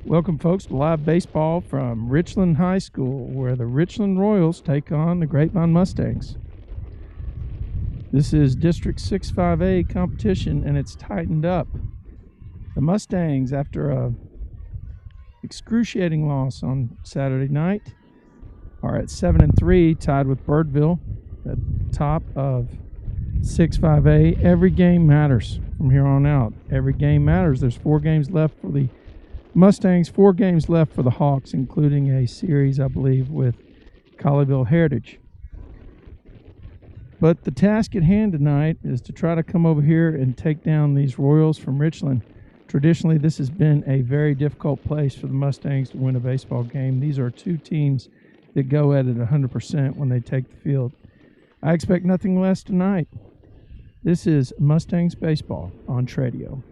Welcome, folks, to live baseball from Richland High School, where the Richland Royals take on the Grapevine Mustangs. This is District 6-5A competition, and it's tightened up. The Mustangs, after a excruciating loss on Saturday night, are at 7-3, tied with Birdville at the top of 6-5A. Every game matters from here on out. Every game matters. There's 4 games left for the Mustangs, 4 games left for the Hawks, including a series, I believe, with Colleyville Heritage. But the task at hand tonight is to try to come over here and take down these Royals from Richland. Traditionally, this has been a very difficult place for the Mustangs to win a baseball game. These are 2 teams that go at it 100% when they take the field. I expect nothing less tonight. This is Mustangs Baseball on Tradio.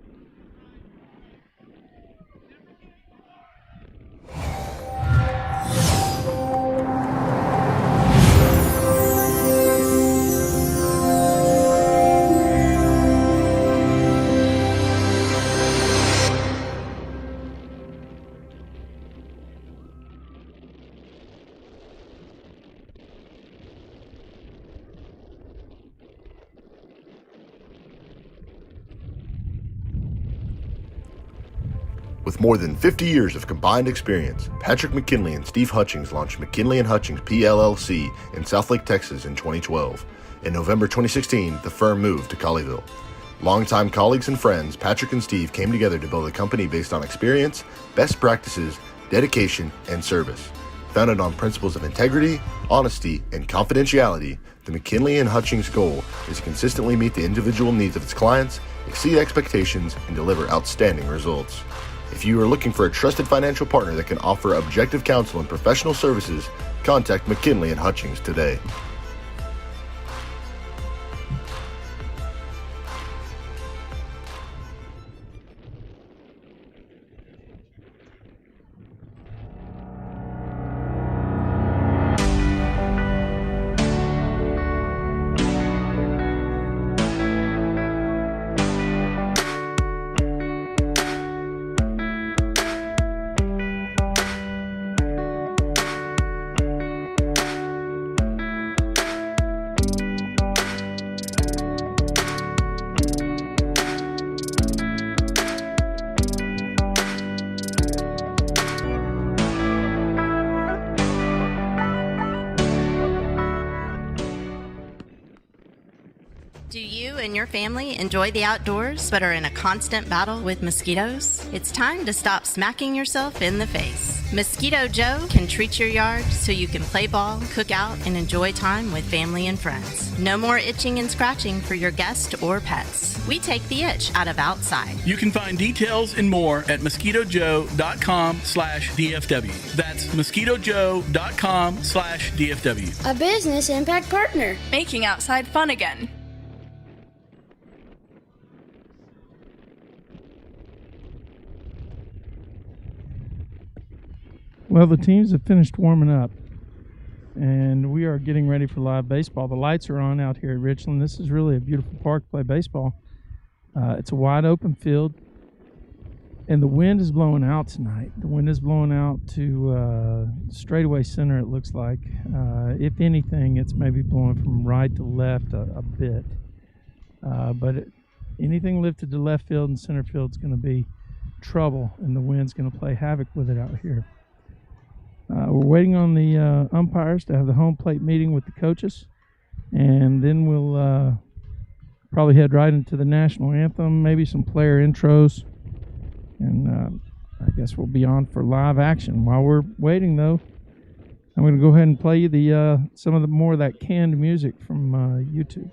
With more than 50 years of combined experience, Patrick McKinley and Steve Hutchings launched McKinley & Hutchings PLLC in Southlake, Texas in 2012. In November 2016, the firm moved to Colleyville. Longtime colleagues and friends, Patrick and Steve came together to build a company based on experience, best practices, dedication, and service. Founded on principles of integrity, honesty, and confidentiality, the McKinley & Hutchings goal is to consistently meet the individual needs of its clients, exceed expectations, and deliver outstanding results. If you are looking for a trusted financial partner that can offer objective counsel and professional services, contact McKinley & Hutchings today. Do you and your family enjoy the outdoors but are in a constant battle with mosquitoes? It's time to stop smacking yourself in the face. Mosquito Joe can treat your yard so you can play ball, cook out, and enjoy time with family and friends. No more itching and scratching for your guests or pets. We take the itch out of outside. You can find details and more at mosquitojoe.com/DFW. That's mosquitojoe.com/DFW. A business impact partner. Making outside fun again. Well, the teams have finished warming up, and we are getting ready for live baseball. The lights are on out here at Richland. This is really a beautiful park to play baseball. It's a wide open field, and the wind is blowing out tonight. The wind is blowing out to straightaway center, it looks like. If anything, it's maybe blowing from right to left a bit. But anything lifted to left field and center field is going to be trouble, and the wind's going to play havoc with it out here. We're waiting on the umpires to have the home plate meeting with the coaches, and then we'll probably head right into the national anthem, maybe some player intros, and I guess we'll be on for live action. While we're waiting, though, I'm going to go ahead and play you the some of the more of that canned music from YouTube.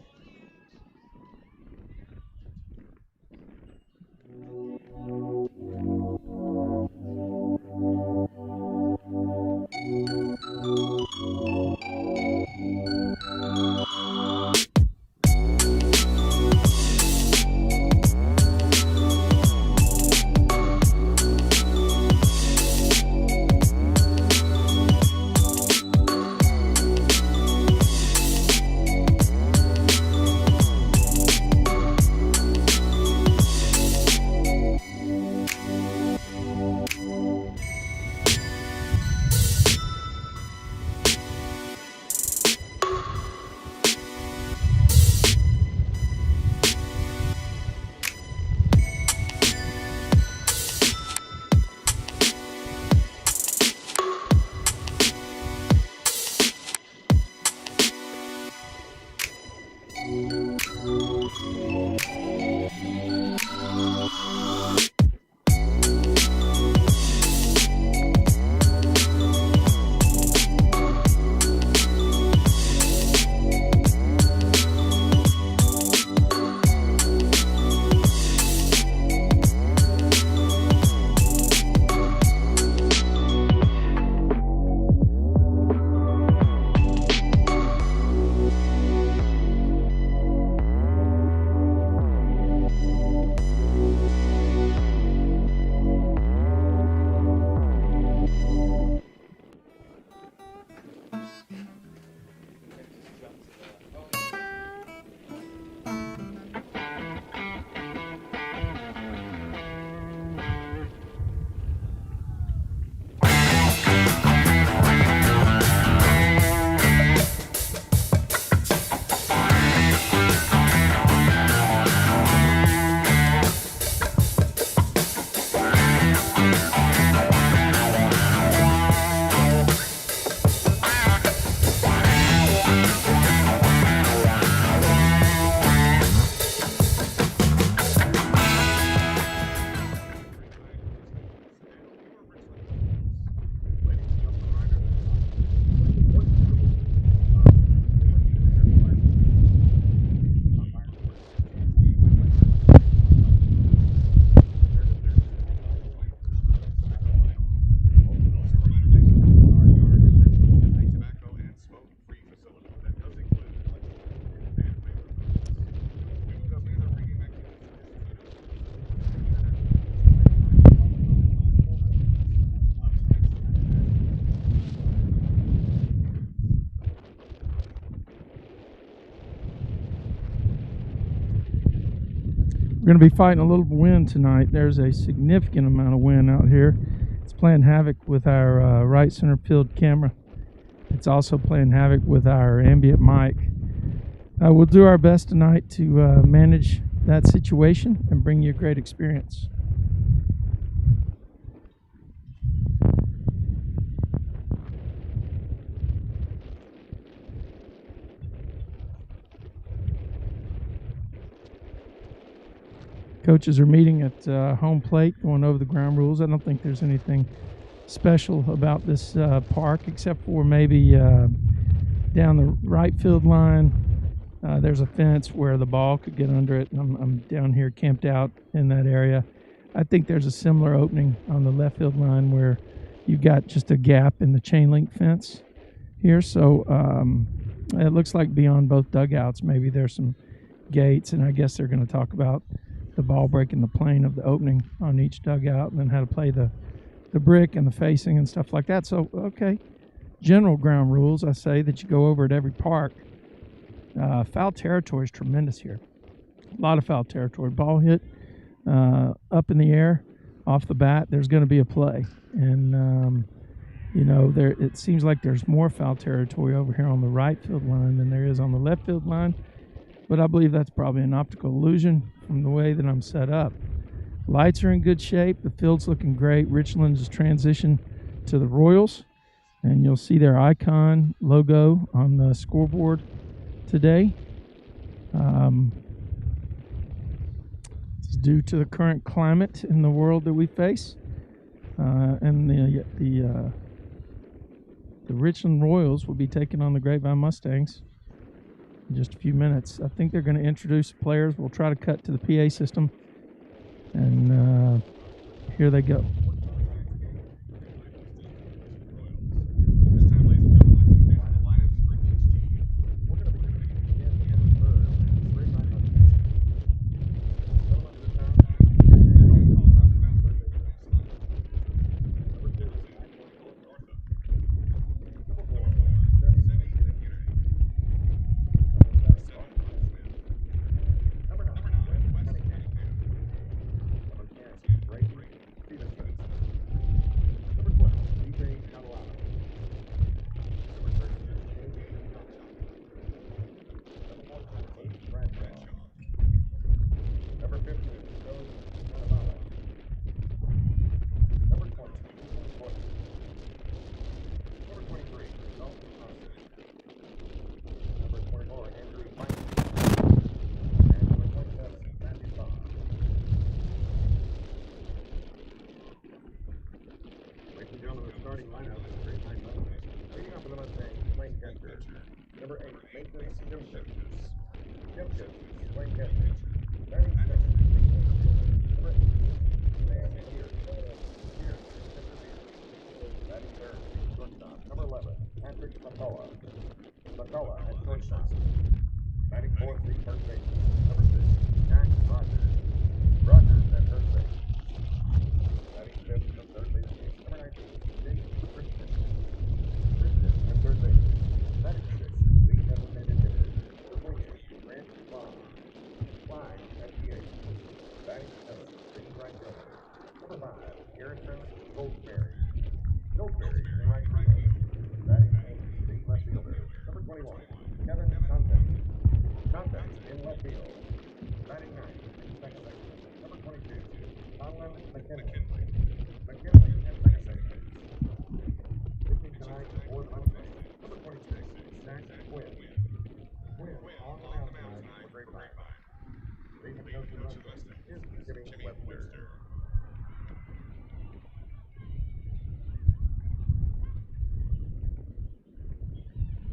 We're going to be fighting a little wind tonight. There's a significant amount of wind out here. It's playing havoc with our right center field camera. It's also playing havoc with our ambient mic. We'll do our best tonight to manage that situation and bring you a great experience. Coaches are meeting at home plate, going over the ground rules. I don't think there's anything special about this park, except for maybe down the right field line. There's a fence where the ball could get under it, and I'm down here camped out in that area. I think there's a similar opening on the left field line where you've got just a gap in the chain link fence here. So it looks like beyond both dugouts, maybe there's some gates, and I guess they're going to talk about the ball breaking the plane of the opening on each dugout, and then how to play the brick and the facing and stuff like that. So, okay, general ground rules, I say, that you go over at every park. Foul territory is tremendous here. A lot of foul territory. Ball hit up in the air, off the bat, there's going to be a play. And, it seems like there's more foul territory over here on the right field line than there is on the left field line. But I believe that's probably an optical illusion from the way that I'm set up. Lights are in good shape. The field's looking great. Richland has transitioned to the Royals, and you'll see their icon logo on the scoreboard today. It's due to the current climate in the world that we face. And the Richland Royals will be taking on the Grapevine Mustangs in just a few minutes. I think they're going to introduce players. We'll try to cut to the PA system, and here they go. Starting lineup is Grapevine Mustangs. Leading off for the Mustangs, playing catcher. Number 8, Mason Simpkins. Simpkins, playing catcher. Batting second, number 8, Sam Pierce. Batting third, shortstop. Number 11, Patrick McCullough. McCullough at shortstop. Batting fourth, first base. Number 6, Jack Rogers. Rogers at first base. Batting fifth, third base. Number 19. Richland at third base. Batting sixth, lead designated hitter. Number 48, Grant Flying at DH. Batting seventh, Green right fielder. Number 5, Garrison Goldberry. Goldberry in right field. Batting eighth, Green left fielder. Number 21, Kevin Content. Content in left field. Batting ninth, in second base. Number 22, Conlon McKinley. McKinley at second base. Tonight, fourth Mustangs, number 26, Zach Quinn. Quinn on the outside for Grapevine. Leading the coach of the Mustangs is Jimmy Webster.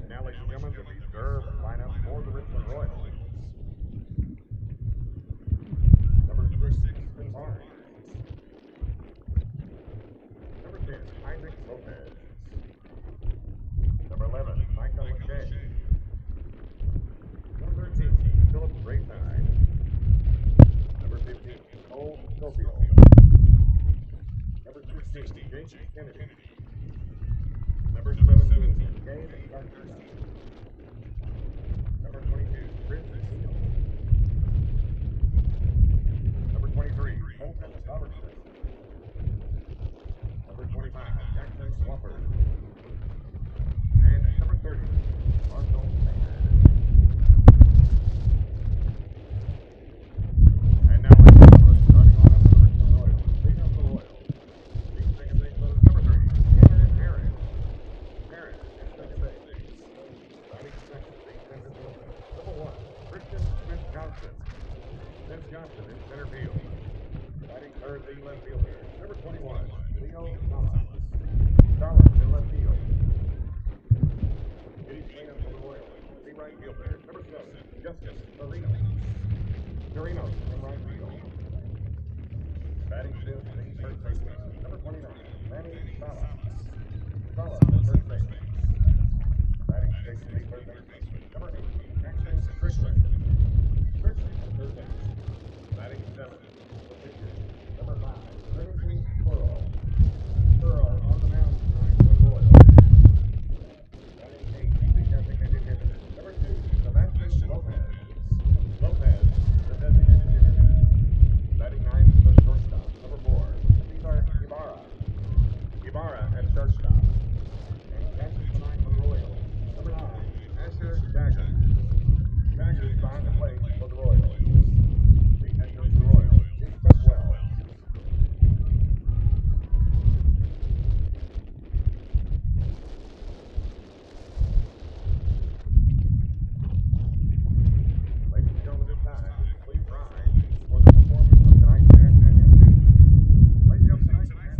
And now, ladies and gentlemen, the reserve lineup for the Richland Royals. Number 6, Stephen Barnes. Number 10, Isaac Lopez. Number 11, Michael Lachey. Number 13, Philip Grapevine. Number 15, Cole Schofield. Number 16, Jason Kennedy. Number 17, Gabe Garcia. Number 22, Chris Neal. Colton Robertson. Number 25, Jackson Swapper. And number 30, Marshall Maynard. And now let's go starting on up for the Richland Royals. Leading up the Royals. Leading second base was number 3, Tanner Harris. Harris at second base. Batting second, defensive fielder. Number 1, Christian Smith Johnson. Smith Johnson in center field. Batting third, the left fielder. Number 21, Leo Thomas. Thomas in left field. Eddie Swinging for the Royals. The right fielder. Number 7, Justin Torino. Torino in right field. Batting fifth, the first baseman. Number 29, Manny Sala. Sala at first base. Batting sixth, the third baseman. Number 8, Jackson Richland. Richland at third base. Batting seventh, the pitcher. Number 5, Remington Squirrel. Squirrel on the mound tonight for the Royals. Batting eighth, the designated hitter. Number 2, Sebastian Lopez. Lopez, the designated hitter. Batting ninth, the shortstop. Number 4, Cesar Ibarra. Ibarra at shortstop. And catches tonight for the Royals. Number 9, Asher Jagger. Jagger's behind the plate for the Royals. The catcher for the Royals is Cutwell. Ladies and gentlemen, this time, please rise for the performance of tonight's national anthem. Ladies and gentlemen, tonight's national anthem.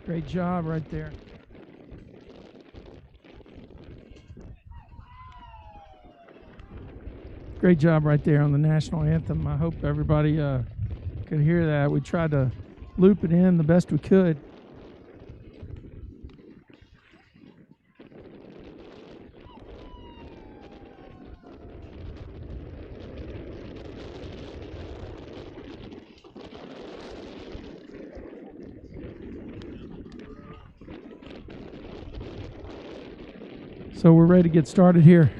Great job right there. Great job right there on the national anthem. I hope everybody could hear that. We tried to loop it in the best we could. So we're ready to get started here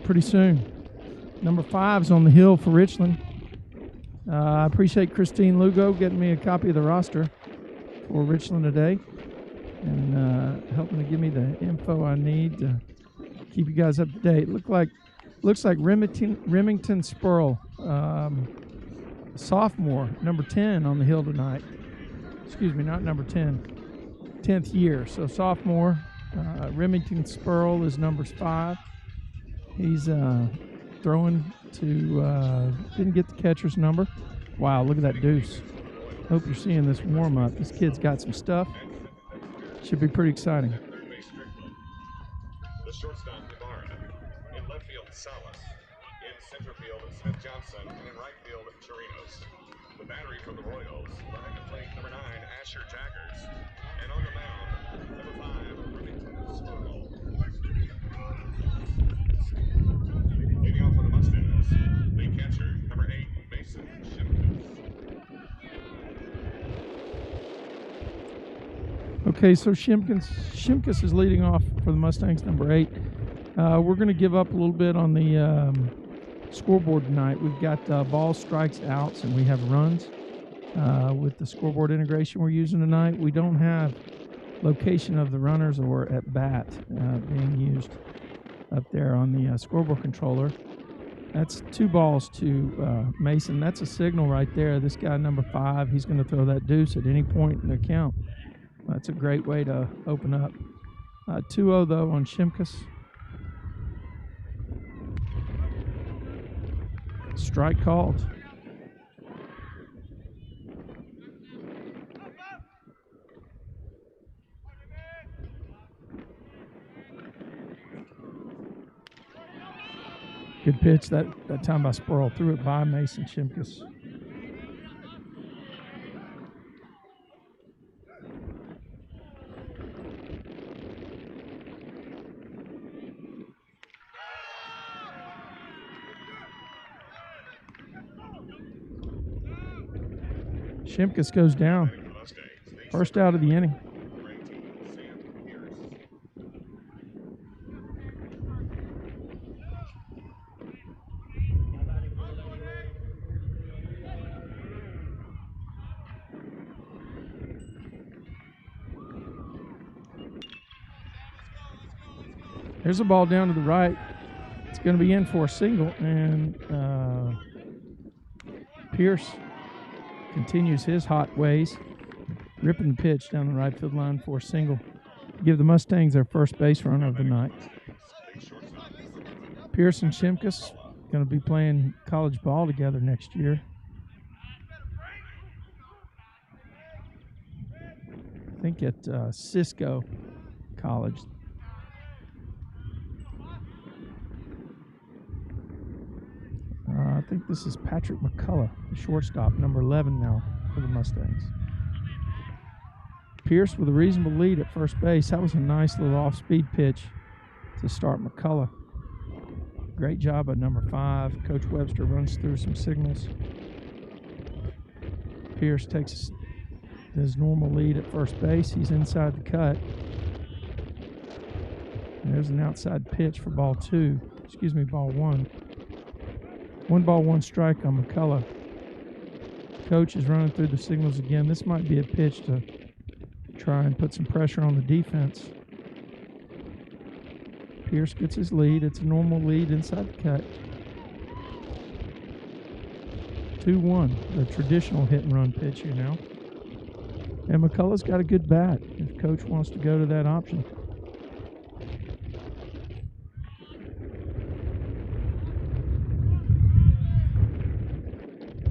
pretty soon. Number 5's on the hill for Richland. I appreciate Christine Lugo getting me a copy of the roster for Richland today and helping to give me the info I need to keep you guys up to date. Looks like Remington Spurl, sophomore, number 10 on the hill tonight. Excuse me, not number 10, 10th year. So sophomore. Remington Spurl is number 5. He's throwing to, didn't get the catcher's number. Wow, look at that deuce. Hope you're seeing this warm-up. This kid's got some stuff. Should be pretty exciting. The shortstop, Ibarra. In left field, Salas. In center field, Smith Johnson. And in right field, Chirinos. The battery from the Royals. Behind the plate, number 9, Asher Jaggers. And on the mound, number 5, Remington Squirrel. Leading off for the Mustangs, lead catcher, number 8, Mason Shimkus. Okay, so Shimkus is leading off for the Mustangs, number 8. We're going to give up a little bit on the scoreboard tonight. We've got balls, strikes, outs, and we have runs. With the scoreboard integration we're using tonight, we don't have location of the runners or at bat being used up there on the scoreboard controller. That's 2 balls to Mason. That's a signal right there. This guy, number 5, he's going to throw that deuce at any point in the count. That's a great way to open up. 2-0 though on Shimkus. Strike called. Good pitch that time by Sproul. Threw it by Mason Shimkus. Shimkus goes down. First out of the inning. There's a ball down to the right. It's going to be in for a single, and Pierce continues his hot ways, ripping the pitch down the right field line for a single. Give the Mustangs their first base runner of the night. Pierce and Shimkus going to be playing college ball together next year. I think at Cisco College. I think this is Patrick McCullough, the shortstop, number 11 now for the Mustangs. Pierce with a reasonable lead at first base. That was a nice little off-speed pitch to start McCullough. Great job at number 5. Coach Webster runs through some signals. Pierce takes his normal lead at first base. He's inside the cut. And there's an outside pitch for ball 1. 1 ball, 1 strike on McCullough. Coach is running through the signals again. This might be a pitch to try and put some pressure on the defense. Pierce gets his lead. It's a normal lead inside the cut. 2-1, the traditional hit and run pitch here now. And McCullough's got a good bat if Coach wants to go to that option.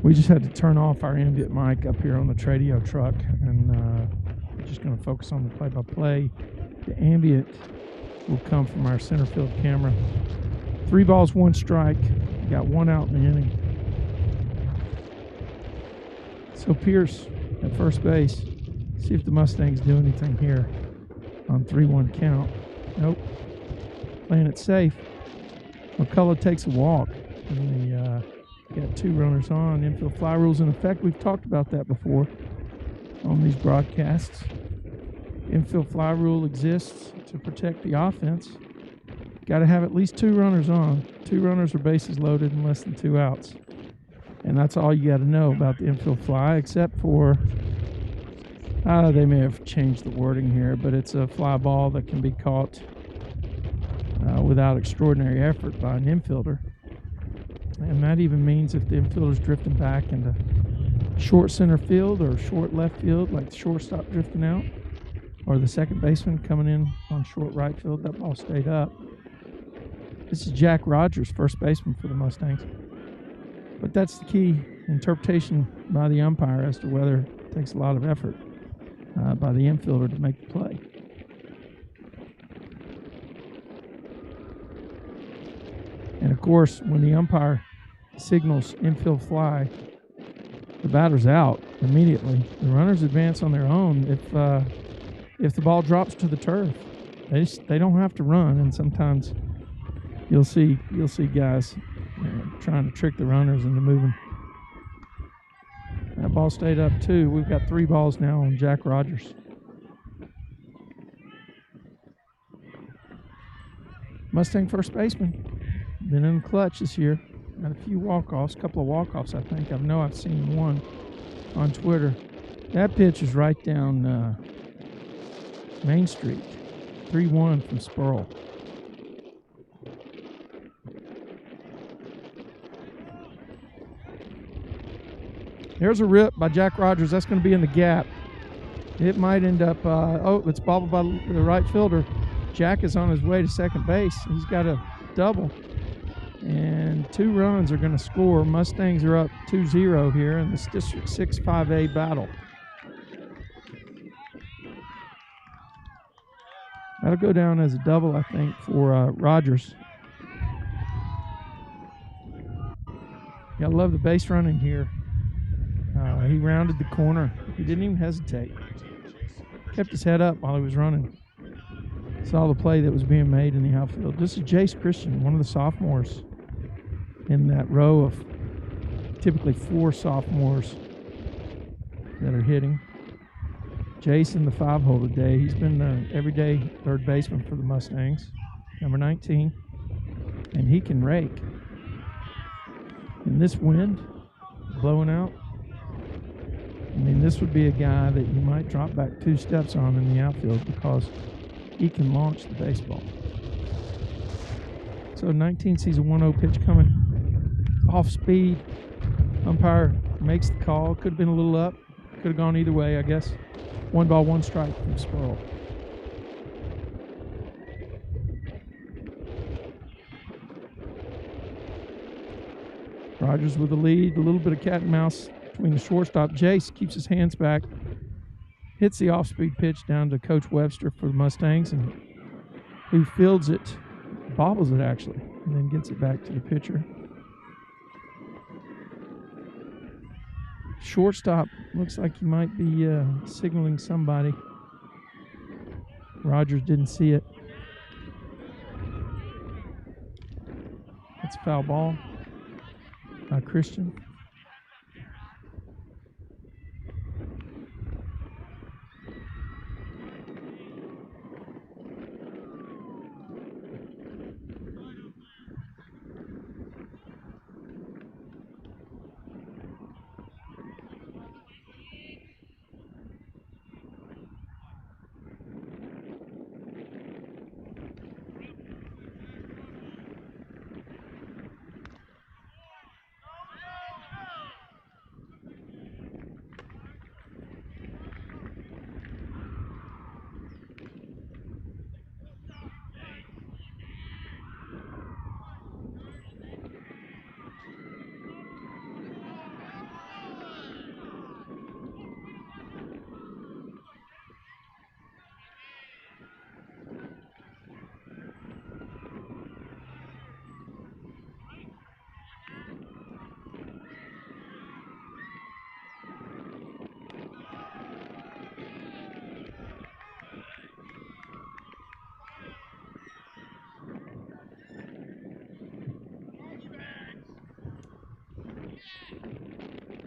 We just had to turn off our ambient mic up here on the Tradio truck, and we're just going to focus on the play-by-play. The ambient will come from our center field camera. 3 balls, 1 strike. Got 1 out in the inning. So Pierce at first base. See if the Mustangs do anything here on 3-1 count. Nope. Playing it safe. McCullough takes a walk, and the got 2 runners on. Infield fly rules in effect. We've talked about that before on these broadcasts. Infield fly rule exists to protect the offense. Got to have at least 2 runners on. 2 runners or bases loaded and less than 2 outs. And that's all you got to know about the infield fly, except for they may have changed the wording here, but it's a fly ball that can be caught without extraordinary effort by an infielder. And that even means if the infielder's drifting back into short center field or short left field, like the shortstop drifting out, or the second baseman coming in on short right field, that ball stayed up. This is Jack Rogers, first baseman for the Mustangs. But that's the key interpretation by the umpire as to whether it takes a lot of effort by the infielder to make the play. And of course, when the umpire signals infield fly, the batter's out immediately. The runners advance on their own if the ball drops to the turf. They don't have to run, and sometimes you'll see guys trying to trick the runners into moving. That ball stayed up too. We've got 3 balls now on Jack Rogers. Mustang first baseman. Been in the clutch this year. Got a few walk-offs, a couple of walk-offs, I think. I've seen one on Twitter. That pitch is right down Main Street. 3-1 from Sperl. There's a rip by Jack Rogers. That's going to be in the gap. It might end up, it's bobbled by the right fielder. Jack is on his way to second base. He's got a double. And 2 runs are going to score. Mustangs are up 2-0 here in this District 6 5A battle. That'll go down as a double, I think, for Rogers. Gotta love the base running here. He rounded the corner. He didn't even hesitate. Kept his head up while he was running. Saw the play that was being made in the outfield. This is Jace Christian, one of the sophomores in that row of typically 4 sophomores that are hitting. Jace in the 5-hole today. He's been the everyday third baseman for the Mustangs, number 19, and he can rake. In this wind, blowing out, I mean, this would be a guy that you might drop back 2 steps on in the outfield because he can launch the baseball. So 19 sees a 1-0 pitch coming off speed. Umpire makes the call. Could have been a little up. Could have gone either way, I guess. 1 ball, 1 strike from Sperl. Rogers with the lead. A little bit of cat and mouse between the shortstop. Jace keeps his hands back. Hits the off-speed pitch down to Coach Webster for the Mustangs, and who fields it, bobbles it actually, and then gets it back to the pitcher. Shortstop looks like he might be signaling somebody. Rogers didn't see it. That's a foul ball by Christian.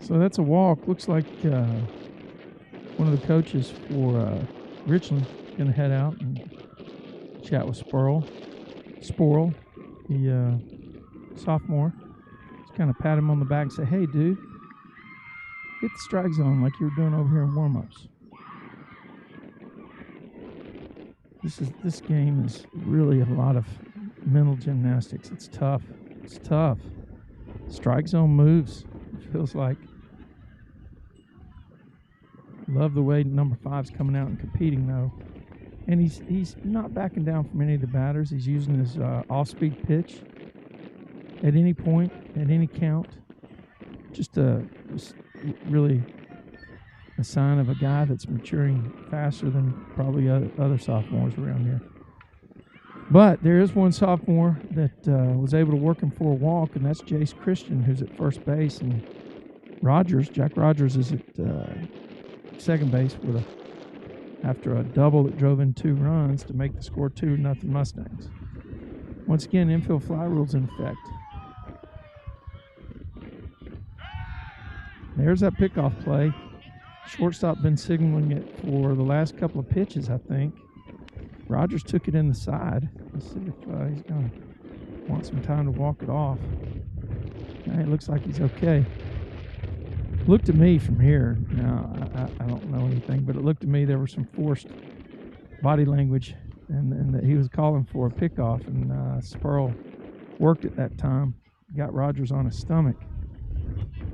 So that's a walk. Looks like one of the coaches for Richland is going to head out and chat with Sporl, the sophomore. Just kind of pat him on the back and say, "Hey, dude, hit the strike zone like you were doing over here in warm-ups." This game is really a lot of mental gymnastics. It's tough. It's tough. Strike zone moves. It feels like. Love the way number 5's coming out and competing though, and he's not backing down from any of the batters. He's using his off-speed pitch at any point, at any count. Just really a sign of a guy that's maturing faster than probably other sophomores around here. But there is one sophomore that was able to work him for a walk, and that's Jace Christian, who's at first base, and Jack Rogers is at second base after a double that drove in 2 runs to make the score 2-0 Mustangs. Once again, infield fly rules in effect. There's that pickoff play. Shortstop been signaling it for the last couple of pitches, I think. Rogers took it in the side. Let's see if he's going to want some time to walk it off. It looks like he's okay. Looked to me from here. Now, I don't know anything, but it looked to me there was some forced body language and that he was calling for a pickoff, and Spurl worked at that time. Got Rogers on his stomach.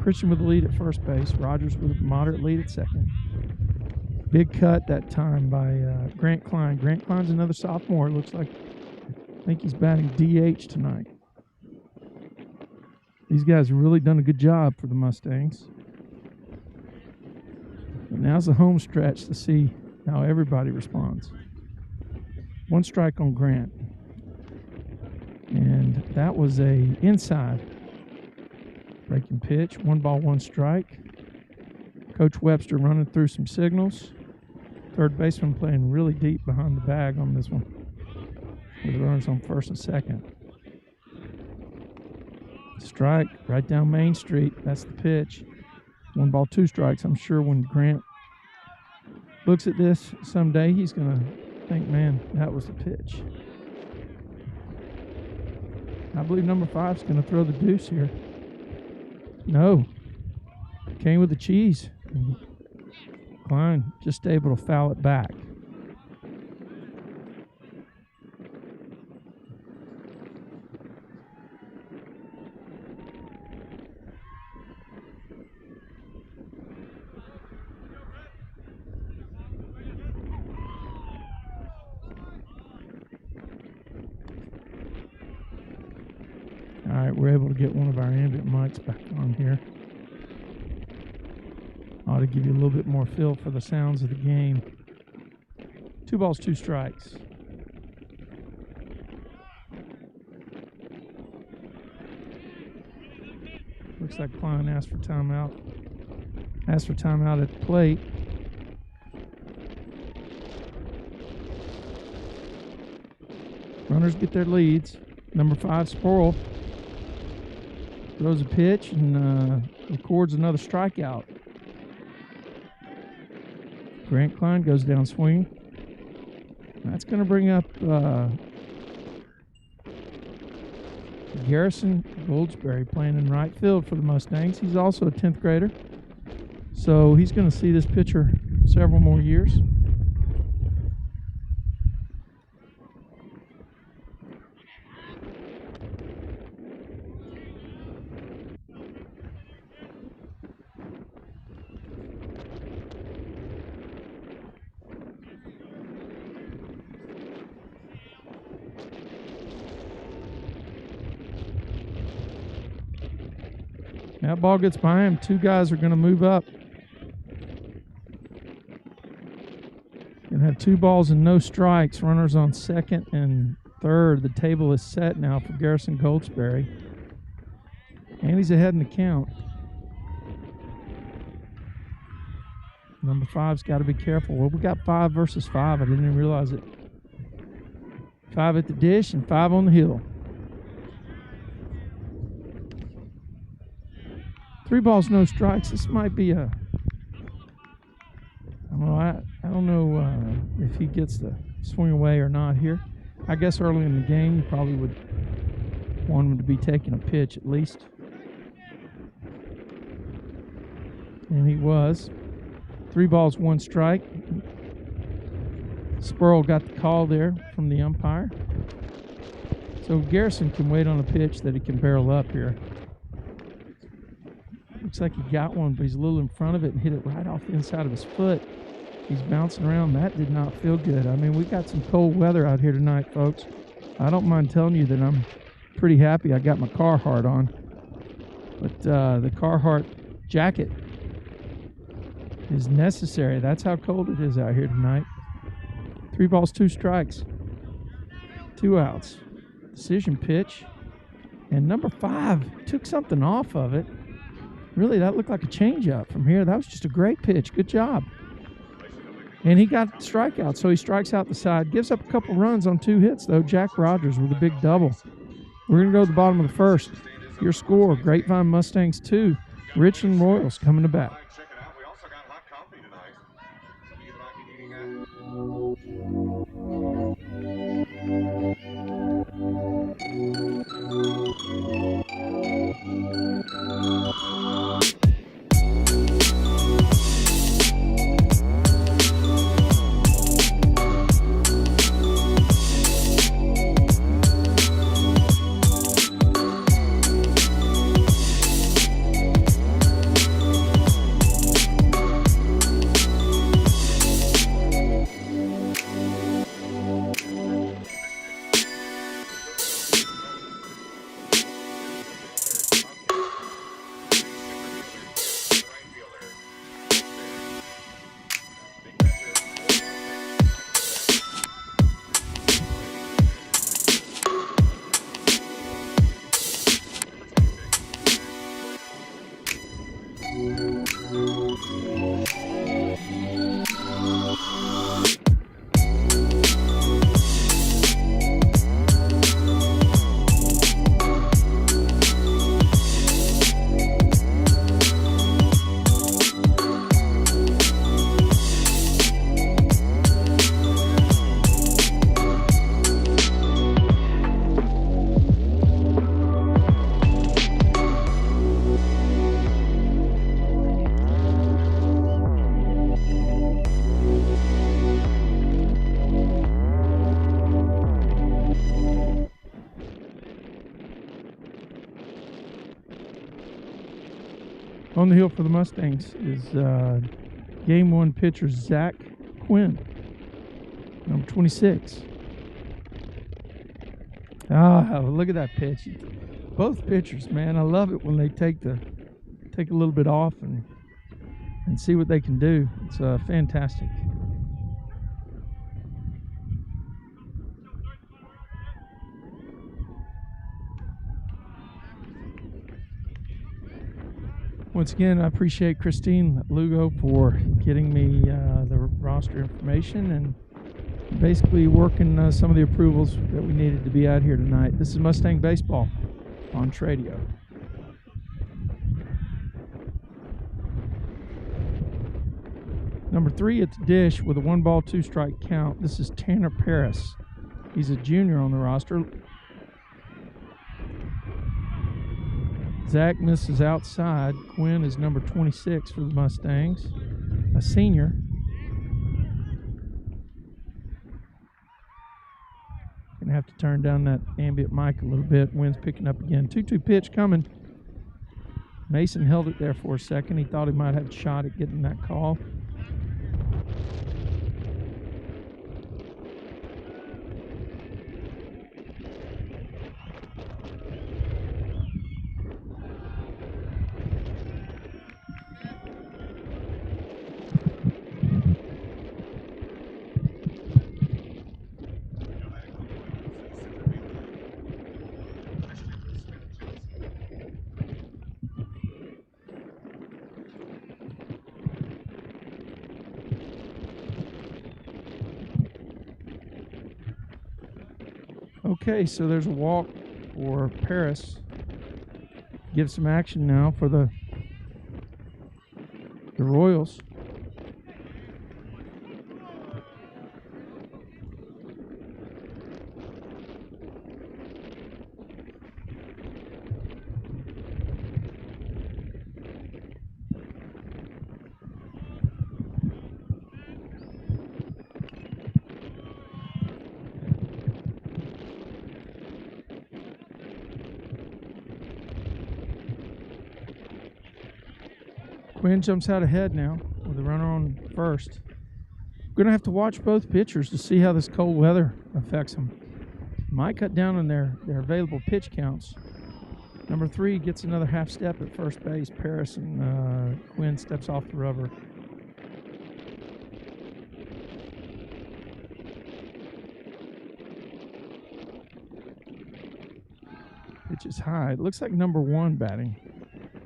Christian with the lead at first base. Rogers with a moderate lead at second. Big cut that time by Grant Klein. Grant Klein's another sophomore. It looks like, I think he's batting DH tonight. These guys have really done a good job for the Mustangs. But now's the home stretch to see how everybody responds. 1 strike on Grant. And that was a inside breaking pitch. 1 ball, 1 strike. Coach Webster running through some signals. Third baseman playing really deep behind the bag on this one, with runners on first and second. Strike right down Main Street. That's the pitch. 1 ball, 2 strikes. I'm sure when Grant looks at this someday, he's going to think, man, that was the pitch. I believe number 5 is going to throw the deuce here. No. Came with the cheese. Klein just able to foul it back. All right, we're able to get one of our ambient mics back on here. Ought to give you a little bit more feel for the sounds of the game. 2 balls, 2 strikes. Looks like Klein asked for timeout. Asked for timeout at the plate. Runners get their leads. Number 5, Sporl, throws a pitch and records another strikeout. Grant Klein goes down swinging. That's going to bring up Garrison Goldsberry playing in right field for the Mustangs. He's also a 10th grader, so he's going to see this pitcher several more years. That ball gets by him. 2 guys are going to move up. Going to have 2 balls and no strikes. Runners on second and third. The table is set now for Garrison Goldsberry. And he's ahead in the count. Number 5's got to be careful. Well, we got 5 versus 5. I didn't even realize it. 5 at the dish and 5 on the hill. 3 balls, no strikes. This might be I don't know if he gets the swing away or not here. I guess early in the game, you probably would want him to be taking a pitch at least. And he was. 3 balls, 1 strike. Spurl got the call there from the umpire. So Garrison can wait on a pitch that he can barrel up here. Looks like he got one, but he's a little in front of it and hit it right off the inside of his foot. He's bouncing around. That did not feel good. I mean, we got some cold weather out here tonight, folks. I don't mind telling you that I'm pretty happy I got my Carhartt on. But the Carhartt jacket is necessary. That's how cold it is out here tonight. 3 balls, 2 strikes. 2 outs. Decision pitch. And number 5 took something off of it. Really, that looked like a changeup from here. That was just a great pitch. Good job. And he got strikeout, so he strikes out the side. Gives up a couple runs on 2 hits, though. Jack Rogers with a big double. We're going to go to the bottom of the first. Your score, Grapevine Mustangs 2, Richland Royals coming to bat. Check it out. We also got hot coffee tonight. Some of you might be needing that. On the hill for the Mustangs is Game 1 pitcher Zach Quinn, number 26. Look at that pitch. Both pitchers, man, I love it when they take a little bit off and see what they can do. It's fantastic. Once again, I appreciate Christine Lugo for getting me the roster information and basically working some of the approvals that we needed to be out here tonight. This is Mustang Baseball on Tradio. Number 3 at the dish with a 1-ball, 2-strike count. This is Tanner Paris. He's a junior on the roster. Zach misses outside. Quinn is number 26 for the Mustangs, a senior. Gonna have to turn down that ambient mic a little bit. Wind's picking up again. 2-2 pitch coming. Mason held it there for a second. He thought he might have a shot at getting that call. Okay, so there's a walk for Paris. Give some action now for the Royals. Quinn jumps out ahead now with a runner on first. We're going to have to watch both pitchers to see how this cold weather affects them. Might cut down on their available pitch counts. Number 3 gets another half step at first base. Paris and Quinn steps off the rubber. Pitch is high. It looks like number 1 batting.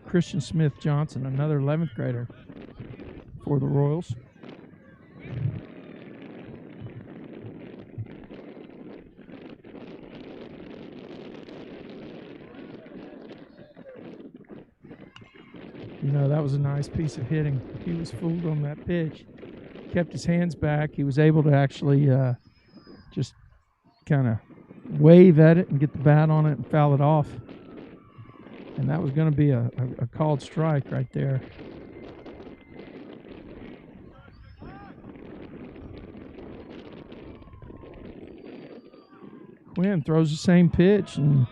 Christian Smith Johnson, another 11th grader for the Royals. You know, that was a nice piece of hitting. He was fooled on that pitch. Kept his hands back. He was able to actually just kind of wave at it and get the bat on it and foul it off. And that was going to be a called strike right there. Quinn throws the same pitch and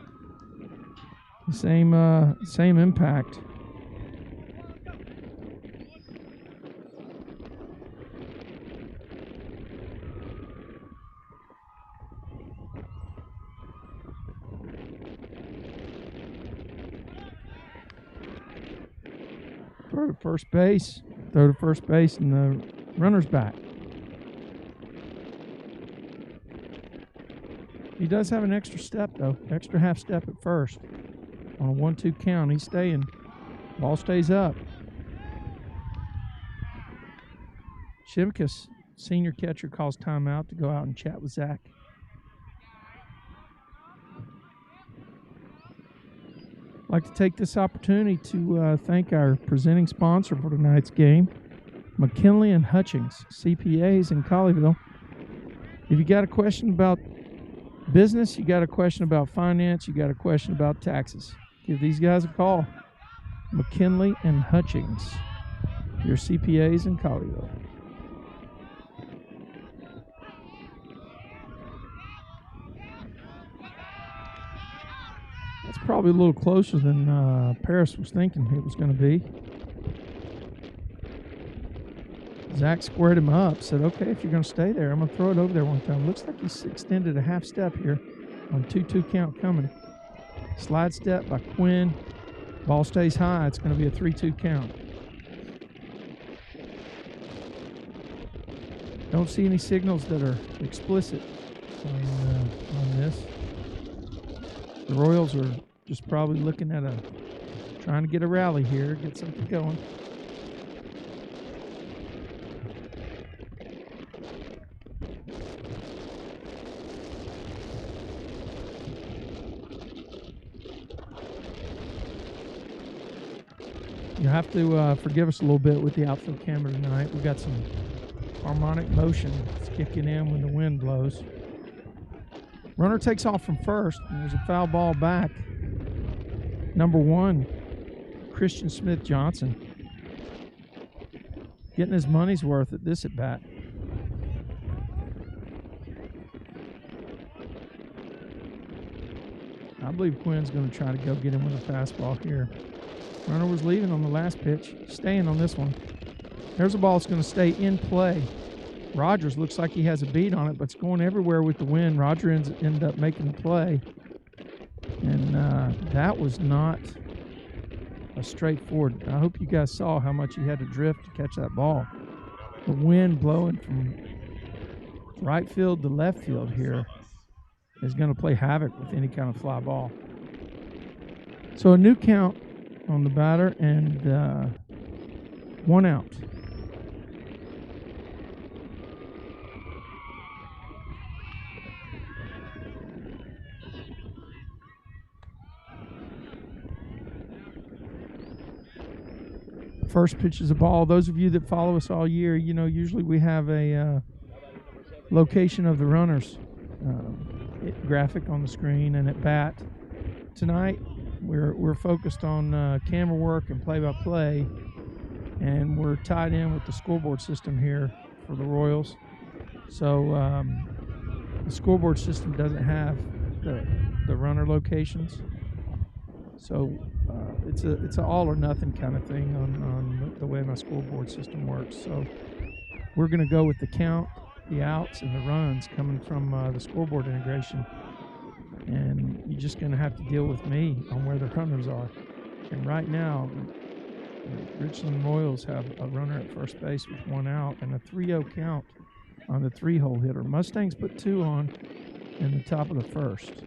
the same impact. Throw to first base, and the runner's back. He does have an extra step, though, extra half step at first. On a 1-2 count, he's staying. Ball stays up. Shimkus, senior catcher, calls timeout to go out and chat with Zach. I'd like to take this opportunity to thank our presenting sponsor for tonight's game, McKinley and Hutchings, CPAs in Colleyville. If you got a question about business, you got a question about finance, you got a question about taxes, give these guys a call. McKinley and Hutchings, your CPAs in Colleyville. That's probably a little closer than Paris was thinking it was going to be. Zach squared him up, said, okay, if you're going to stay there, I'm going to throw it over there one time. Looks like he's extended a half step here on 2-2 count coming. Slide step by Quinn. Ball stays high. It's going to be a 3-2 count. Don't see any signals that are explicit on this. The Royals are just probably looking at trying to get a rally here, get something going. You have to forgive us a little bit with the outfield camera tonight. We got some harmonic motion that's kicking in when the wind blows. Runner takes off from first, and there's a foul ball back. Number 1, Christian Smith Johnson, getting his money's worth at this at bat. I believe Quinn's going to try to go get him with a fastball here. Runner was leaving on the last pitch, staying on this one. There's a ball that's going to stay in play. Rogers looks like he has a beat on it, but it's going everywhere with the wind. Roger ended up making the play. And that was not a straightforward. I hope you guys saw how much he had to drift to catch that ball. The wind blowing from right field to left field here is going to play havoc with any kind of fly ball. So a new count on the batter and 1 out. First pitch is a ball. Those of you that follow us all year, you know, usually we have a location of the runners graphic on the screen and at bat. Tonight, we're focused on camera work and play-by-play, and we're tied in with the scoreboard system here for the Royals. So the scoreboard system doesn't have the runner locations. So it's an all or nothing kind of thing on the way my scoreboard system works. So we're going to go with the count, the outs, and the runs coming from the scoreboard integration. And you're just going to have to deal with me on where the runners are. And right now, the Richland Royals have a runner at first base with 1 out and a 3-0 count on the 3-hole hitter. Mustangs put 2 on in the top of the first.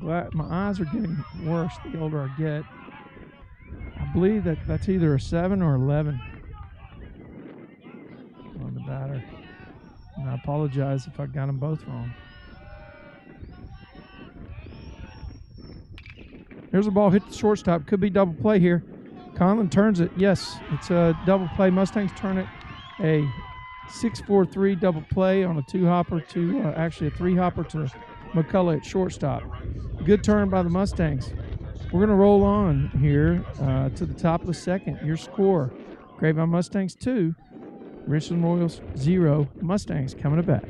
my eyes are getting worse the older I get. I believe that's either a 7 or 11 on the batter. And I apologize if I got them both wrong. There's a ball hit the shortstop. Could be double play here. Conlon turns it. Yes, it's a double play. Mustangs turn it a 6-4-3 double play on a 2-hopper to actually a 3-hopper to McCullough at shortstop. Good turn by the Mustangs. We're going to roll on here to the top of the second. Your score, Grapevine Mustangs 2, Richland Royals 0. Mustangs coming to bat.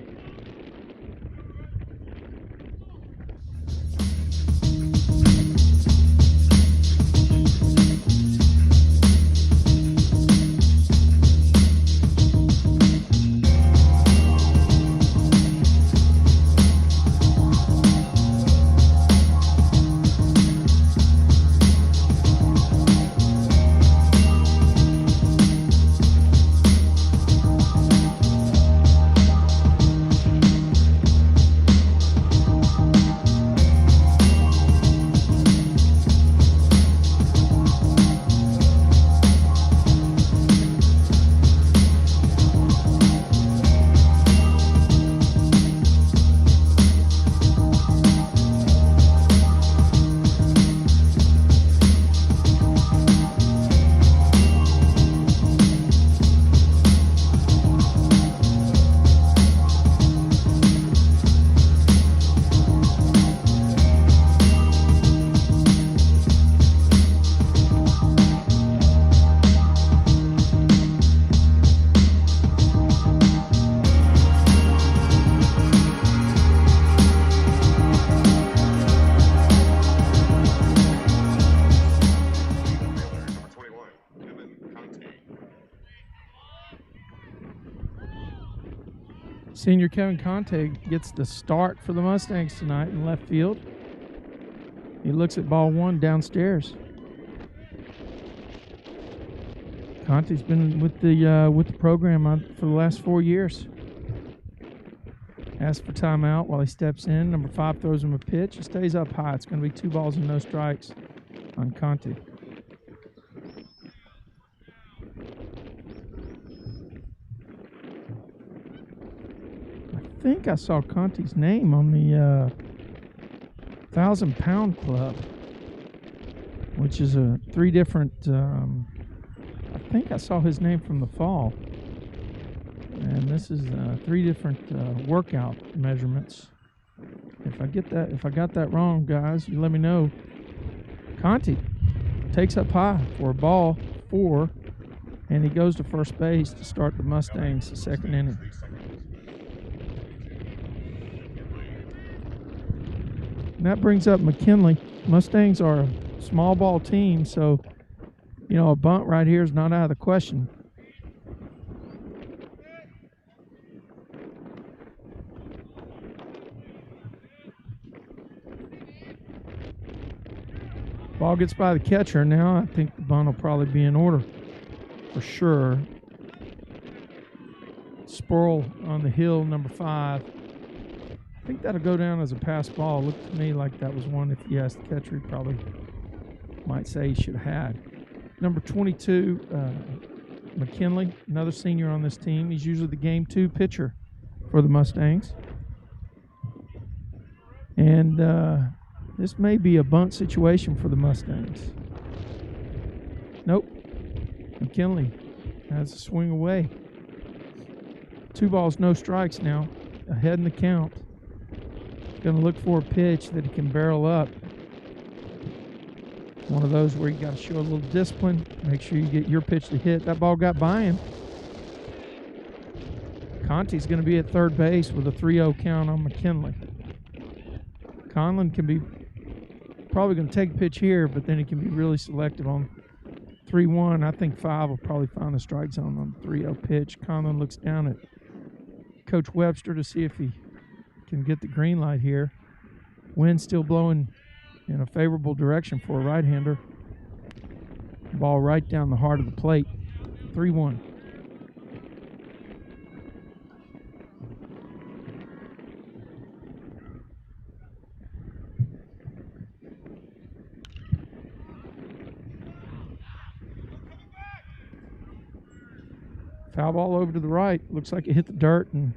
Senior Kevin Conte gets the start for the Mustangs tonight in left field. He looks at ball one downstairs. Conte's been with the program for the last 4 years. Asks for timeout while he steps in. Number 5 throws him a pitch. He stays up high. It's going to be 2 balls and no strikes on Conte. I think I saw Conte's name on the 1,000-pound club, which is a 3 different. I think I saw his name from the fall, and this is 3 different workout measurements. If I got that wrong, guys, you let me know. Conte takes up high for a ball 4, and he goes to first base to start the Mustangs the second inning. And that brings up McKinley. Mustangs are a small ball team, so, you know, a bunt right here is not out of the question. Ball gets by the catcher. Now I think the bunt will probably be in order for sure. Spurl on the hill, number 5. I think that'll go down as a pass ball. It looked to me like that was one, if he asked the catcher, he probably might say he should have had. Number 22, McKinley, another senior on this team. He's usually the game 2 pitcher for the Mustangs. And this may be a bunt situation for the Mustangs. Nope. McKinley has a swing away. 2 balls, no strikes now. Ahead in the count. Going to look for a pitch that he can barrel up. One of those where you got to show a little discipline. Make sure you get your pitch to hit. That ball got by him. Conte's going to be at third base with a 3-0 count on McKinley. Conlon can be probably going to take a pitch here, but then he can be really selective on 3-1. I think 5 will probably find the strike zone on the 3-0 pitch. Conlon looks down at Coach Webster to see if he can get the green light here. Wind still blowing in a favorable direction for a right-hander. Ball right down the heart of the plate. 3-1. Foul ball over to the right. Looks like it hit the dirt, and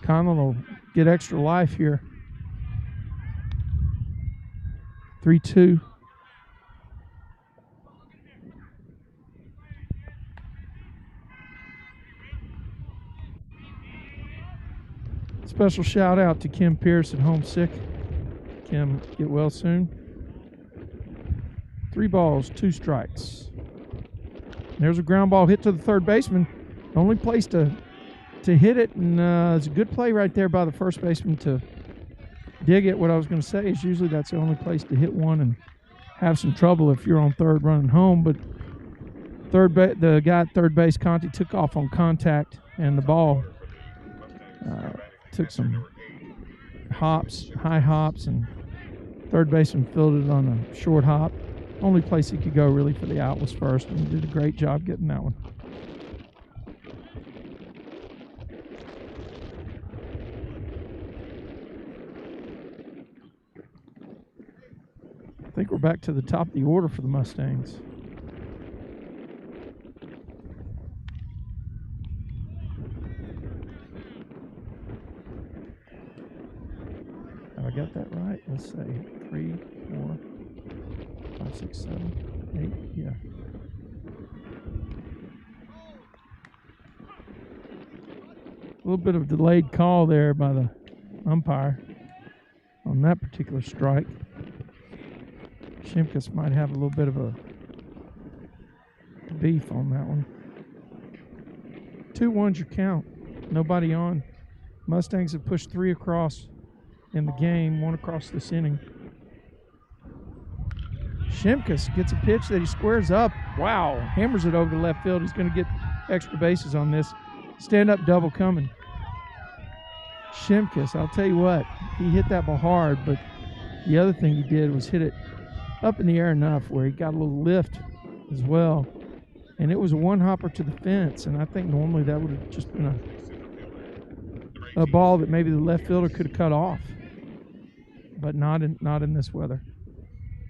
Conlon will get extra life here. 3-2. Special shout out to Kim Pierce at home sick. Kim, get well soon. 3 balls, 2 strikes. There's a ground ball hit to the third baseman. The only place to hit it, and it's a good play right there by the first baseman to dig it. What I was going to say is usually that's the only place to hit one and have some trouble if you're on third running home. But the guy at third base, Conti, took off on contact, and the ball took some high hops, and third baseman fielded it on a short hop. Only place he could go really for the out was first, and he did a great job getting that one. I think we're back to the top of the order for the Mustangs. Have I got that right? Let's say 3, 4, 5, 6, 7, 8. Yeah. A little bit of a delayed call there by the umpire on that particular strike. Shimkus might have a little bit of a beef on that one. 2-1's your count. Nobody on. Mustangs have pushed 3 across in the game, 1 across this inning. Shimkus gets a pitch that he squares up. Wow, hammers it over to left field. He's going to get extra bases on this. Stand-up double coming. Shimkus, I'll tell you what, he hit that ball hard, but the other thing he did was hit it up in the air enough where he got a little lift as well. And it was a one-hopper to the fence, and I think normally that would have just been a ball that maybe the left fielder could have cut off, but not in this weather.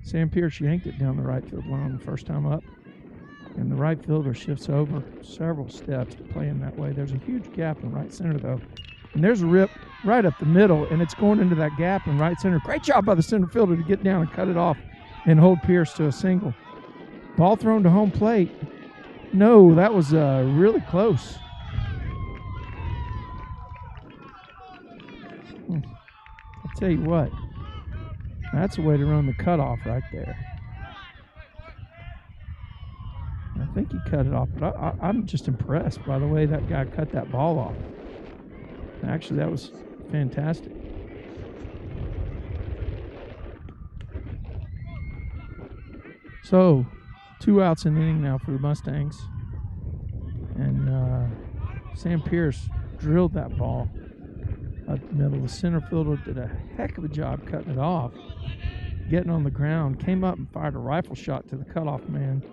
Sam Pierce yanked it down the right field line the first time up, and the right fielder shifts over several steps to play in that way. There's a huge gap in right center, though, and there's a rip right up the middle, and it's going into that gap in right center. Great job by the center fielder to get down and cut it off and hold Pierce to a single. Ball thrown to home plate. No, that was really close. I'll tell you what, that's a way to run the cutoff right there. I think he cut it off, but I'm just impressed by the way that guy cut that ball off. Actually, that was fantastic. So, 2 outs in the inning now for the Mustangs. And Sam Pierce drilled that ball up the middle. The center fielder did a heck of a job cutting it off, getting on the ground, came up and fired a rifle shot to the cutoff man,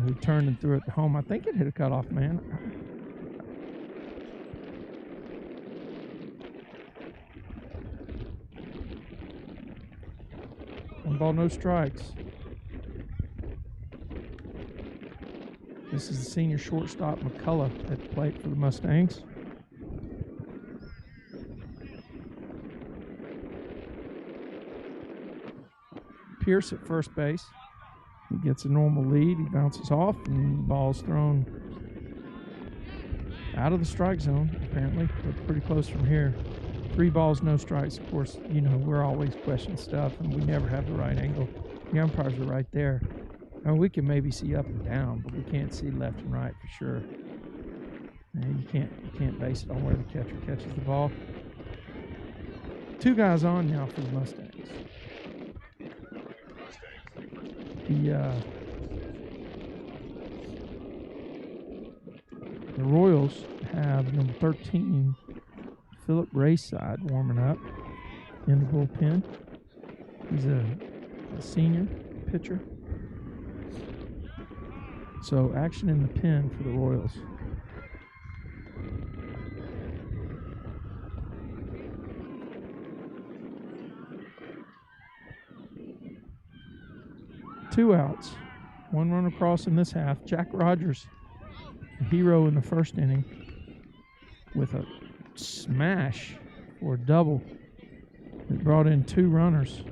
who turned and threw it to home. I think it hit a cutoff man. One ball, no strikes. This is the senior shortstop, McCullough, at the plate for the Mustangs. Pierce at first base. He gets a normal lead. He bounces off, and the ball's thrown out of the strike zone, apparently, but pretty close from here. 3 balls, no strikes. Of course, you know, we're always questioning stuff, and we never have the right angle. The umpires are right there. I mean, we can maybe see up and down, but we can't see left and right for sure. And you can't base it on where the catcher catches the ball. 2 guys on now for the Mustangs. The Royals have number 13, Philip Rayside, warming up in the bullpen. He's a senior pitcher. So action in the pen for the Royals. Two outs. 1 run across in this half. Jack Rogers a hero in the first inning with a smash for a double that brought in 2 runners.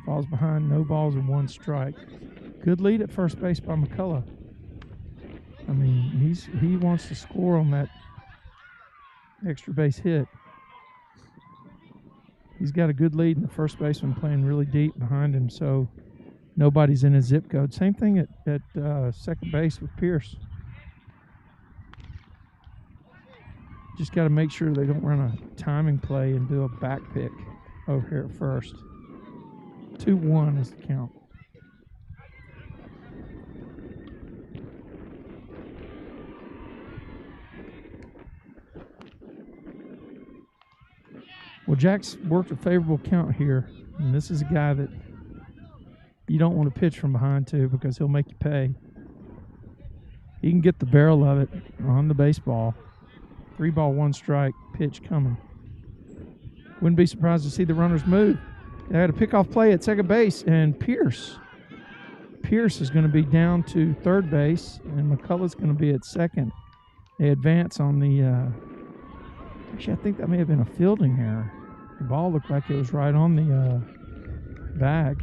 Falls behind, no balls and 1 strike. Good lead at first base by McCullough. I mean, he wants to score on that extra base hit. He's got a good lead, and the first baseman playing really deep behind him, so nobody's in his zip code. Same thing at second base with Pierce. Just got to make sure they don't run a timing play and do a back pick over here at first. 2-1 is the count. Well, Jack's worked a favorable count here, and this is a guy that you don't want to pitch from behind to because he'll make you pay. He can get the barrel of it on the baseball. 3 ball, 1 strike, pitch coming. Wouldn't be surprised to see the runners move. They had a pickoff play at second base, and Pierce is going to be down to third base, and McCullough's going to be at second. They advance on the actually, I think that may have been a fielding error. The ball looked like it was right on the bag.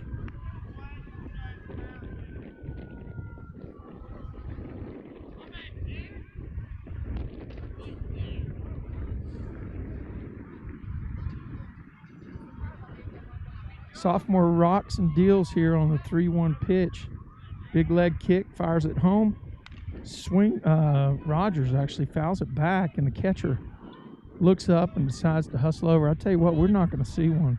Sophomore rocks and deals here on the 3-1 pitch. Big leg kick, fires it home. Swing. Rogers actually fouls it back, and the catcher looks up and decides to hustle over. I tell you what, we're not going to see one.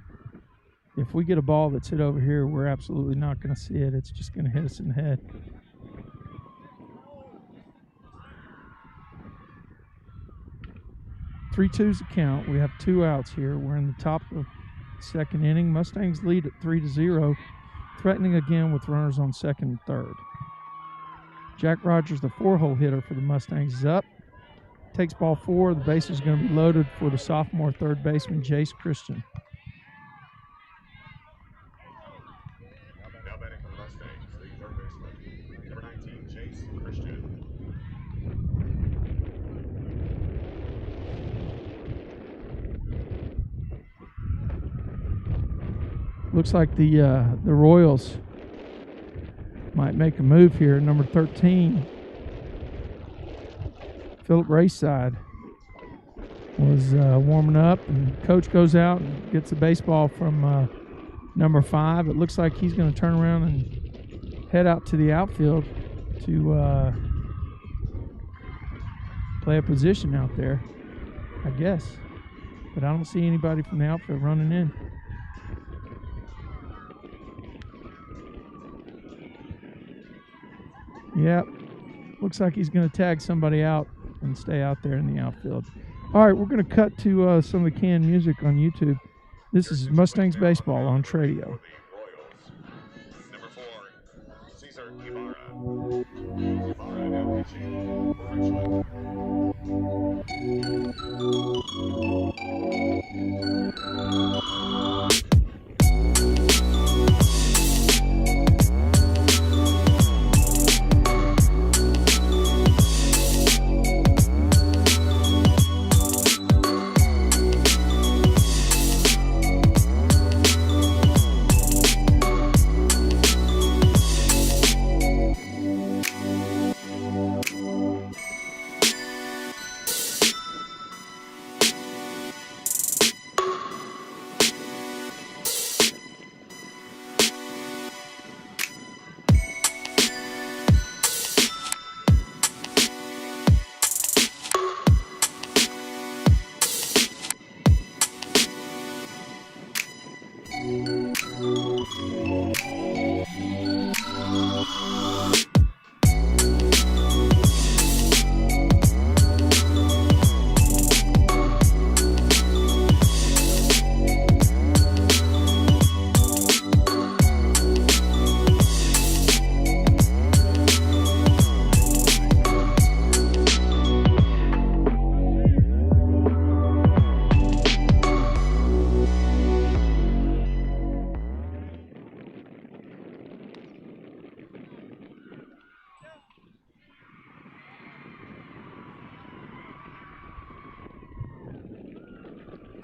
If we get a ball that's hit over here, we're absolutely not going to see it. It's just going to hit us in the head. Three twos count. We have 2 outs here. We're in the top of the second inning. Mustangs lead at 3-0, threatening again with runners on second and third. Jack Rogers, the 4-hole hitter for the Mustangs, is up. Takes ball 4. The base is going to be loaded for the sophomore third baseman, Jace Christian. Now batting for the Mustangs, the third baseman, number 19, Jace Christian. Looks like the Royals might make a move here. Number 13, Philip Rayside, was warming up, and coach goes out and gets a baseball from number 5. It looks like he's going to turn around and head out to the outfield to play a position out there, I guess. But I don't see anybody from the outfield running in. Yep, looks like he's going to tag somebody out and stay out there in the outfield. All right, we're going to cut to some of the canned music on YouTube. This is Mustangs Baseball on Tradio. Number 4, Cesar Ibarra. Ibarra now pitching for Richland.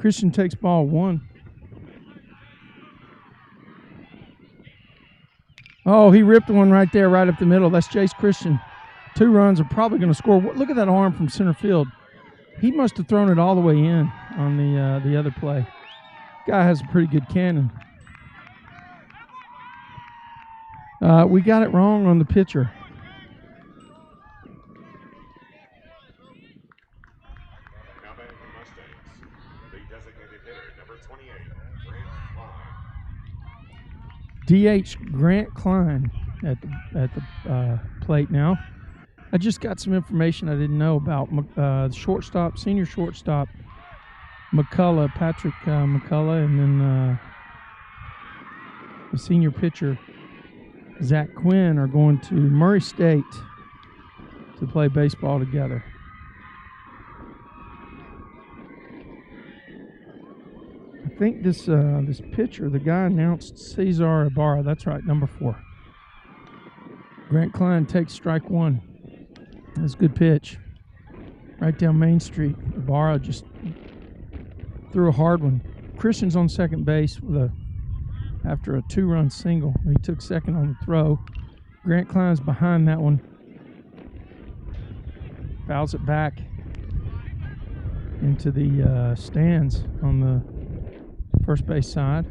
Christian takes ball 1. Oh, he ripped one right there, right up the middle. That's Jace Christian. 2 runs are probably going to score. Look at that arm from center field. He must have thrown it all the way in on the other play. Guy has a pretty good cannon. We got it wrong on the pitcher. Now batting for Mustangs, the designated hitter, number 28, DH Grant Klein at the plate now. I just got some information I didn't know about shortstop, senior shortstop McCullough, Patrick McCullough, and then the senior pitcher Zach Quinn are going to Murray State to play baseball together. I think this pitcher, the guy announced Cesar Ibarra. That's right, number 4. Grant Klein takes strike 1. That's a good pitch. Right down Main Street. Ibarra just threw a hard one. Christian's on second base after a 2-run single. He took second on the throw. Grant Klein's behind that one. Fouls it back into the stands on the first base side.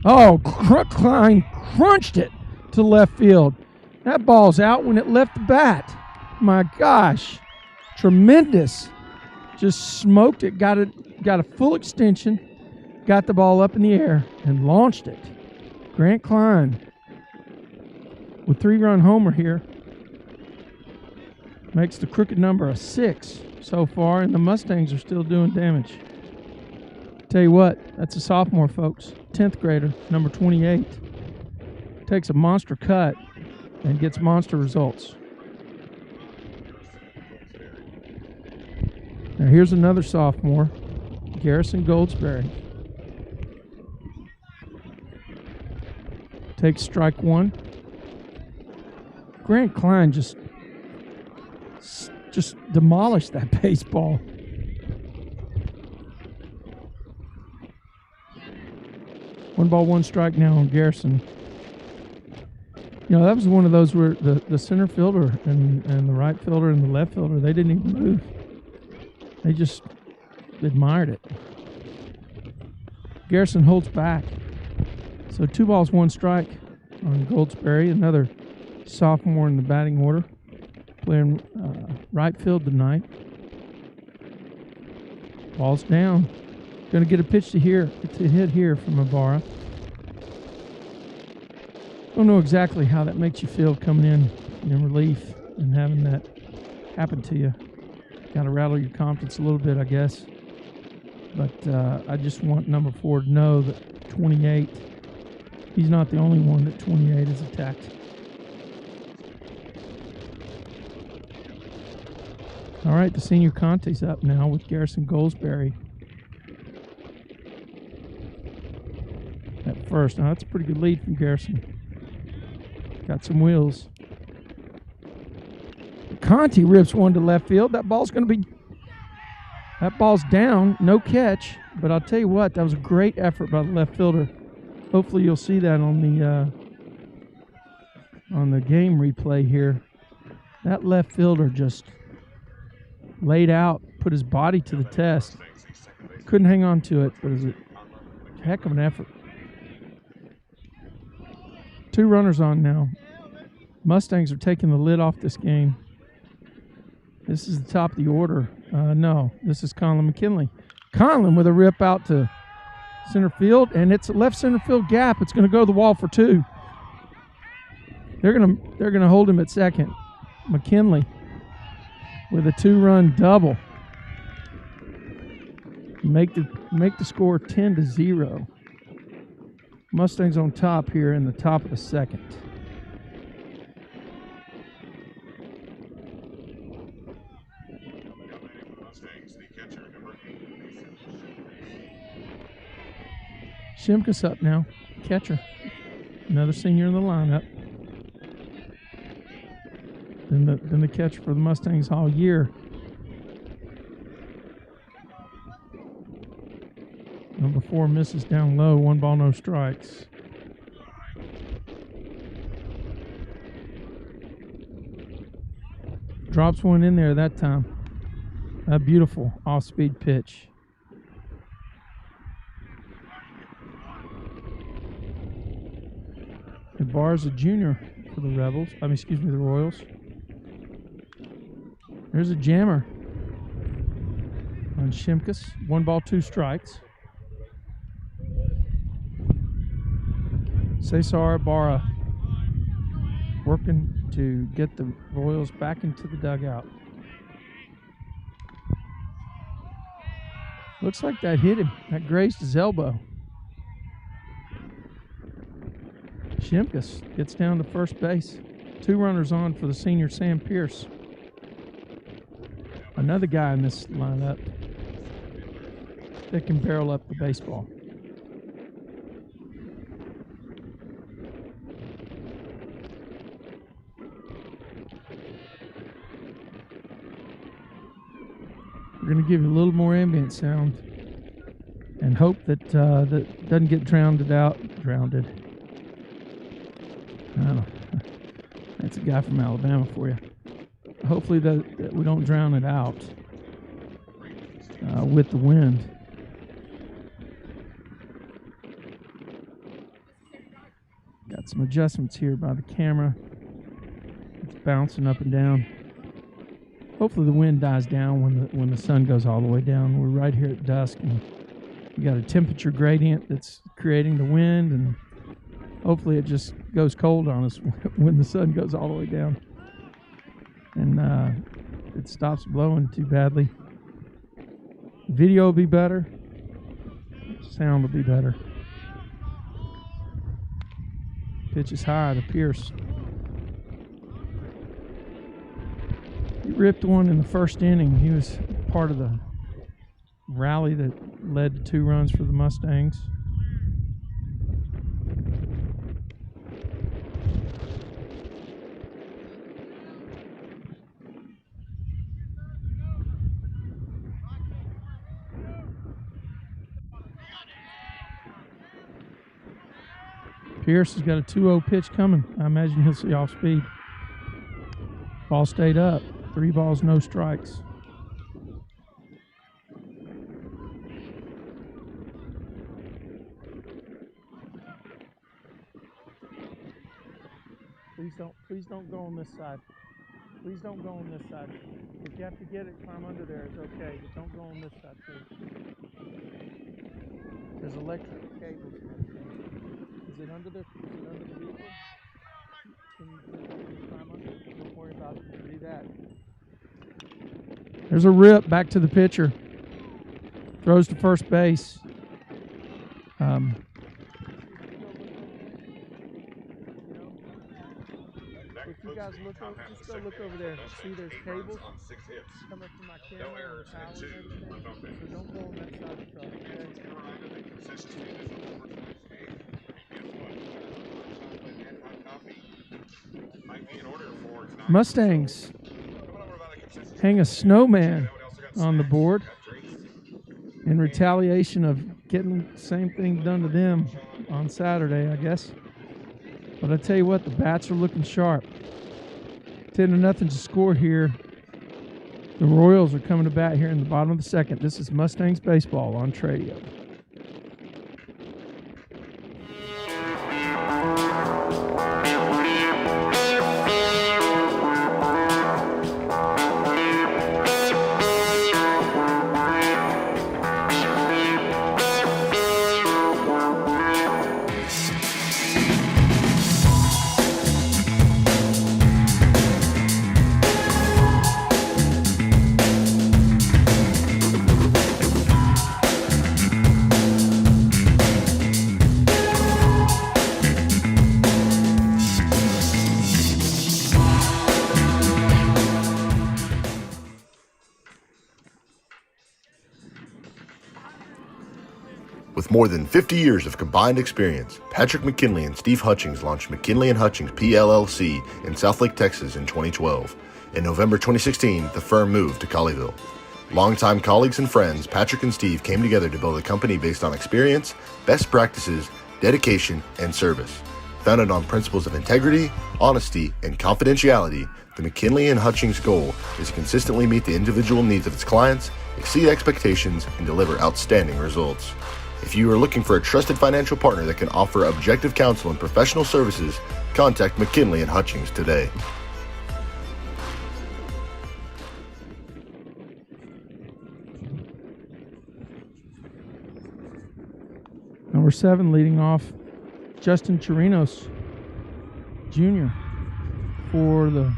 Oh, Klein crunched it to left field. That ball's out when it left the bat. My gosh, tremendous. Just smoked it, got a full extension, got the ball up in the air, and launched it. Grant Klein with 3-run homer here. Makes the crooked number a 6 so far, and the Mustangs are still doing damage. Tell you what, that's a sophomore, folks. 10th grader, number 28. Takes a monster cut and gets monster results. Now here's another sophomore, Garrison Goldsberry. Takes strike 1. Grant Klein just demolished that baseball. One ball, 1 strike now on Garrison. You know, that was one of those where the center fielder and the right fielder and the left fielder, they didn't even move. They just admired it. Garrison holds back. So 2 balls, 1 strike on Goldsberry, another sophomore in the batting order, playing right field tonight. Ball's down. Going to get a pitch to hit here from Ibarra. Don't know exactly how that makes you feel coming in relief and having that happen to you. Got to rattle your confidence a little bit, I guess. But I just want number 4 to know that 28, he's not the only one that 28 has attacked. All right, the senior Conte's up now with Garrison Goldsberry at first. Now, that's a pretty good lead from Garrison. Got some wheels. Conte rips one to left field. That ball's down, no catch. But I'll tell you what, that was a great effort by the left fielder. Hopefully you'll see that on the game replay here. That left fielder just laid out, put his body to the test. Couldn't hang on to it, but it was a heck of an effort. 2 runners on now. Mustangs are taking the lid off this game. This is the top of the order. No, this is Conlon McKinley. Conlon with a rip out to center field, and it's a left center field gap. It's going to go to the wall for 2. They're gonna hold him at second. McKinley with a 2-run double. Make the score 10-0. Mustangs on top here in the top of the second. Shimkus up now, catcher. Another senior in the lineup. Been the catcher for the Mustangs all year. Number 4 misses down low. 1 ball, no strikes. Drops one in there that time. A beautiful off-speed pitch. Barr's a junior for the Rebels. The Royals. There's a jammer on Shimkus. 1 ball, 2 strikes. Cesar Barra working to get the Royals back into the dugout. Looks like that hit him. That grazed his elbow. Shimkus gets down to first base. 2 runners on for the senior Sam Pierce. Another guy in this lineup that can barrel up the baseball. We're going to give you a little more ambient sound and hope that that doesn't get drowned out. That's a guy from Alabama for you. Hopefully that we don't drown it out with the wind. Got some adjustments here by the camera. It's bouncing up and down. Hopefully the wind dies down when the sun goes all the way down. We're right here at dusk, and we got a temperature gradient that's creating the wind, and hopefully it just goes cold on us when the sun goes all the way down, and it stops blowing too badly. Video will be better. Sound will be better. Pitch is high to Pierce. He ripped one in the first inning. He was part of the rally that led to 2 runs for the Mustangs. Pierce has got a 2-0 pitch coming. I imagine he'll see off speed. Ball stayed up. 3 balls, no strikes. Please don't go on this side. Please don't go on this side. If you have to get it, climb under there. It's okay, but don't go on this side, please. There's electric cables. Is it under the vehicle? Can you climb under? Don't worry about it. Do that. There's a rip back to the pitcher. Throws to first base. If you guys look over, just go look over there. See there's cables coming from my camera and the towers and everything. So don't go on that side of the truck. Okay? Mustangs hang a snowman on the board in retaliation of getting the same thing done to them on Saturday, I guess. But I tell you what, the bats are looking sharp. 10-0 to score here. The Royals are coming to bat here in the bottom of the second. This is Mustangs baseball on Tradio. With more than 50 years of combined experience, Patrick McKinley and Steve Hutchings launched McKinley & Hutchings PLLC in Southlake, Texas in 2012. In November 2016, the firm moved to Colleyville. Longtime colleagues and friends, Patrick and Steve came together to build a company based on experience, best practices, dedication, and service. Founded on principles of integrity, honesty, and confidentiality, the McKinley & Hutchings goal is to consistently meet the individual needs of its clients, exceed expectations, and deliver outstanding results. If you are looking for a trusted financial partner that can offer objective counsel and professional services, contact McKinley & Hutchings today. Number 7 leading off, Justin Chirinos Jr. for the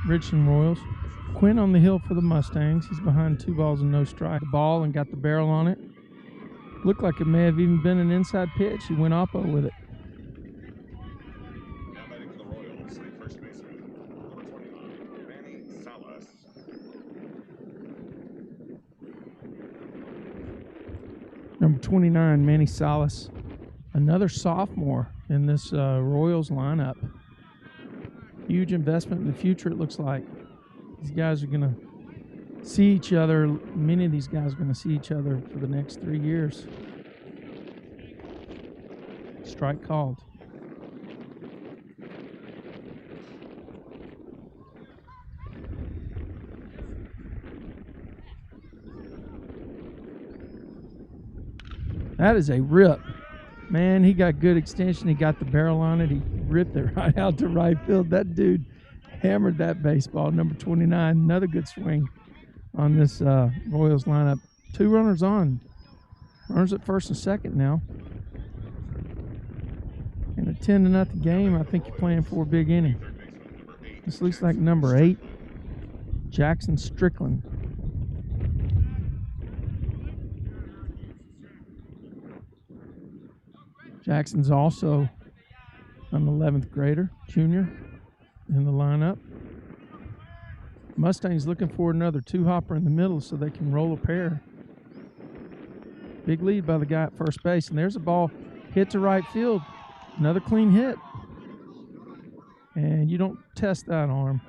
Richland Royals. Quinn on the hill for the Mustangs. He's behind 2 balls and no strike. The ball and got the barrel on it. Looked like it may have even been an inside pitch. He went oppo with it. Now batting for the Royals, the first baseman, number 29, Manny Salas. Number 29, Manny Salas. Another sophomore in this Royals lineup. Huge investment in the future, it looks like. These guys are going to see each other. Many of these guys are going to see each other for the next 3 years. Strike called. That is a rip. Man, he got good extension. He got the barrel on it. He ripped it right out to right field. That dude hammered that baseball. Number 29, another good swing on this Royals lineup. 2 runners on. Runners at first and second now. In a 10-0 game, I think you're playing for a big inning. This looks like number 8, Jackson Strickland. Jackson's also an 11th grader, junior, in the lineup. Mustangs looking for another 2-hopper in the middle so they can roll a pair. Big lead by the guy at first base, and there's a ball hit to right field. Another clean hit. And you don't test that arm.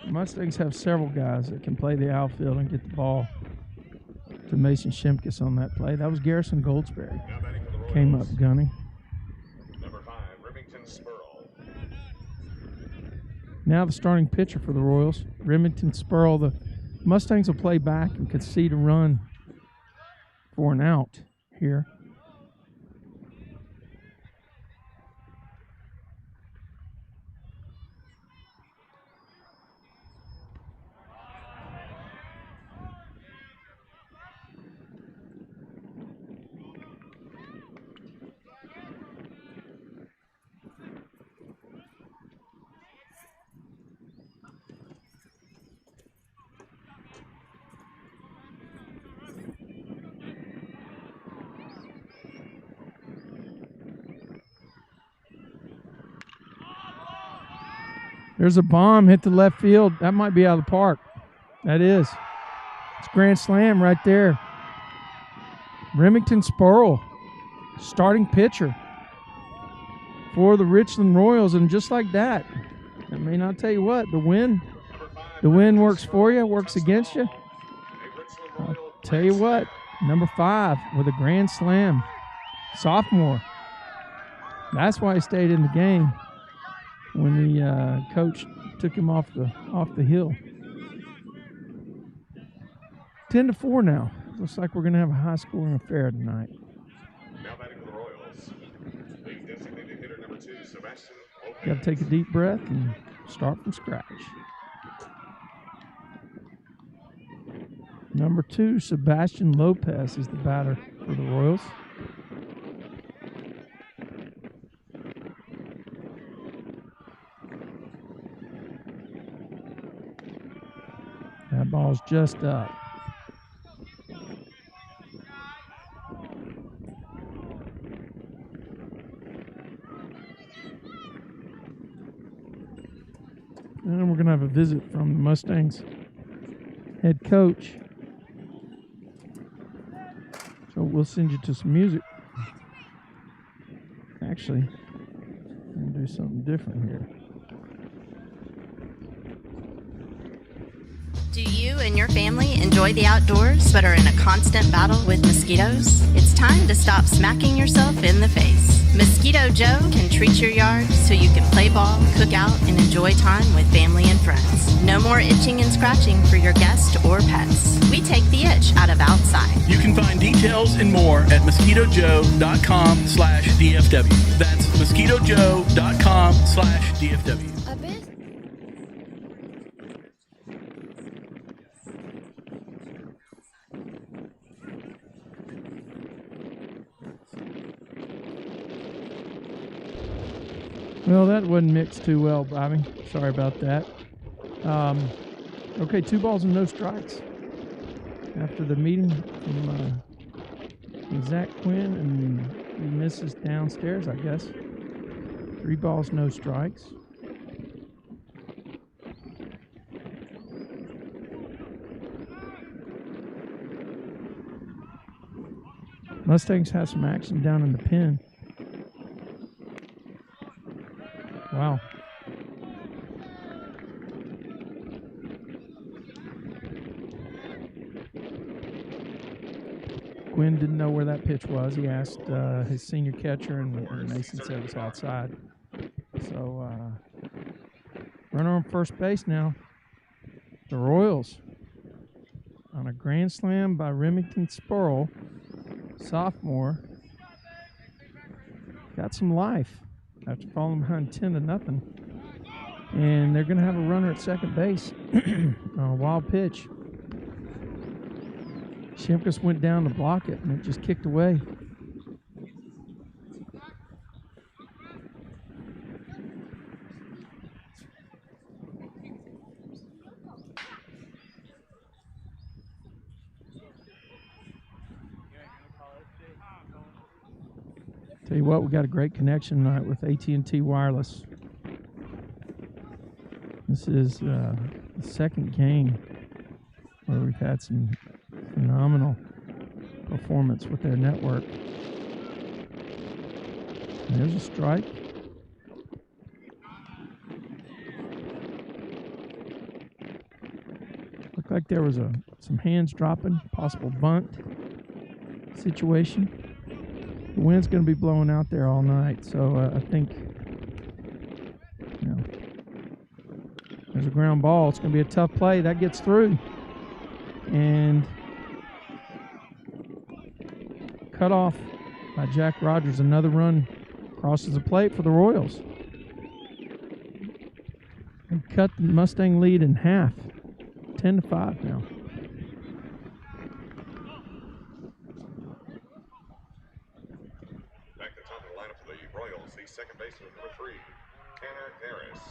The Mustangs have several guys that can play the outfield and get the ball to Mason Shimkus on that play. That was Garrison Goldsberry. Came up gunning. Number 5, Remington Spurl. Now the starting pitcher for the Royals, Remington Spurl. The Mustangs will play back and concede a run for an out here. There's a bomb hit to left field. That might be out of the park. That is. It's grand slam right there. Remington Spurl, starting pitcher for the Richland Royals. And just like that, I may not tell you what, the wind works for you, works against you. I'll tell you what, number 5 with a grand slam. Sophomore. That's why he stayed in the game when the coach took him off the hill. 10-4 now. Looks like we're going to have a high-scoring affair tonight. Now batting for the Royals, the designated hitter number 2, Sebastian Lopez. Got to take a deep breath and start from scratch. Number 2, Sebastian Lopez is the batter for the Royals. That ball's just up. And we're going to have a visit from the Mustangs head coach. So we'll send you to some music. Actually, I'm gonna do something different here. Do you and your family enjoy the outdoors but are in a constant battle with mosquitoes? It's time to stop smacking yourself in the face. Mosquito Joe can treat your yard so you can play ball, cook out, and enjoy time with family and friends. No more itching and scratching for your guests or pets. We take the itch out of outside. You can find details and more at mosquitojoe.com/DFW. That's mosquitojoe.com/DFW. Well, that wasn't mixed too well, Bobby. Sorry about that. Okay, 2 balls and no strikes. After the meeting from Zach Quinn, and he misses downstairs, I guess. 3 balls, no strikes. Mustangs have some action down in the pen. Wow. Quinn didn't know where that pitch was. He asked his senior catcher, and Mason said it was outside. So, runner on first base now. The Royals on a grand slam by Remington Spurl, sophomore. Got some life after falling behind 10-0. And they're going to have a runner at second base on a wild pitch. Shimkus went down to block it, and it just kicked away. Tell you what, we got a great connection tonight with AT&T Wireless. This is the second game where we've had some phenomenal performance with their network. And there's a strike. Looked like there was some hands dropping, possible bunt situation. The wind's going to be blowing out there all night, so I think, there's a ground ball. It's going to be a tough play. That gets through. And cut off by Jack Rogers. Another run crosses the plate for the Royals. They cut the Mustang lead in half. 10-5 now. Back to the top of the lineup for the Royals, the second baseman, number 3, Tanner Harris.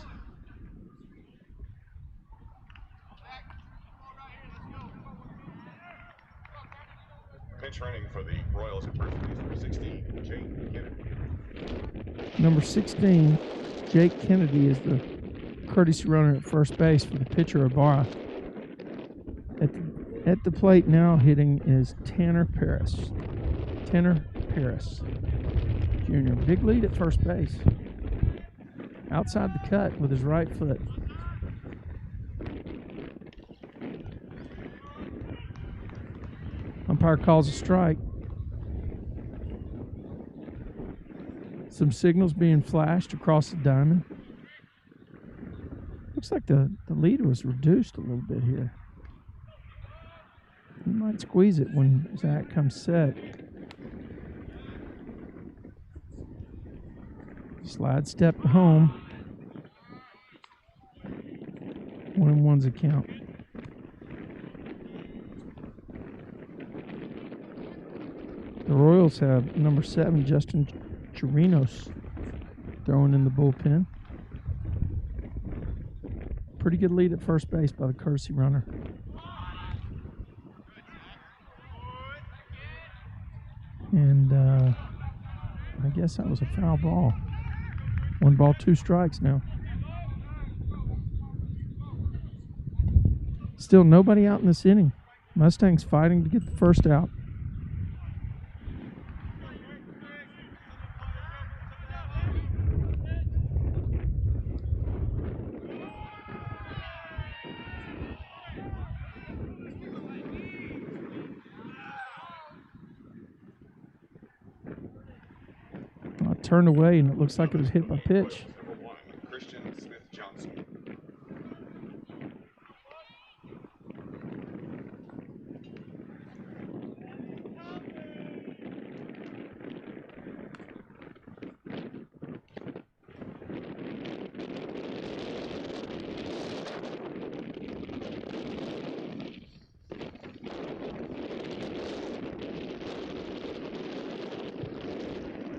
Pinch running for the Royals at first base, number 16, Jake Kennedy. Number 16, Jake Kennedy, is the courtesy runner at first base for the pitcher, Ibarra. At the plate now hitting is Tanner Paris. Tanner Paris Jr. Big lead at first base. Outside the cut with his right foot. Umpire calls a strike. Some signals being flashed across the diamond. Looks like the lead was reduced a little bit here. He might squeeze it when Zach comes set. Slide step to home. 1-1's a count. The Royals have number 7, Justin Chirinos, throwing in the bullpen. Pretty good lead at first base by the courtesy runner. And I guess that was a foul ball. 1 ball, 2 strikes now. Still nobody out in this inning. Mustangs fighting to get the first out. turned away, and it looks like it was hit by pitch. Number 1, Christian Smith Johnson.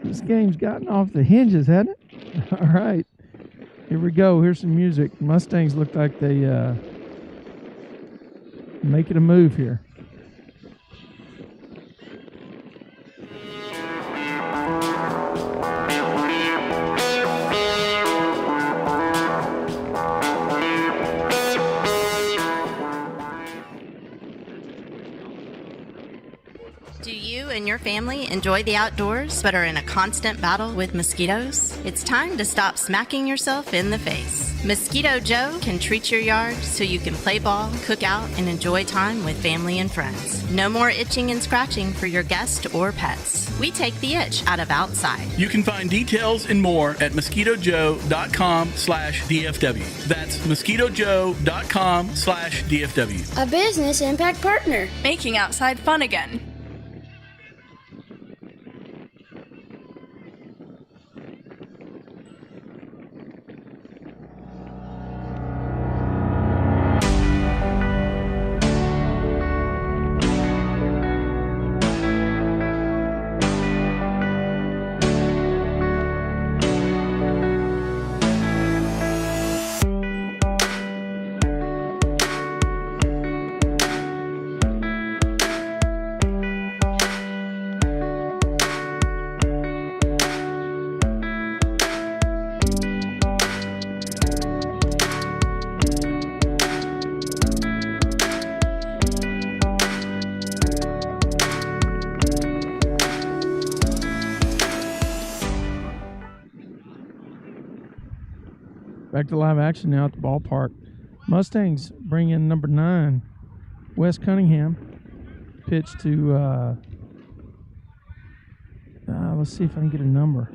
This game's gotten off the hinges, hasn't it? All right. Here we go. Here's some music. Mustangs look like they making a move here. Do you and your family enjoy the outdoors but are in a constant battle with mosquitoes? It's time to stop smacking yourself in the face. Mosquito Joe can treat your yard so you can play ball, cook out, and enjoy time with family and friends. No more itching and scratching for your guests or pets. We take the itch out of outside. You can find details and more at mosquitojoe.com/DFW. That's mosquitojoe.com/DFW. A business impact partner. Making outside fun again. Back to live action now at the ballpark. Mustangs bring in number 9, Wes Cunningham. Pitch to, let's see if I can get a number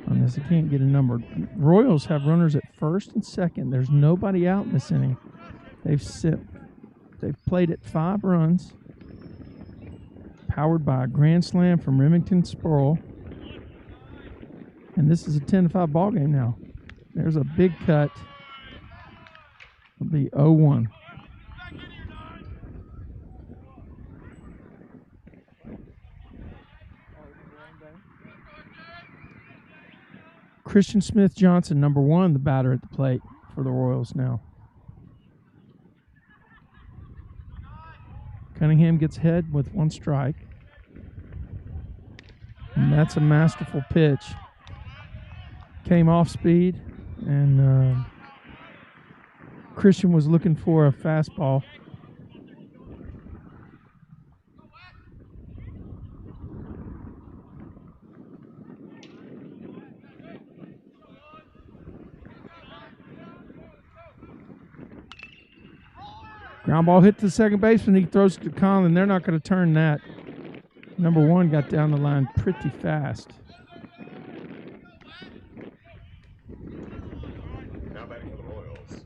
on this. I can't get a number. Royals have runners at first and second. There's nobody out in this inning. They've played at 5 runs, powered by a grand slam from Remington Sproul. And this is a 10-5 ball game now. There's a big cut. It'll be 0-1. Christian Smith Johnson, number 1, the batter at the plate for the Royals now. Cunningham gets ahead with 1 strike. And that's a masterful pitch. Came off speed, and Christian was looking for a fastball. Ground ball hit to the second baseman. He throws it to Conlon. They're not going to turn that. Number 1 got down the line pretty fast. Now batting for the Royals,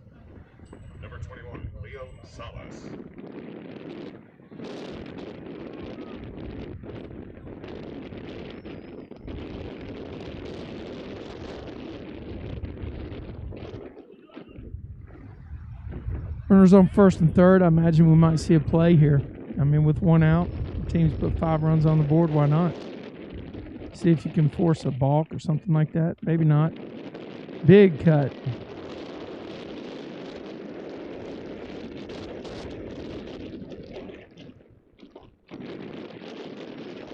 number 21, Leo Salas. Runners on first and third. I imagine we might see a play here. I mean, with 1 out, the team's put 5 runs on the board. Why not? See if you can force a balk or something like that. Maybe not. Big cut.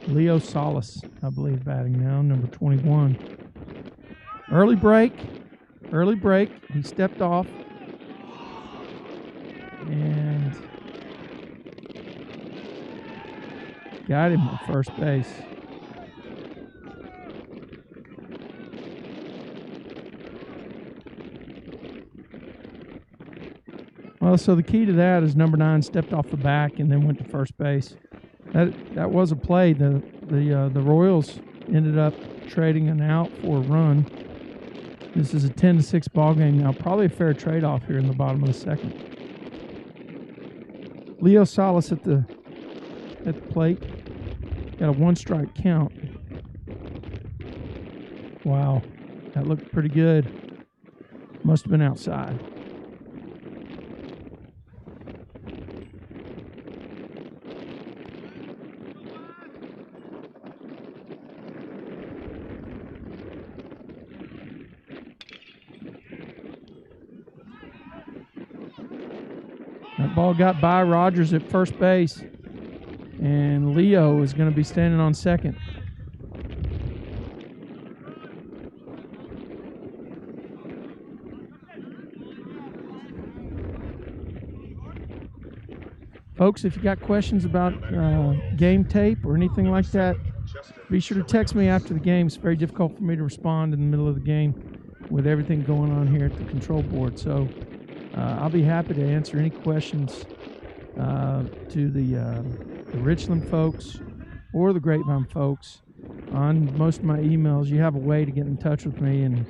Leo Salas, I believe, batting now, number 21. Early break. He stepped off. And got him at first base. Well, so the key to that is number 9 stepped off the back and then went to first base. That was a play. The Royals ended up trading an out for a run. This is a 10-6 ball game now. Probably a fair trade-off here in the bottom of the second. Leo Salas at the plate. Got a 1-strike count. Wow, that looked pretty good. Must have been outside. That ball got by Rogers at first base, and Leo is going to be standing on second. Folks, if you got questions about game tape or anything like that, be sure to text me after the game. It's very difficult for me to respond in the middle of the game with everything going on here at the control board. So I'll be happy to answer any questions to the Richland folks or the Grapevine folks on most of my emails. You have a way to get in touch with me, and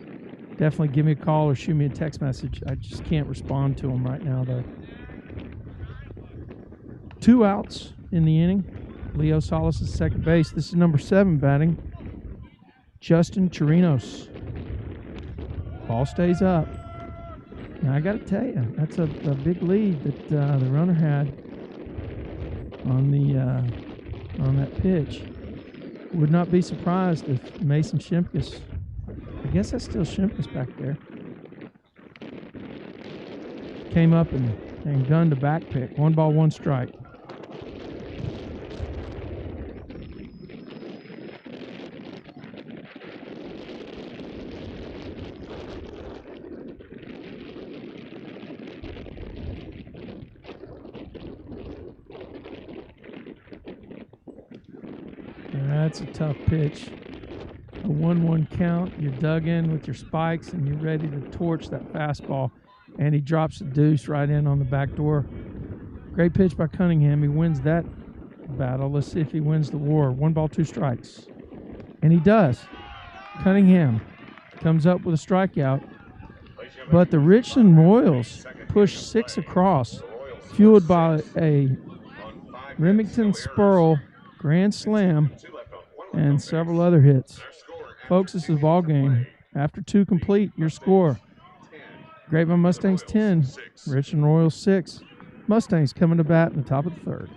definitely give me a call or shoot me a text message. I just can't respond to them right now, though. 2 outs in the inning. Leo Salas is second base. This is number 7 batting, Justin Chirinos. Ball stays up. Now I got to tell you, that's a big lead that the runner had on that pitch. Would not be surprised if Mason Shimkus, I guess that's still Shimkus back there, came up and gunned a back pick. 1 ball, 1 strike. That's a tough pitch. A 1-1 count. You're dug in with your spikes and you're ready to torch that fastball. And he drops the deuce right in on the back door. Great pitch by Cunningham. He wins that battle. Let's see if he wins the war. 1 ball, 2 strikes. And he does. Cunningham comes up with a strikeout. But the Richland Royals push 6 across, fueled by a Remington Spurl grand slam and several other hits. Folks, this is a ball game. After 2 complete, your score: Grapevine Mustangs 10, Richland Royals 6. Mustangs coming to bat in the top of the 3rd.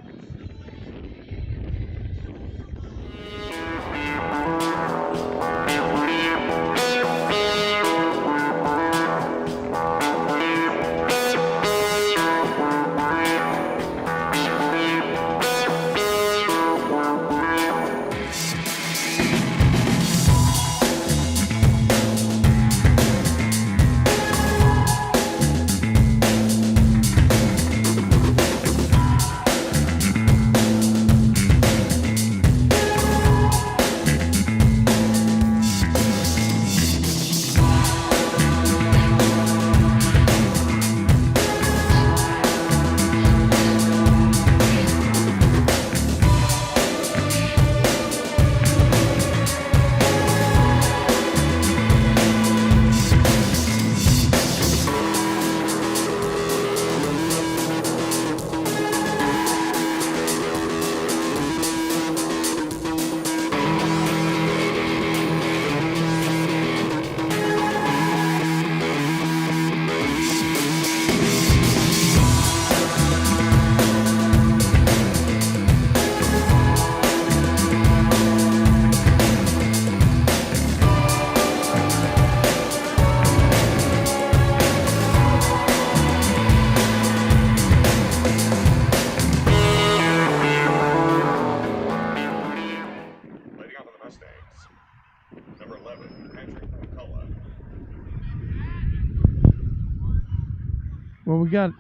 Well, we got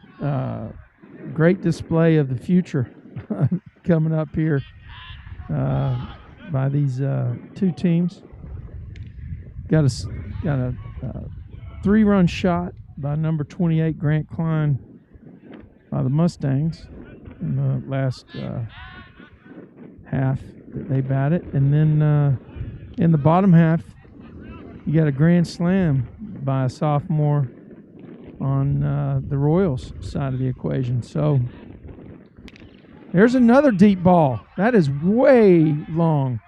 great display of the future coming up here by these 2 teams. Got a 3-run shot by number 28 Grant Klein by the Mustangs in the last half that they batted, and then In the bottom half, you got a grand slam by a sophomore on the Royals side of the equation. So there's another deep ball. That is way long.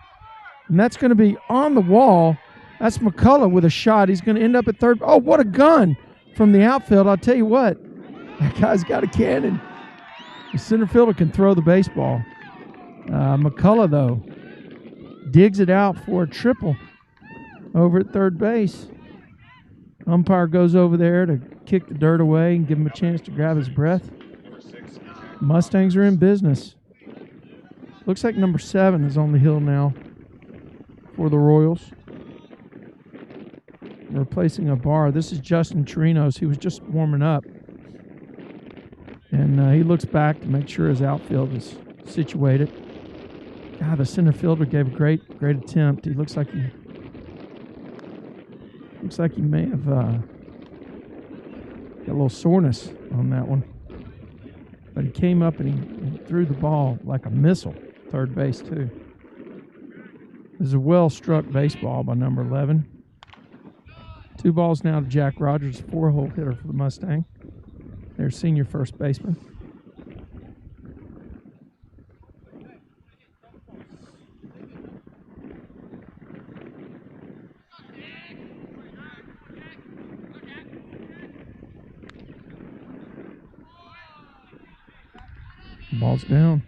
And that's going to be on the wall. That's McCullough with a shot. He's going to end up at third. Oh, what a gun from the outfield. I'll tell you what, that guy's got a cannon. The center fielder can throw the baseball. McCullough, though, digs it out for a triple over at third base. Umpire goes over there to kick the dirt away and give him a chance to grab his breath. Mustangs are in business. Looks like number 7 is on the hill now for the Royals. Replacing a bar. This is Justin Chirinos. He was just warming up. And he looks back to make sure his outfield is situated. God, the center fielder gave a great attempt. He looks like he may have got a little soreness on that one. But he came up and he threw the ball like a missile, third base too. This is a well-struck baseball by number 11. 2 balls now to Jack Rogers, 4-hole hitter for the Mustang. Their senior first baseman. Ball's down.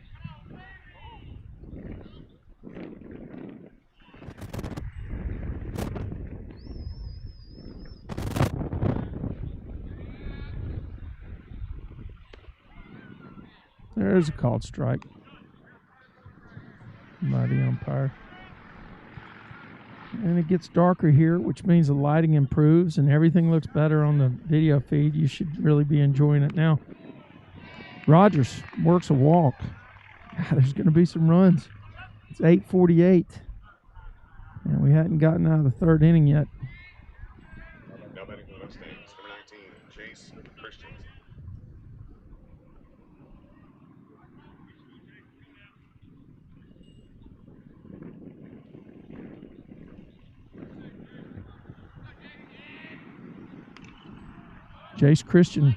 There's a called strike by the umpire. And it gets darker here, which means the lighting improves and everything looks better on the video feed. You should really be enjoying it now. Rogers works a walk. God, there's going to be some runs. It's 8:48. And we hadn't gotten out of the third inning yet. Now batting for the Mustangs, number 19, Chase Christian. Jace Christian,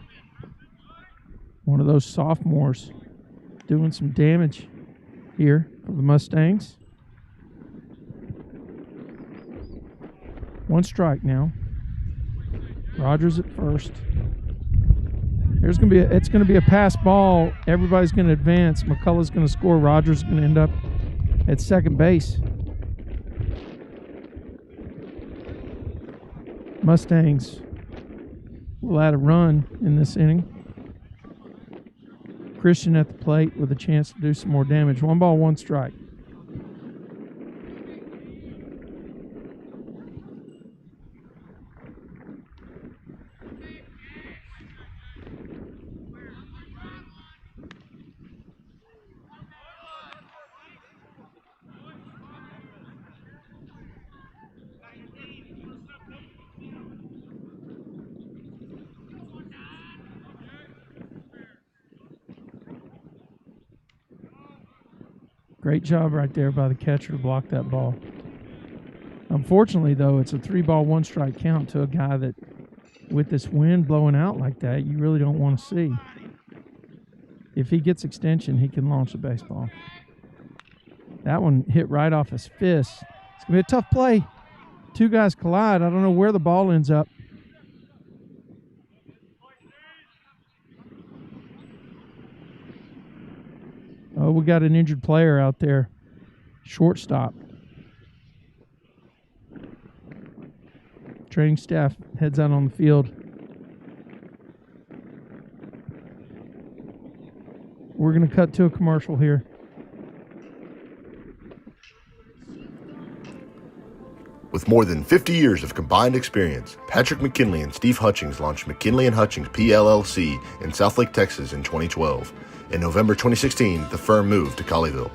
one of those sophomores, doing some damage here for the Mustangs. 1 strike now. Rogers at first. It's going to be a pass ball. Everybody's going to advance. McCullough's going to score. Rogers is going to end up at second base. Mustangs will add a run in this inning. Christian at the plate with a chance to do some more damage. 1 ball, 1 strike. Great job right there by the catcher to block that ball. Unfortunately, though, it's a 3 ball, 1 strike count to a guy that, with this wind blowing out like that, you really don't want to see. If he gets extension, he can launch the baseball. That one hit right off his fist. It's going to be a tough play. 2 guys collide. I don't know where the ball ends up. Oh, we got an injured player out there. Shortstop. Training staff heads out on the field. We're going to cut to a commercial here. With more than 50 years of combined experience, Patrick McKinley and Steve Hutchings launched McKinley & Hutchings PLLC in Southlake, Texas in 2012. In November 2016, the firm moved to Colleyville.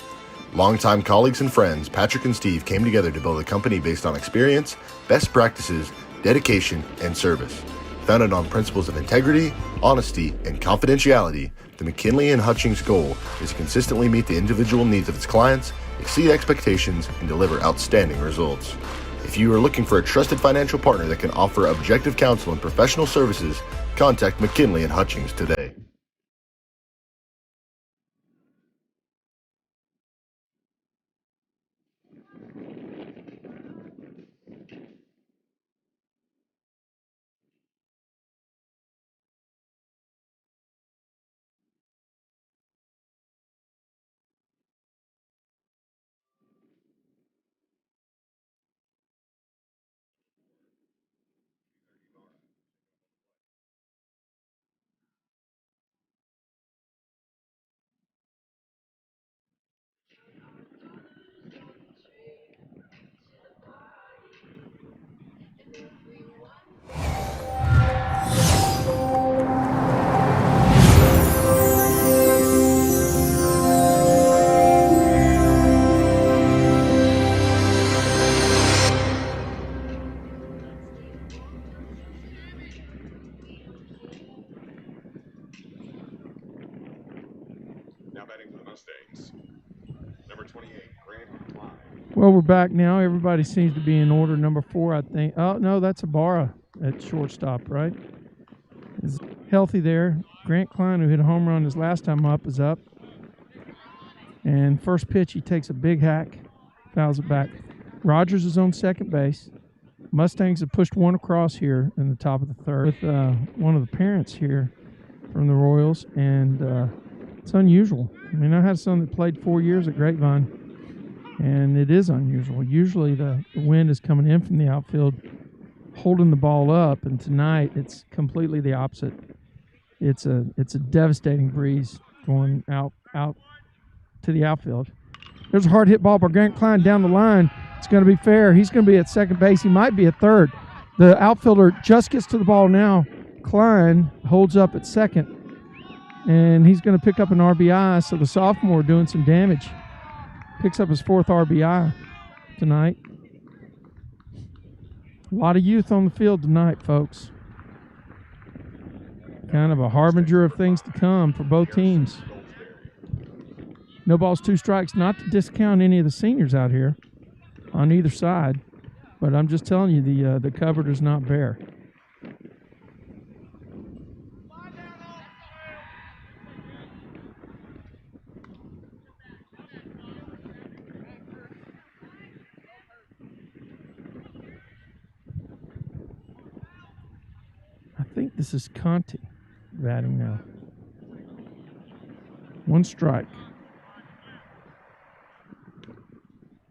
Longtime colleagues and friends, Patrick and Steve came together to build a company based on experience, best practices, dedication, and service. Founded on principles of integrity, honesty, and confidentiality, the McKinley & Hutchings goal is to consistently meet the individual needs of its clients exceed expectations, and deliver outstanding results. If you are looking for a trusted financial partner that can offer objective counsel and professional services, contact McKinley and Hutchings today. Now batting for the Mustangs, number 28, Grapevine. Well, we're back now. Everybody seems to be in order. Number 4, I think. Oh, no, that's Ibarra at shortstop, right? Is healthy there. Grant Klein, who hit a home run his last time up, is up. And first pitch, he takes a big hack, fouls it back. Rogers is on second base. Mustangs have pushed one across here in the top of the third with one of the parents here from the Royals, and it's unusual. I mean, I had a son that played 4 years at Grapevine, and it is unusual. Usually the wind is coming in from the outfield, holding the ball up, and tonight it's completely the opposite. It's a devastating breeze going out to the outfield. There's a hard hit ball by Grant Klein down the line. It's going to be fair. He's going to be at second base. He might be at third. The outfielder just gets to the ball now. Klein holds up at second, and he's going to pick up an RBI. So the sophomore doing some damage. Picks up his 4th RBI tonight. A lot of youth on the field tonight, folks. Kind of a harbinger of things to come for both teams. No balls, 2 strikes. Not to discount any of the seniors out here on either side, but I'm just telling you, the cupboard is not bare. I think this is Conti batting now. 1 strike.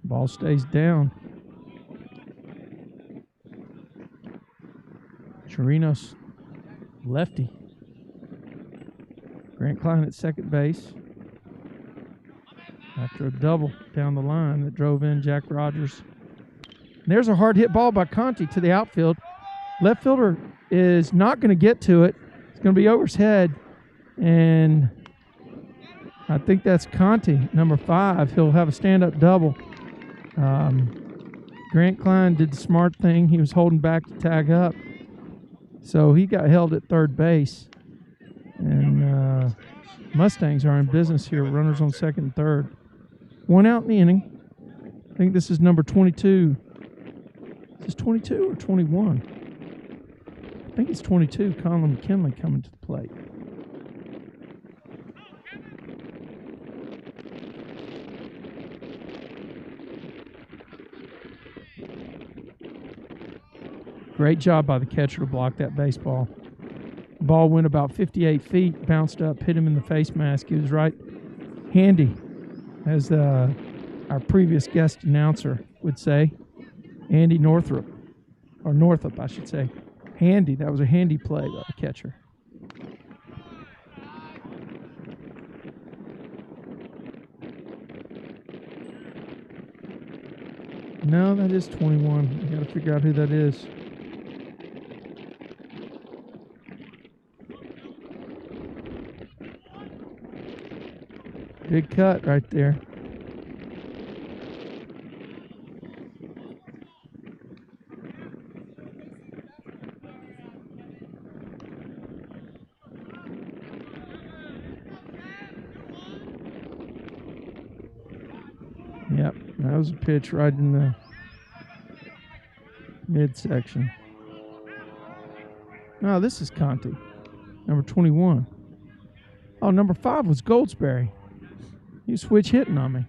Ball stays down. Chirinos, lefty. Grant Klein at second base. After a double down the line that drove in Jack Rogers. And there's a hard hit ball by Conti to the outfield. Left fielder is not going to get to it. It's going to be over his head. And I think that's Conti, number 5. He'll have a stand-up double. Grant Klein did the smart thing. He was holding back to tag up. So he got held at third base. And Mustangs are in business here. Runners on second and third. 1 out in the inning. I think this is number 22. Is this 22 or 21? I think it's 22. Conlon McKinley coming to the plate. Great job by the catcher to block that baseball. The ball went about 58 feet, bounced up, hit him in the face mask. He was right handy, as our previous guest announcer would say. Andy Northrop, or Northup, I should say. Handy. That was a handy play by the catcher. No, that is 21. I got to figure out who that is. Big cut right there. That was a pitch right in the midsection. No, this is Conti, number 21. Oh, number 5 was Goldsberry. You switch hitting on me.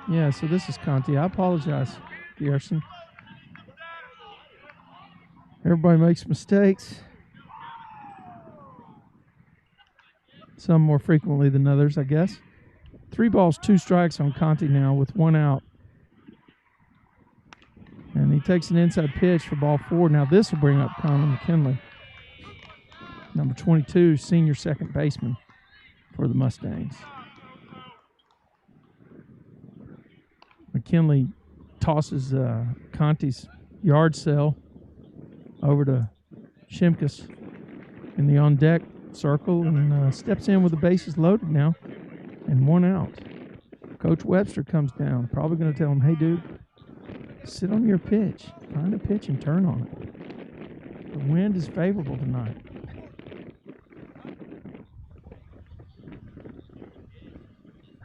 Yeah, so this is Conti. I apologize, Gerson. Everybody makes mistakes. Some more frequently than others, I guess. 3 balls, 2 strikes on Conti now with 1 out. And he takes an inside pitch for ball 4. Now this will bring up Conlon McKinley, number 22, senior second baseman for the Mustangs. McKinley tosses Conti's yard sale over to Shimkus in the on-deck circle and steps in with the bases loaded now and 1 out. Coach Webster comes down, probably going to tell him, hey, dude, sit on your pitch. Find a pitch and turn on it. The wind is favorable tonight.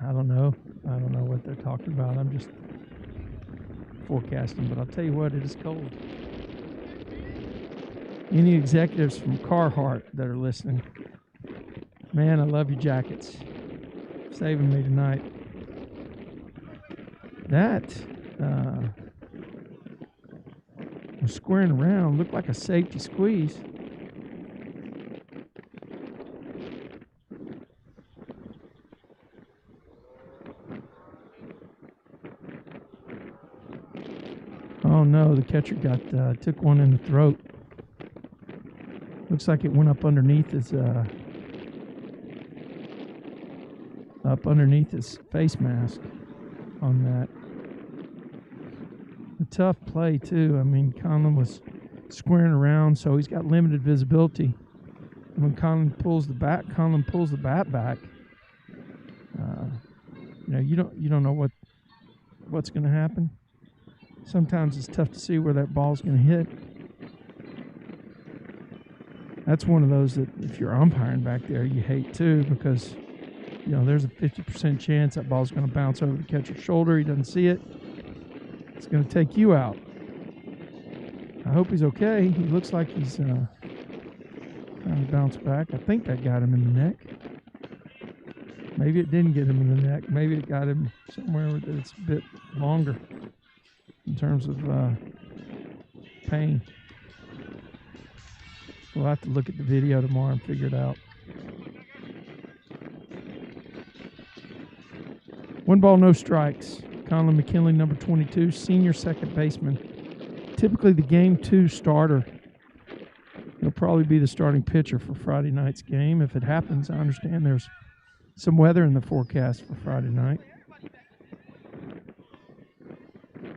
I don't know what they're talking about. I'm just forecasting, but I'll tell you what, it is cold. Any executives from Carhartt that are listening, man, I love your jackets. Saving me tonight. That was squaring around, looked like a safety squeeze. Oh no, the catcher took one in the throat. Looks like it went up underneath his face mask on that. A tough play too. I mean, Conlon was squaring around, so he's got limited visibility. And when Conlon pulls the bat back. You don't know what's going to happen. Sometimes it's tough to see where that ball's going to hit. That's one of those that if you're umpiring back there, you hate too, because there's a 50% chance that ball's going to bounce over the catcher's shoulder. He doesn't see it. It's going to take you out. I hope he's okay. He looks like he's trying to bounce back. I think that got him in the neck. Maybe it didn't get him in the neck. Maybe it got him somewhere that's a bit longer in terms of pain. We'll have to look at the video tomorrow and figure it out. 1 ball, no strikes. Conlon McKinley, number 22, senior second baseman. Typically the game 2 starter. He'll probably be the starting pitcher for Friday night's game. If it happens, I understand there's some weather in the forecast for Friday night.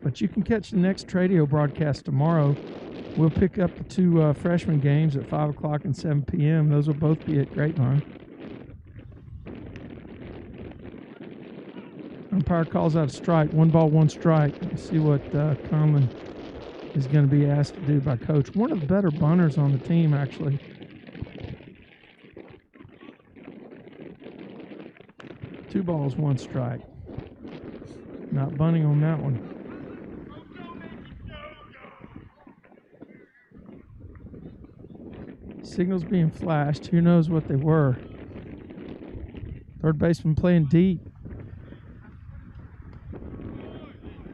But you can catch the next Tradio broadcast tomorrow. We'll pick up the 2 freshman games at 5 o'clock and 7 p.m. Those will both be at Grapevine. Umpire calls out a strike. 1 ball, 1 strike. Let's see what Conlon is going to be asked to do by Coach. One of the better bunters on the team, actually. Two balls, 1 strike. Not bunting on that one. Signals being flashed. Who knows what they were? Third baseman playing deep.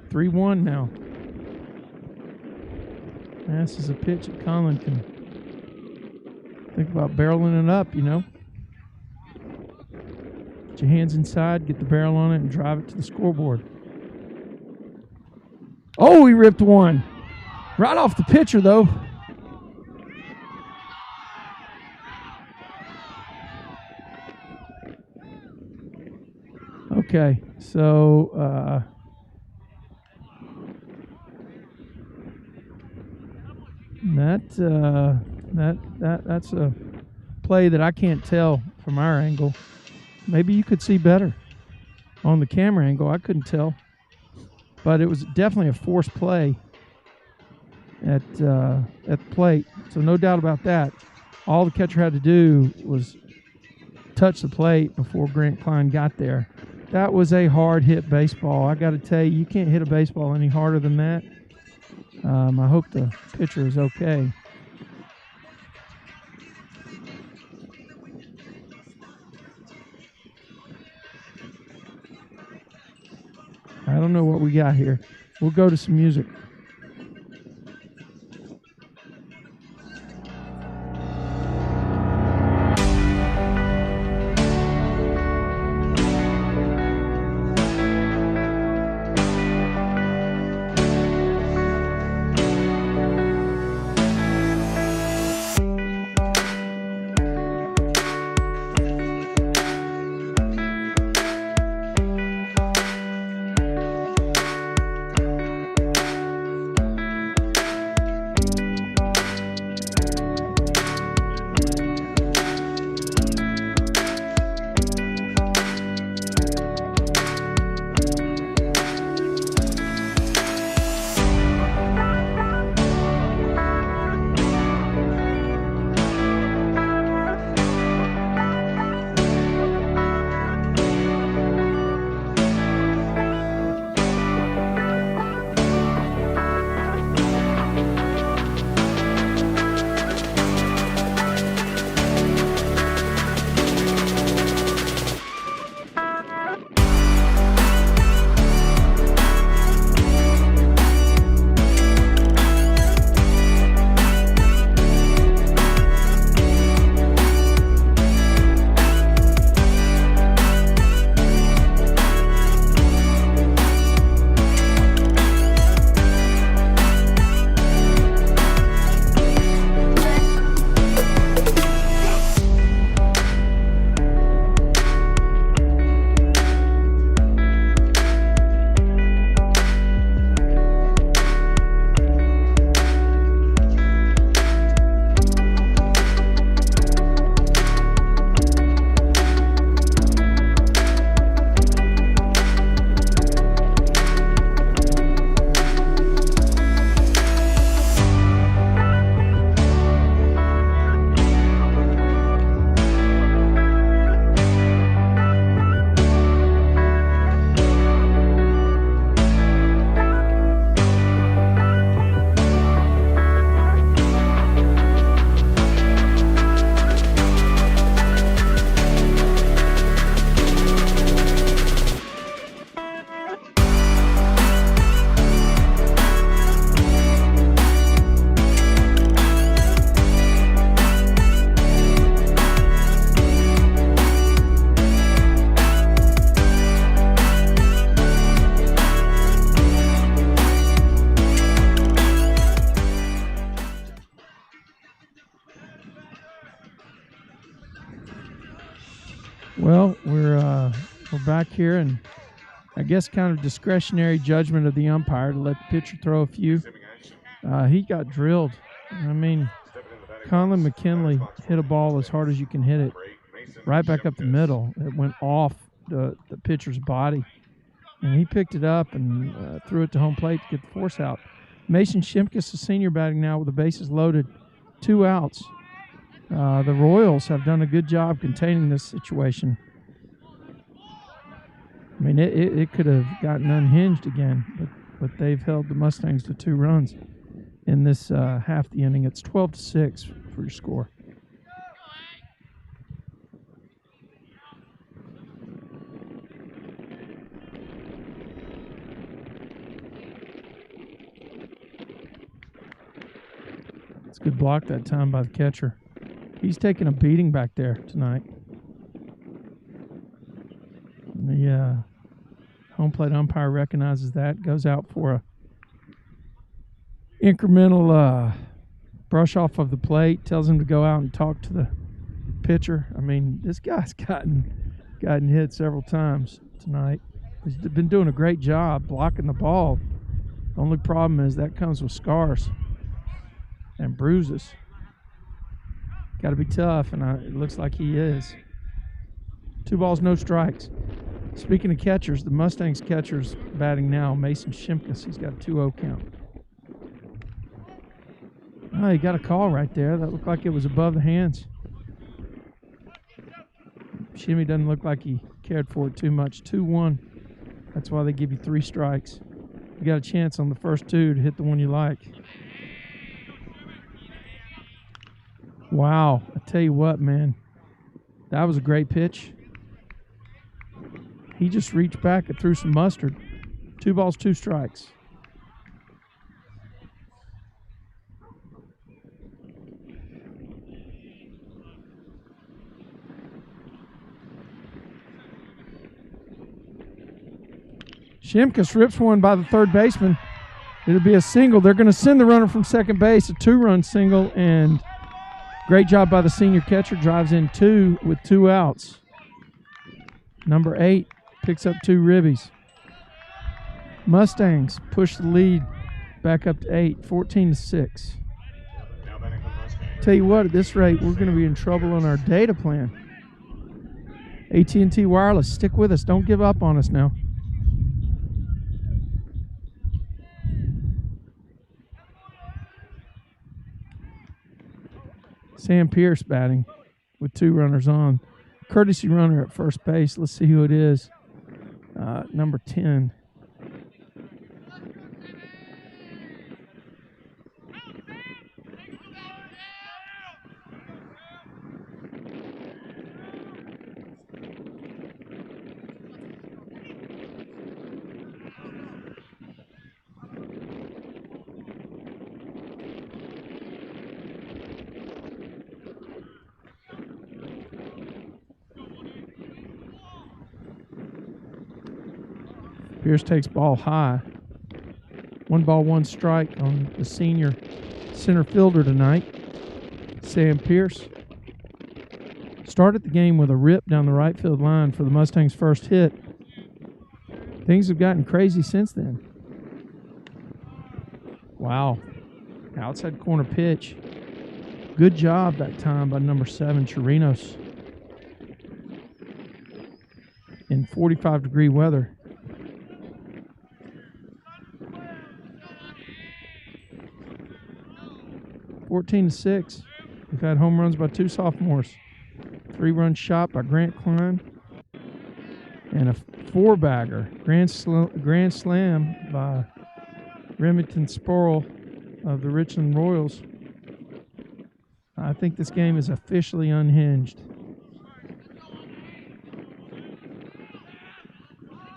3-1 now. This is a pitch that Conlon can think about barreling it up, Put your hands inside, get the barrel on it, and drive it to the scoreboard. Oh, he ripped one. Right off the pitcher, though. Okay, so that's a play that I can't tell from our angle. Maybe you could see better on the camera angle. I couldn't tell, but it was definitely a forced play at the plate. So no doubt about that. All the catcher had to do was touched the plate before Grant Klein got there. That was a hard hit baseball. I got to tell you, you can't hit a baseball any harder than that. I hope the pitcher is okay. I don't know what we got here. We'll go to some music. Well, we're back here, and I guess kind of discretionary judgment of the umpire to let the pitcher throw a few. He got drilled. I mean, Conlon McKinley hit a ball as hard as you can hit it, right back up the middle. It went off the pitcher's body, and he picked it up and threw it to home plate to get the force out. Mason Shimkus, the senior, batting now with the bases loaded, 2 outs. The Royals have done a good job containing this situation. I mean, it could have gotten unhinged again, but they've held the Mustangs to 2 runs in this half the inning. It's 12-6 for your score. It's a good block that time by the catcher. He's taking a beating back there tonight. The home plate umpire recognizes that, goes out for a incremental brush off of the plate, tells him to go out and talk to the pitcher. I mean, this guy's gotten hit several times tonight. He's been doing a great job blocking the ball. The only problem is that comes with scars and bruises. Got to be tough, and it looks like he is. 2 balls, no strikes. Speaking of catchers, the Mustangs catcher's batting now, Mason Shimkus. He's got a 2-0 count. Oh, he got a call right there. That looked like it was above the hands. Shimmy doesn't look like he cared for it too much. 2-1. That's why they give you 3 strikes. You got a chance on the first 2 to hit the one you like. Wow. I tell you what, man. That was a great pitch. He just reached back and threw some mustard. 2 balls, 2 strikes. Shimkus rips one by the third baseman. It'll be a single. They're going to send the runner from second base, a 2-run single, and great job by the senior catcher. Drives in 2 with 2 outs. Number 8 picks up 2 ribbies. Mustangs push the lead back up to 8, 14-6. Tell you what, at this rate, we're going to be in trouble on our data plan. AT&T Wireless, stick with us. Don't give up on us now. Sam Pierce batting with 2 runners on. Courtesy runner at first base. Let's see who it is. Number 10. Pierce takes ball high. 1 ball, 1 strike on the senior center fielder tonight, Sam Pierce. Started the game with a rip down the right field line for the Mustangs' first hit. Things have gotten crazy since then. Wow. Outside corner pitch. Good job that time by number 7, Chirinos. In 45-degree weather. 14-6. We've had home runs by 2 sophomores. 3-run shot by Grant Klein. And a 4-bagger. Grand slam by Remington Sporle of the Richland Royals. I think this game is officially unhinged.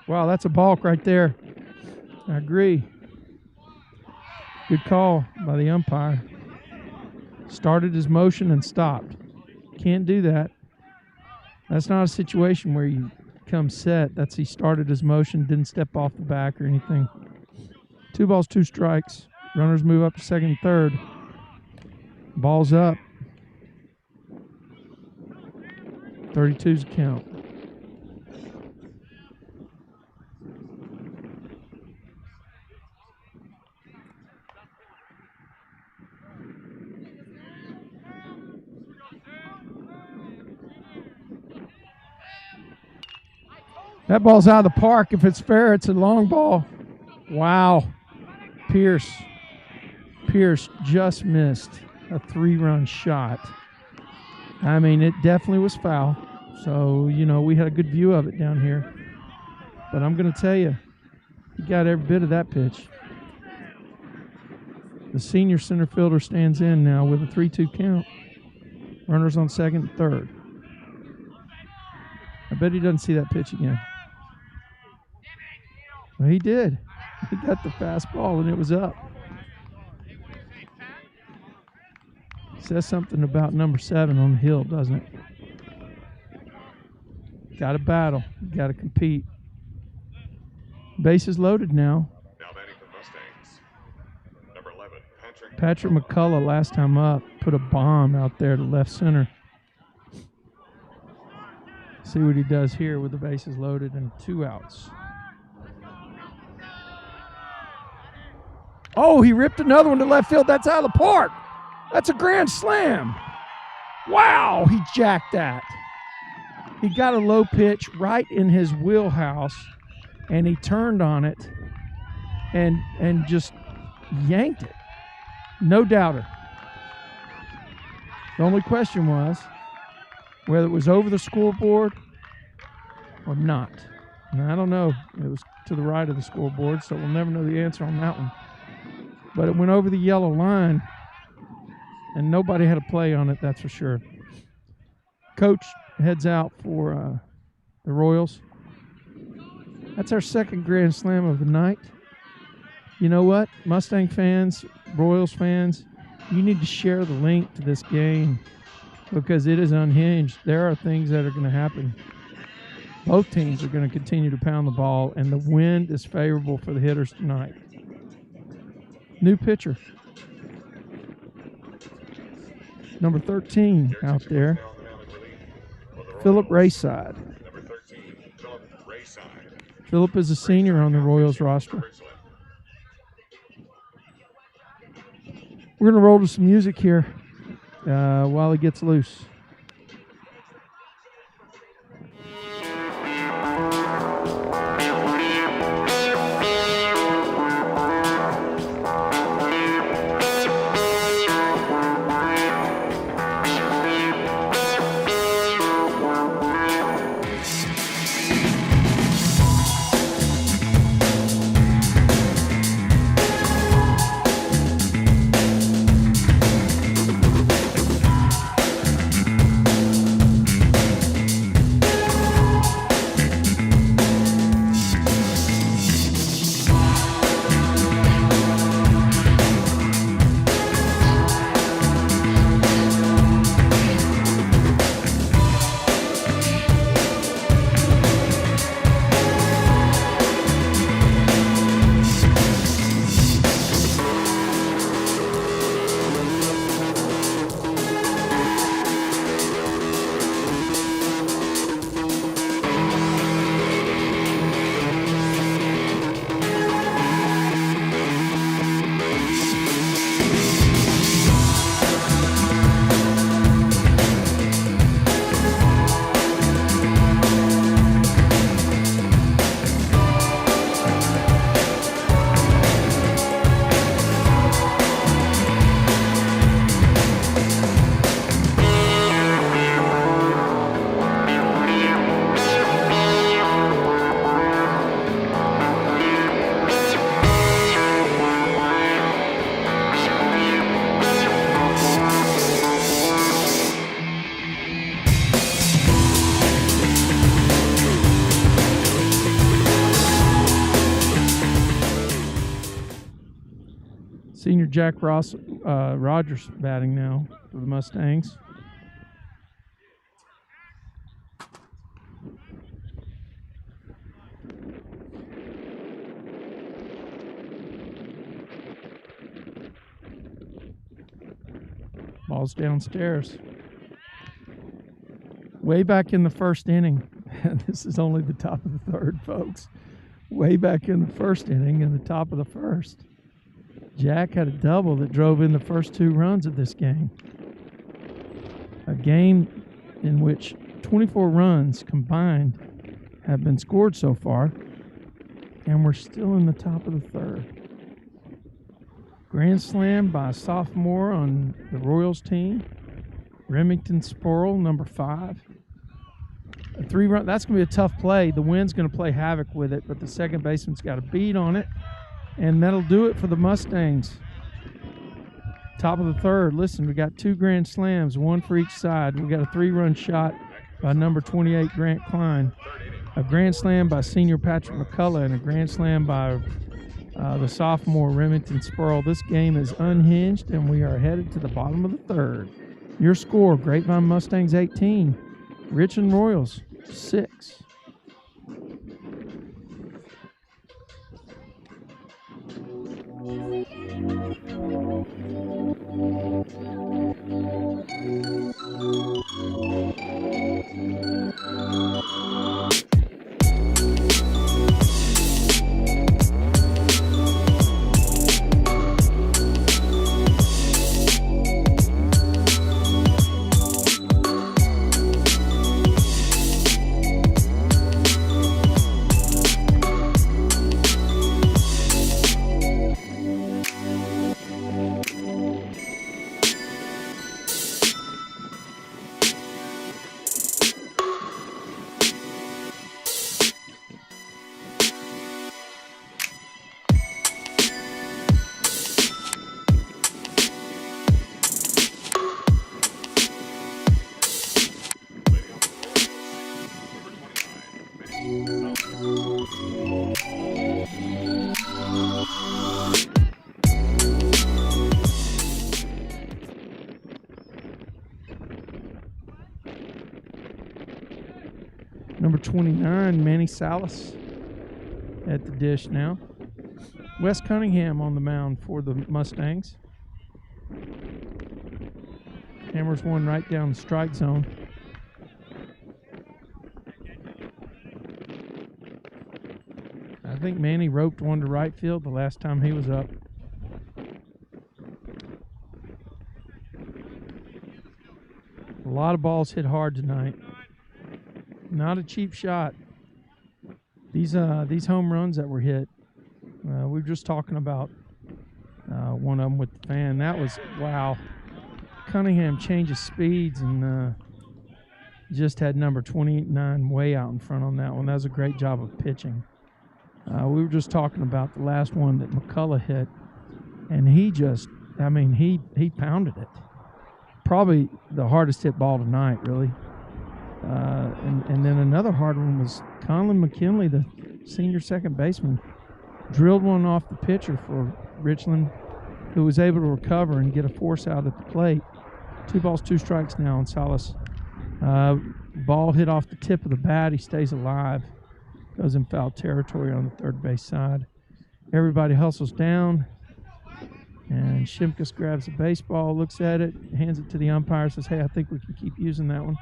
Wow, that's a balk right there. I agree. Good call by the umpire. Started his motion and stopped. Can't do that. That's not a situation where you come set. That's he started his motion, didn't step off the back or anything. 2 balls, 2 strikes. Runners move up to second and third. Ball's up. 32's the count. That ball's out of the park. If it's fair, it's a long ball. Wow. Pierce just missed a 3-run shot. I mean, it definitely was foul. So, you know, we had a good view of it down here. But I'm going to tell you, he got every bit of that pitch. The senior center fielder stands in now with a 3-2 count. Runners on second and third. I bet he doesn't see that pitch again. Well, he did. He got the fastball and it was up. Says something about number 7 on the hill, doesn't it? Got to battle. Got to compete. Bases loaded now. Now batting for Mustangs. Number 11, Patrick McCullough, last time up, put a bomb out there to left center. See what he does here with the bases loaded and 2 outs. Oh, he ripped another one to left field. That's out of the park. That's a grand slam. Wow, he jacked that. He got a low pitch right in his wheelhouse, and he turned on it and just yanked it. No doubter. The only question was whether it was over the scoreboard or not? And I don't know. It was to the right of the scoreboard, so we'll never know the answer on that one. But it went over the yellow line, and nobody had a play on it, that's for sure. Coach heads out for the Royals. That's our second Grand Slam of the night. You know what? Mustang fans, Royals fans, you need to share the link to this game because it is unhinged. There are things that are going to happen. Both teams are going to continue to pound the ball, and the wind is favorable for the hitters tonight. New pitcher. Number 13 out there, Philip Rayside. Philip is a senior on the Royals roster. We're going to roll to some music here while he gets loose. Senior Jack Rogers batting now for the Mustangs. Ball's downstairs. Way back in the first inning. This is only the top of the third, folks. Way back in the first inning, in the top of the first, Jack had a double that drove in the first 2 runs of this game. A game in which 24 runs combined have been scored so far, and we're still in the top of the third. Grand slam by a sophomore on the Royals team, Remington Sporl, number 5. A 3-run, that's going to be a tough play. The wind's going to play havoc with it, but the second baseman's got a beat on it. And that'll do it for the Mustangs. Top of the third. Listen, we got 2 grand slams, 1 for each side. We got a 3-run shot by number 28, Grant Klein. A grand slam by senior Patrick McCullough and a grand slam by the sophomore Remington Spurl. This game is unhinged, and we are headed to the bottom of the third. Your score, Grapevine Mustangs 18, Richland Royals 6. Number 29, Manny Salas at the dish now. Wes Cunningham on the mound for the Mustangs. Hammers one right down the strike zone. I think Manny roped one to right field the last time he was up. A lot of balls hit hard tonight. Not a cheap shot. These home runs that were hit, we were just talking about one of them with the fan. That was, wow. Cunningham changes speeds and just had number 29 way out in front on that one. That was a great job of pitching. We were just talking about the last one that McCullough hit, and he just, I mean, he pounded it. Probably the hardest hit ball tonight, really. And then another hard one was Conlon McKinley, the senior second baseman, drilled one off the pitcher for Richland, who was able to recover and get a force out at the plate. 2 balls, 2 strikes now on Salas. Ball hit off the tip of the bat. He stays alive. Goes in foul territory on the third base side. Everybody hustles down. And Shimkus grabs the baseball, looks at it, hands it to the umpire, says, hey, I think we can keep using that one.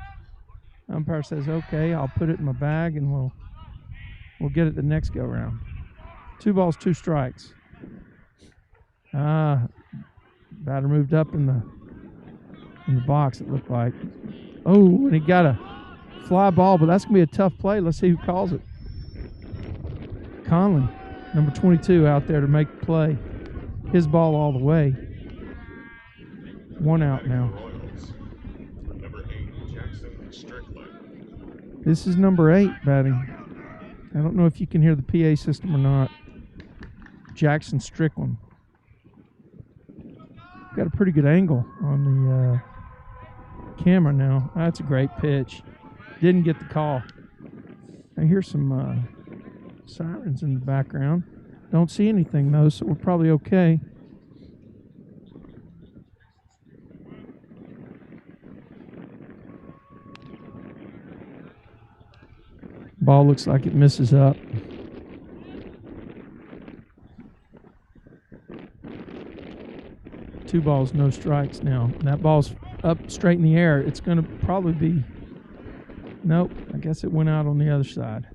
The umpire says, okay, I'll put it in my bag and we'll get it the next go round. 2 balls, 2 strikes. Batter moved up in the box, it looked like. Oh, and he got a fly ball, but that's going to be a tough play. Let's see who calls it. Conlon, number 22, out there to make the play. His ball all the way. 1 out now. Number 8, Jackson Strickland. This is number 8 batting. I don't know if you can hear the PA system or not. Jackson Strickland. Got a pretty good angle on the camera now. That's a great pitch. Didn't get the call. I hear some sirens in the background. Don't see anything though, so we're probably okay. Ball looks like it misses up. Two balls, no strikes now. That ball's up straight in the air. It's going to probably be... Nope, I guess it went out on the other side.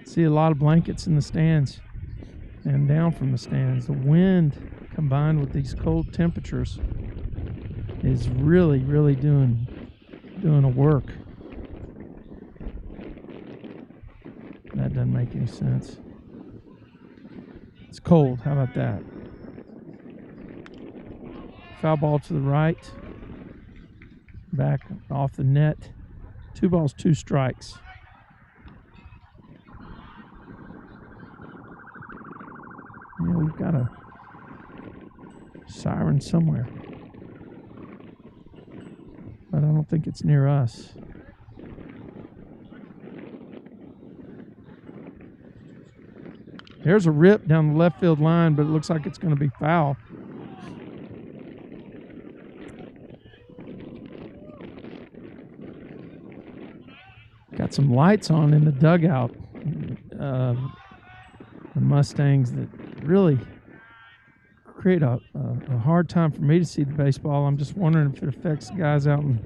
See a lot of blankets in the stands and down from the stands. The wind combined with these cold temperatures is really, really doing a work. That doesn't make any sense. It's cold. How about that? Foul ball to the right. Back off the net. 2 balls, 2 strikes. Yeah, we've got a siren somewhere. But I don't think it's near us. There's a rip down the left field line, but it looks like it's going to be foul. Got some lights on in the dugout. The Mustangs that really create a hard time for me to see the baseball. I'm just wondering if it affects the guys out in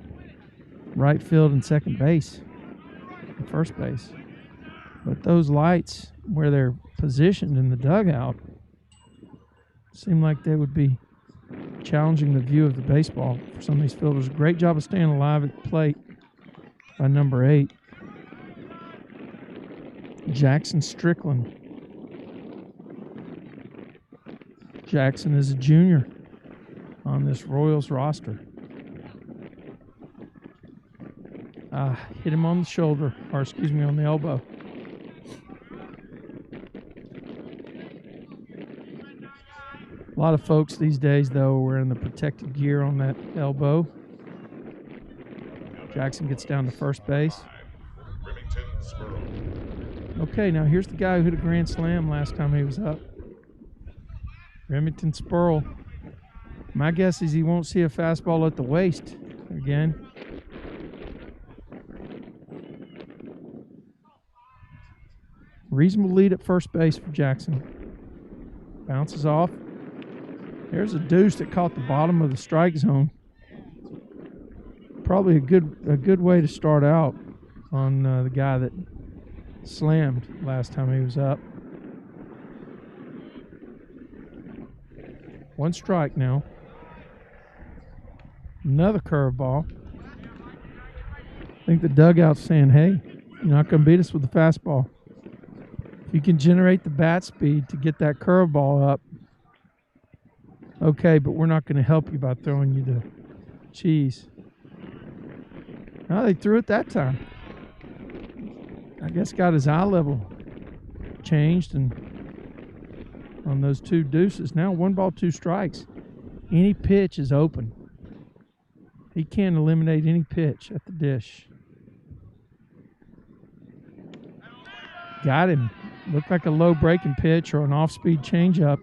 right field and second base and first base. But those lights where they're positioned in the dugout seem like they would be challenging the view of the baseball for some of these fielders. Great job of staying alive at the plate by number 8. Jackson Strickland. Jackson is a junior on this Royals roster. Hit him on the shoulder, or excuse me, on the elbow. A lot of folks these days, though, are wearing the protective gear on that elbow. Jackson gets down to first base. Okay, now here's the guy who hit a grand slam last time he was up. Remington Spurl. My guess is he won't see a fastball at the waist again. Reasonable lead at first base for Jackson. Bounces off. There's a deuce that caught the bottom of the strike zone. Probably a good way to start out on the guy that slammed last time he was up. 1 strike now. Another curveball. I think the dugout's saying, hey, you're not going to beat us with the fastball. If you can generate the bat speed to get that curveball up, okay, but we're not going to help you by throwing you the cheese. No, they threw it that time. I guess got his eye level changed, and on those 2 deuces. Now 1 ball, 2 strikes. Any pitch is open. He can't eliminate any pitch at the dish. Got him. Looked like a low breaking pitch or an off-speed changeup.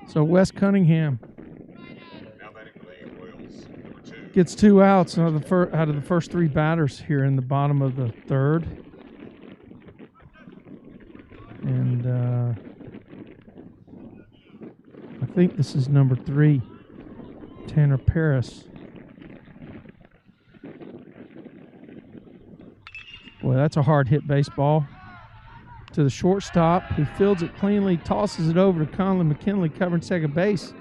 So Wes Cunningham gets 2 outs out of the first 3 batters here in the bottom of the 3rd. And I think this is number 3, Tanner Paris. Boy, that's a hard hit baseball. To the shortstop, who fields it cleanly, tosses it over to Conley McKinley covering second base.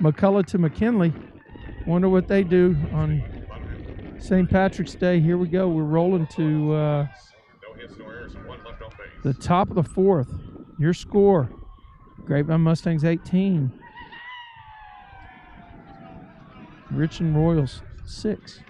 McCullough to McKinley. Wonder what they do on St. Patrick's Day. Here we go. We're rolling to the top of the 4th. Your score, Grapevine Mustangs 18. Richland Royals 6.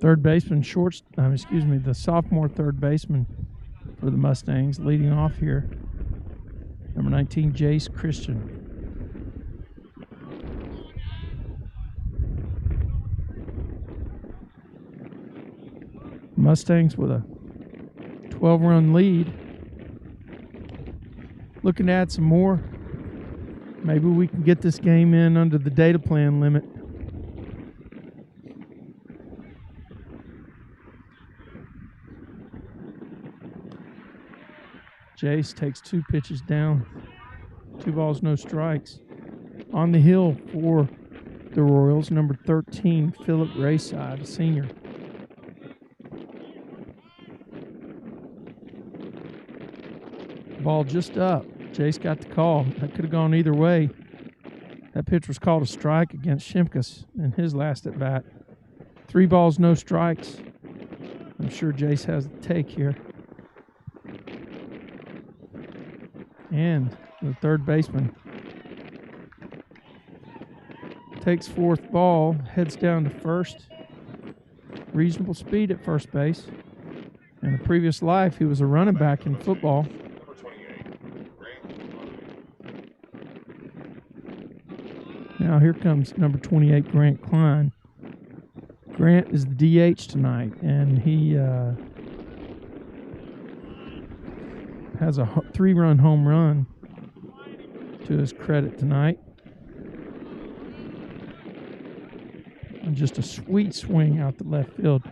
Third baseman, the sophomore third baseman for the Mustangs, leading off here. Number 19, Jace Christian. Mustangs with a 12-run lead. Looking to add some more. Maybe we can get this game in under the data plan limit. Jace takes 2 pitches down. 2 balls, no strikes. On the hill for the Royals, number 13, Philip Rayside, a senior. Ball just up. Jace got the call. That could have gone either way. That pitch was called a strike against Shimkus in his last at bat. 3 balls, no strikes. I'm sure Jace has the take here. And the third baseman takes 4th ball, heads down to first. Reasonable speed at first base. In a previous life, he was a running back in football. Now here comes number 28, Grant Klein. Grant is the DH tonight, and he has a 3-run home run to his credit tonight. And just a sweet swing out the left field.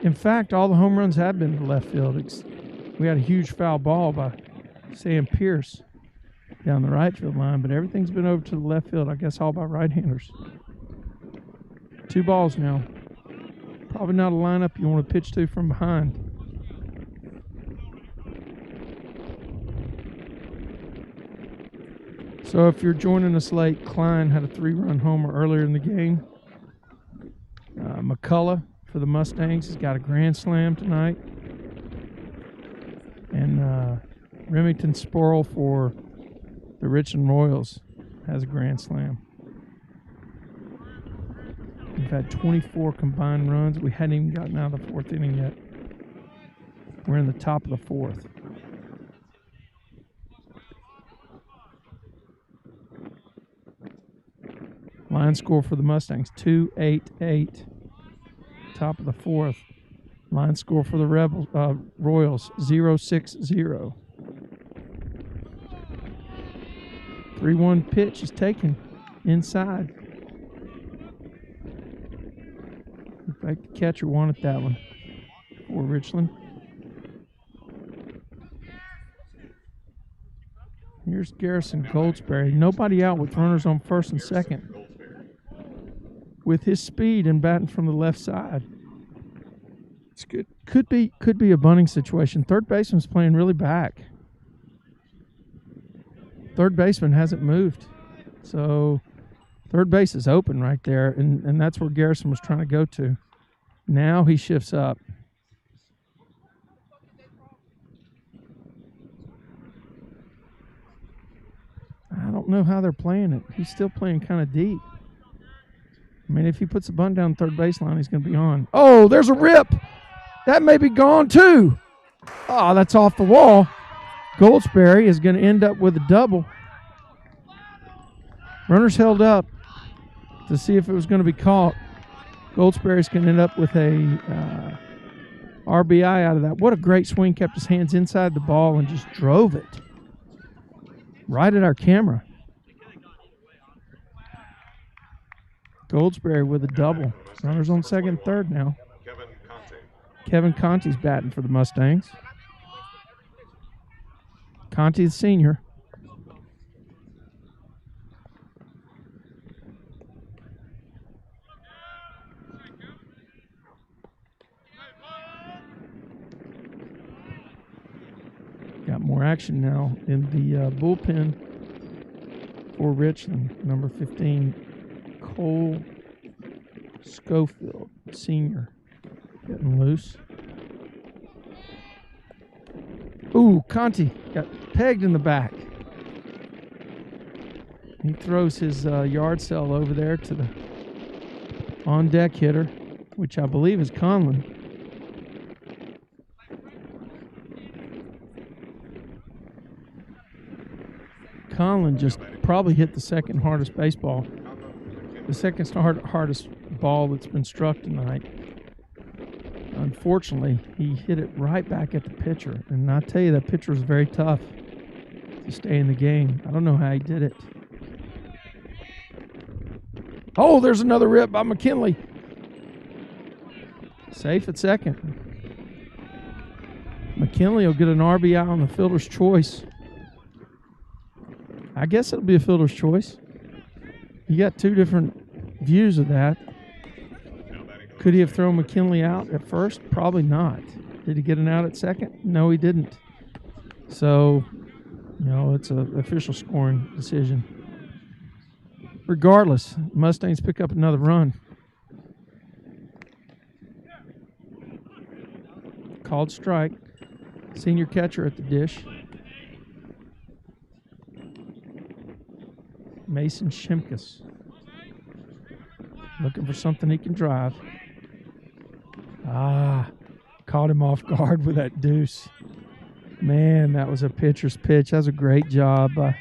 In fact, all the home runs have been to left field. We had a huge foul ball by Sam Pierce down the right field line, but everything's been over to the left field, I guess all by right-handers. 2 balls now. Probably not a lineup you want to pitch to from behind. So if you're joining us late, Klein had a 3-run homer earlier in the game. McCullough for the Mustangs has got a grand slam tonight. And Remington Sporle for the Richland Royals has a grand slam. We've had 24 combined runs. We hadn't even gotten out of the 4th inning yet. We're in the top of the 4th. Line score for the Mustangs, 2-8-8. Top of the 4th. Line score for the Royals, 0-6-0. 3-1 pitch is taken inside. In fact, the catcher wanted that one for Richland. Here's Garrison Goldsberry. Nobody out with runners on first and second. With his speed and batting from the left side. It's good. Could be a bunting situation. Third baseman's playing really back. Third baseman hasn't moved. So third base is open right there, and that's where Garrison was trying to go to. Now he shifts up. I don't know how they're playing it. He's still playing kind of deep. I mean, if he puts the bunt down third baseline, he's going to be on. Oh, there's a rip. That may be gone too. Oh, that's off the wall. Goldsberry is going to end up with a double. Runners held up to see if it was going to be caught. Goldsberry's going to end up with a RBI out of that. What a great swing. Kept his hands inside the ball and just drove it right at our camera. Goldsberry with a double. Runners on second and third now. Kevin Conti's batting for the Mustangs. Conti the senior. Got more action now in the bullpen for Richland. Number 15, Cole Schofield, senior, getting loose. Ooh, Conti got pegged in the back. He throws his yard cell over there to the on-deck hitter, which I believe is Conlon. Conlon just probably hit the second hardest baseball. The second hardest ball that's been struck tonight. Unfortunately, he hit it right back at the pitcher. And I tell you, that pitcher was very tough to stay in the game. I don't know how he did it. Oh, there's another rip by McKinley. Safe at second. McKinley will get an RBI on the fielder's choice. I guess it'll be a fielder's choice. You got two different views of that. Could he have thrown McKinley out at first? Probably not. Did he get an out at second? No, he didn't. So, you know, it's an official scoring decision. Regardless, Mustangs pick up another run. Called strike. Senior catcher at the dish. Mason Shimkus. Looking for something he can drive. Caught him off guard with that deuce. Man, that was a pitcher's pitch. That was a great job by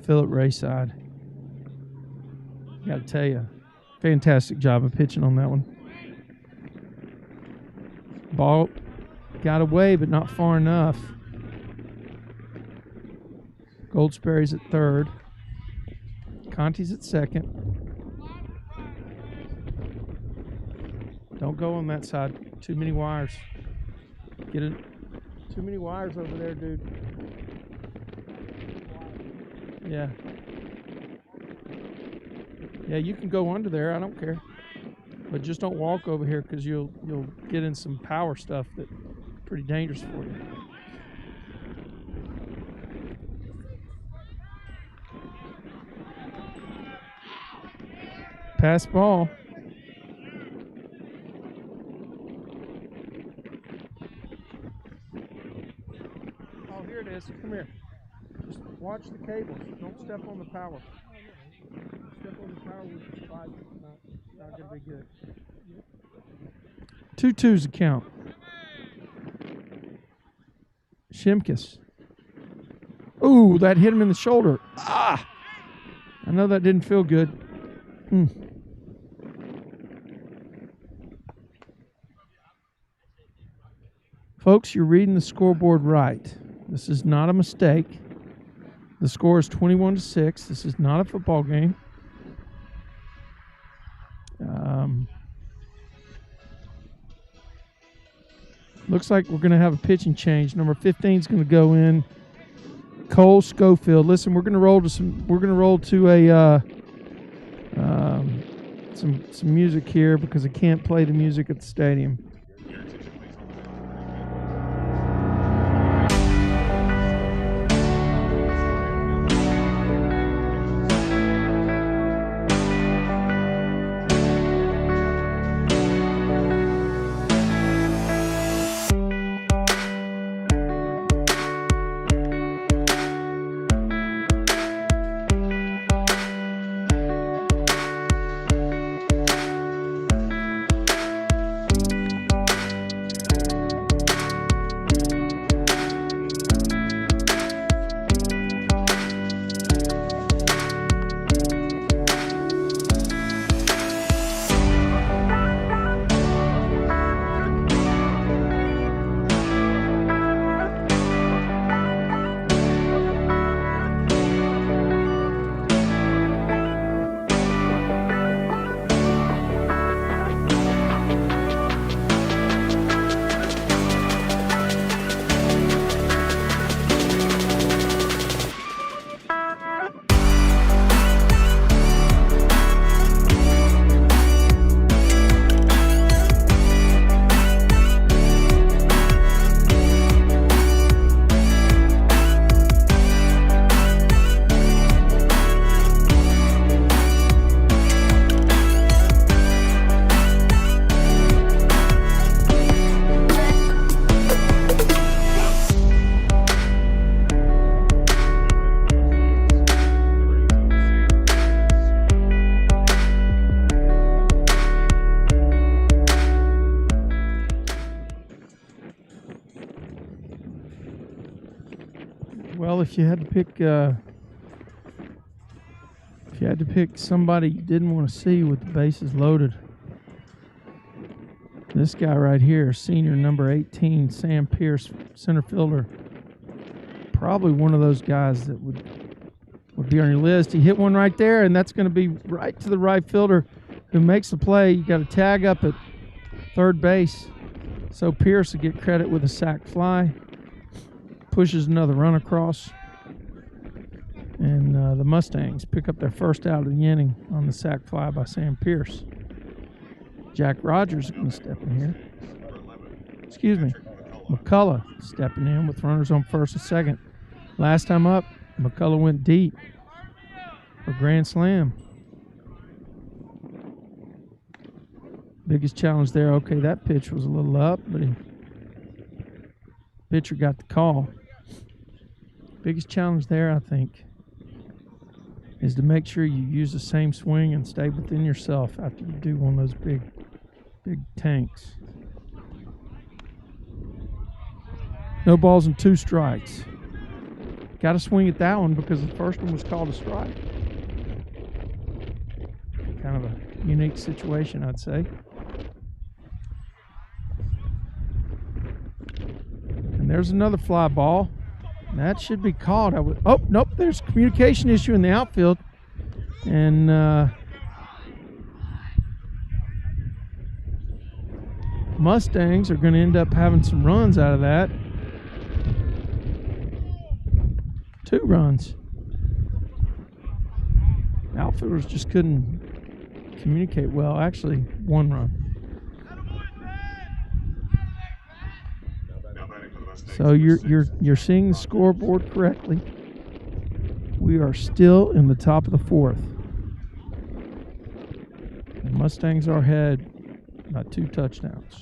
Philip Rayside. Got to tell you, fantastic job of pitching on that one. Ball got away, but not far enough. Goldsberry's at third. Conti's at second. Don't go on that side. Too many wires. Get it. Too many wires over there, dude. Yeah. Yeah, you can go under there. I don't care. But just don't walk over here because you'll get in some power stuff that's pretty dangerous for you. Pass ball. Oh, here it is. Come here. Just watch the cables. Don't step on the power. Step on the power with the slide. Not going to be good. 2-2's the count. Shimkus. Ooh, that hit him in the shoulder. Ah! I know that didn't feel good. Folks, you're reading the scoreboard right. This is not a mistake. The score is 21-6. This is not a football game. Looks like we're going to have a pitching change. Number 15 is going to go in. Cole Schofield. Listen, we're going to roll to a some music here because I can't play the music at the stadium. Well, if you had to pick somebody you didn't want to see with the bases loaded, this guy right here, senior number 18, Sam Pierce, center fielder, probably one of those guys that would be on your list. He hit one right there, and that's going to be right to the right fielder who makes the play. You got a tag up at third base, so Pierce will get credit with a sac fly. Pushes another run across, and the Mustangs pick up their first out of the inning on the sac fly by Sam Pierce. Jack Rogers is going to step in here. Excuse me. McCullough stepping in with runners on first and second. Last time up, McCullough went deep for grand slam. Biggest challenge there. Okay, that pitch was a little up, but pitcher got the call. Biggest challenge there, I think, is to make sure you use the same swing and stay within yourself after you do one of those big tanks. No balls and 2 strikes. Got to swing at that one because the first one was called a strike. Kind of a unique situation, I'd say. And there's another fly ball. That should be called. Oh, nope, there's a communication issue in the outfield. And Mustangs are going to end up having some runs out of that. 2 runs. Outfielders just couldn't communicate well. Actually, 1 run. So you're seeing the scoreboard correctly. We are still in the top of the 4th. The Mustangs are ahead by 2 touchdowns.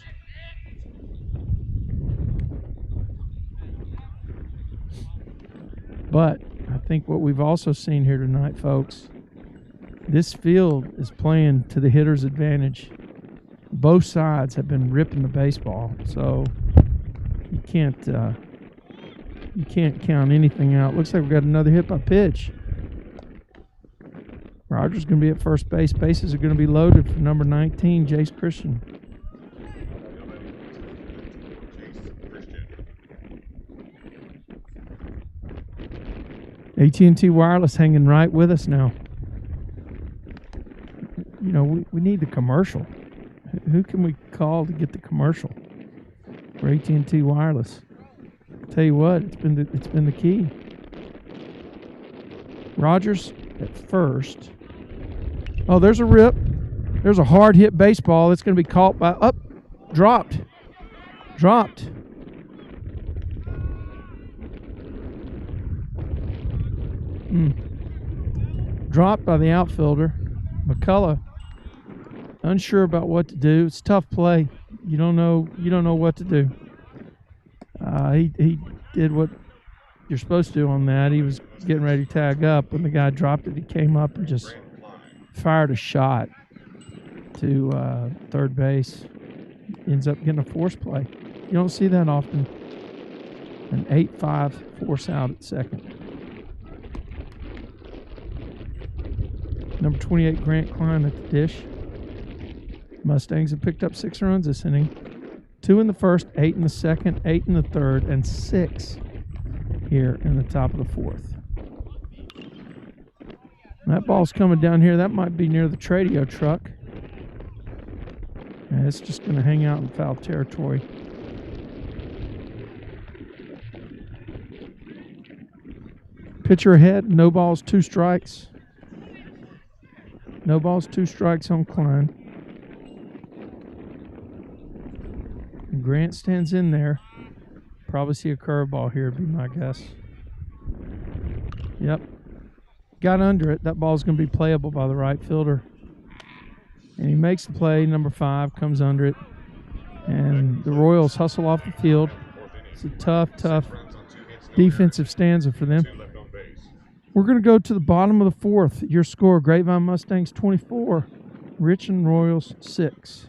But I think what we've also seen here tonight, folks, this field is playing to the hitter's advantage. Both sides have been ripping the baseball, so you can't count anything out. Looks like we've got another hit by pitch. Rogers going to be at first base. Bases are going to be loaded for number 19, Jace Christian. AT&T Wireless hanging right with us now. You know, we need the commercial. Who can we call to get the commercial for AT&T Wireless? Tell you what, it's been the key. Rogers at first. Oh, there's a rip. There's a hard hit baseball. It's going to be caught by dropped. Dropped by the outfielder. McCullough, unsure about what to do. It's a tough play. You don't know what to do. He did what you're supposed to do on that. He was getting ready to tag up. When the guy dropped it, he came up and just fired a shot to third base. Ends up getting a force play. You don't see that often. An 8-5 force out at second. Number 28, Grant Klein at the dish. Mustangs have picked up 6 runs this inning. 2 in the first, 8 in the second, 8 in the third, and 6 here in the top of the 4th. That ball's coming down here. That might be near the Tradio truck. And it's just going to hang out in foul territory. Pitcher ahead, no balls, 2 strikes. No balls, 2 strikes on Klein. And Grant stands in there. Probably see a curveball here, would be my guess. Yep. Got under it. That ball's going to be playable by the right fielder. And he makes the play. Number 5 comes under it. And the Royals hustle off the field. It's a tough defensive stanza for them. We're going to go to the bottom of the 4th. Your score, Grapevine Mustangs 24, Richland Royals 6.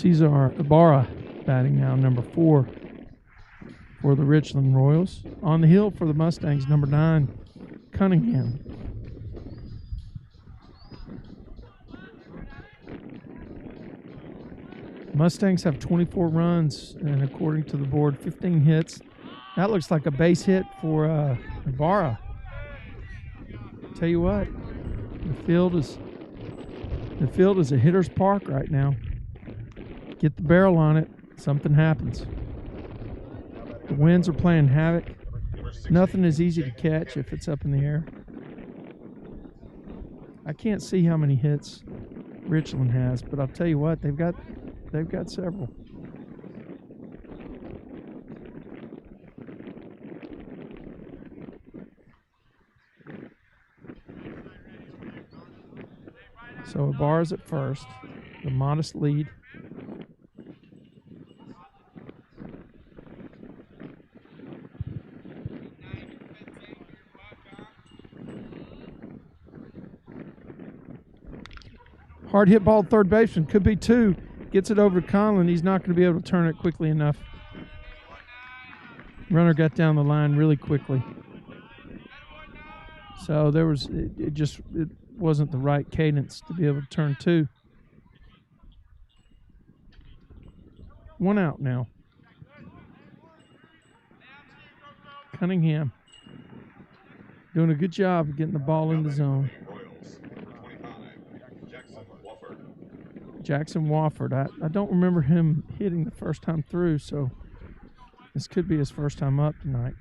Cesar Ibarra batting now, number 4 for the Richland Royals. On the hill for the Mustangs, number 9, Cunningham. Mustangs have 24 runs, and according to the board, 15 hits. That looks like a base hit for Ibarra. Tell you what, the field is a hitter's park right now. Get the barrel on it, something happens. The winds are playing havoc. Nothing is easy to catch if it's up in the air. I can't see how many hits Richland has, but I'll tell you what, they've got several. So Ibarra's at first, the modest lead. Hard hit ball, third baseman, could be two. Gets it over to Conlon. He's not going to be able to turn it quickly enough. Runner got down the line really quickly. So there was, it wasn't the right cadence to be able to turn two. One out now. Cunningham doing a good job of getting the ball in the zone. Jackson Wofford. I don't remember him hitting the first time through, so this could be his first time up tonight.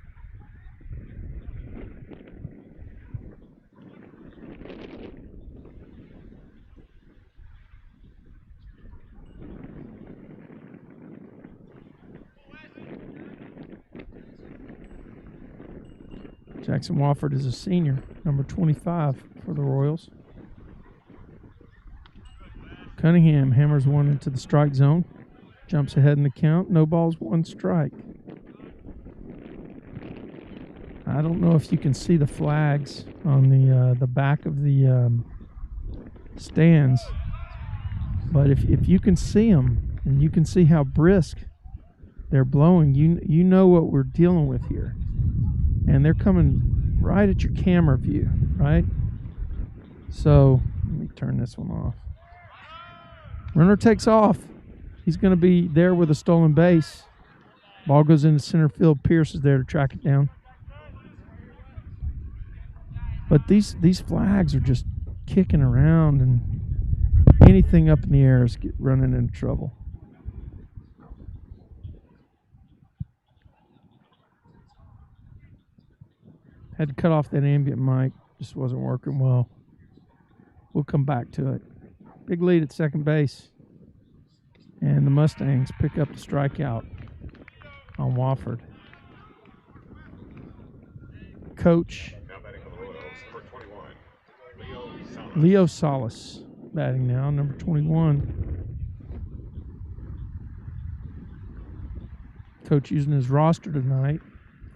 Jackson Wofford is a senior, number 25 for the Royals. Cunningham hammers one into the strike zone. Jumps ahead in the count. No balls, one strike. I don't know if you can see the flags on the back of the stands, but if you can see them and you can see how brisk they're blowing, you know what we're dealing with here. And they're coming right at your camera view, right? So let me turn this one off. Runner takes off. He's going to be there with a stolen base. Ball goes into center field. Pierce is there to track it down. But these flags are just kicking around, and anything up in the air is running into trouble. Had to cut off that ambient mic. Just wasn't working well. We'll come back to it. Big lead at second base. And the Mustangs pick up the strikeout on Wofford. Coach Leo Salas batting now, number 21. Coach using his roster tonight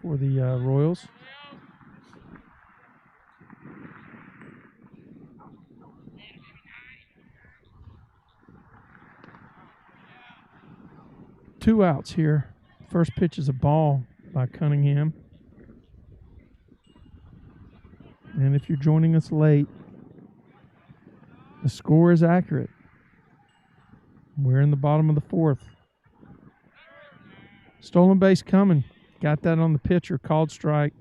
for the Royals. Two outs here. First pitch is a ball by Cunningham. And if you're joining us late, the score is accurate. We're in the bottom of the fourth. Stolen base coming. Got that on the pitcher, called strike.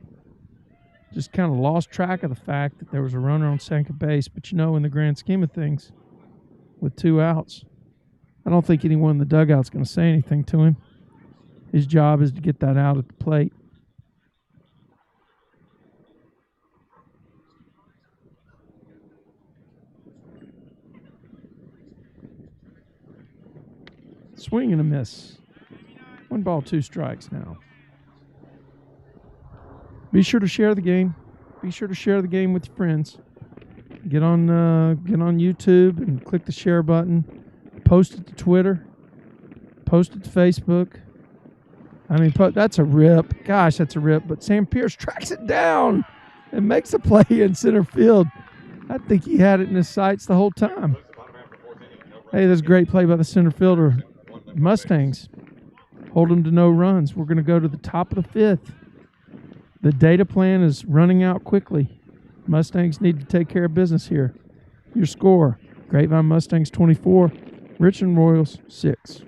Just kind of lost track of the fact that there was a runner on second base. But you know, in the grand scheme of things, with two outs, I don't think anyone in the dugout's going to say anything to him. His job is to get that out at the plate. Swing and a miss. 1 ball, 2 strikes now. Be sure to share the game. Be sure to share the game with your friends. Get on YouTube and click the share button. Post it to Twitter. Post it to Facebook. I mean, that's a rip. Gosh, that's a rip. But Sam Pierce tracks it down and makes a play in center field. I think he had it in his sights the whole time. Hey, that's a great play by the center fielder. Mustangs hold them to no runs. We're going to go to the top of the 5th. The data plan is running out quickly. Mustangs need to take care of business here. Your score, Grapevine Mustangs 24, Richland Royals 6.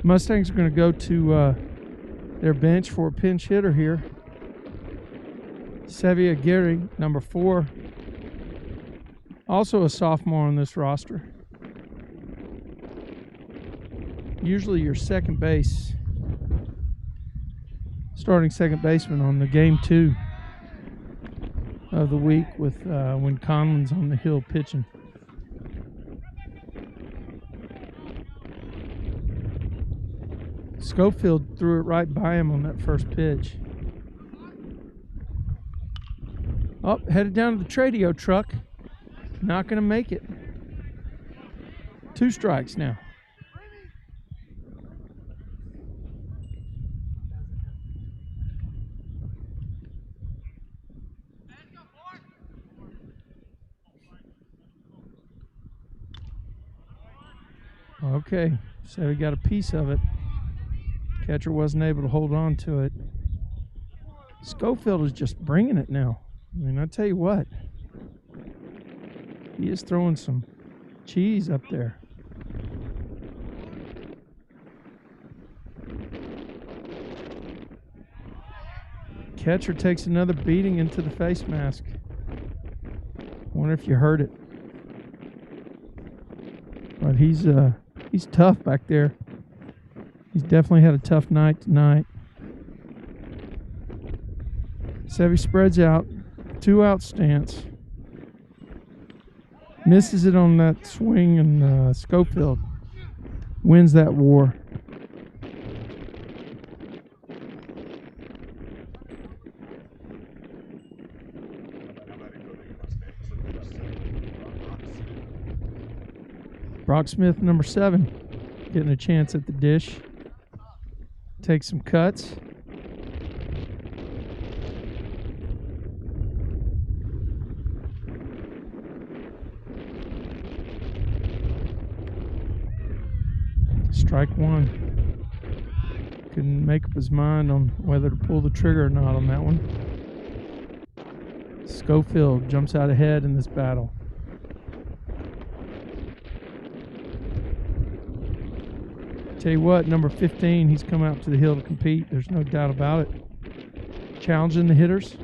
Mustangs are going to go to their bench for a pinch hitter here. Sevilla Gary, number 4. Also a sophomore on this roster. Usually your second base, starting second baseman on the game 2 of the week with when Conlon's on the hill pitching. Schofield threw it right by him on that first pitch. Oh, headed down to the Tradio truck. Not going to make it. 2 strikes now. Okay, so we got a piece of it. Catcher wasn't able to hold on to it. Schofield is just bringing it now. I mean, I tell you what, he is throwing some cheese up there. Catcher takes another beating into the face mask. Wonder if you heard it. But he's tough back there. He's definitely had a tough night tonight. Sevy spreads out, 2-out stance. Misses it on that swing, and Schofield wins that war. Brock Smith, number 7, getting a chance at the dish. Takes some cuts. Strike 1. Couldn't make up his mind on whether to pull the trigger or not on that one. Schofield jumps out ahead in this battle. Tell you what, number 15, he's come out to the hill to compete. There's no doubt about it. Challenging the hitters.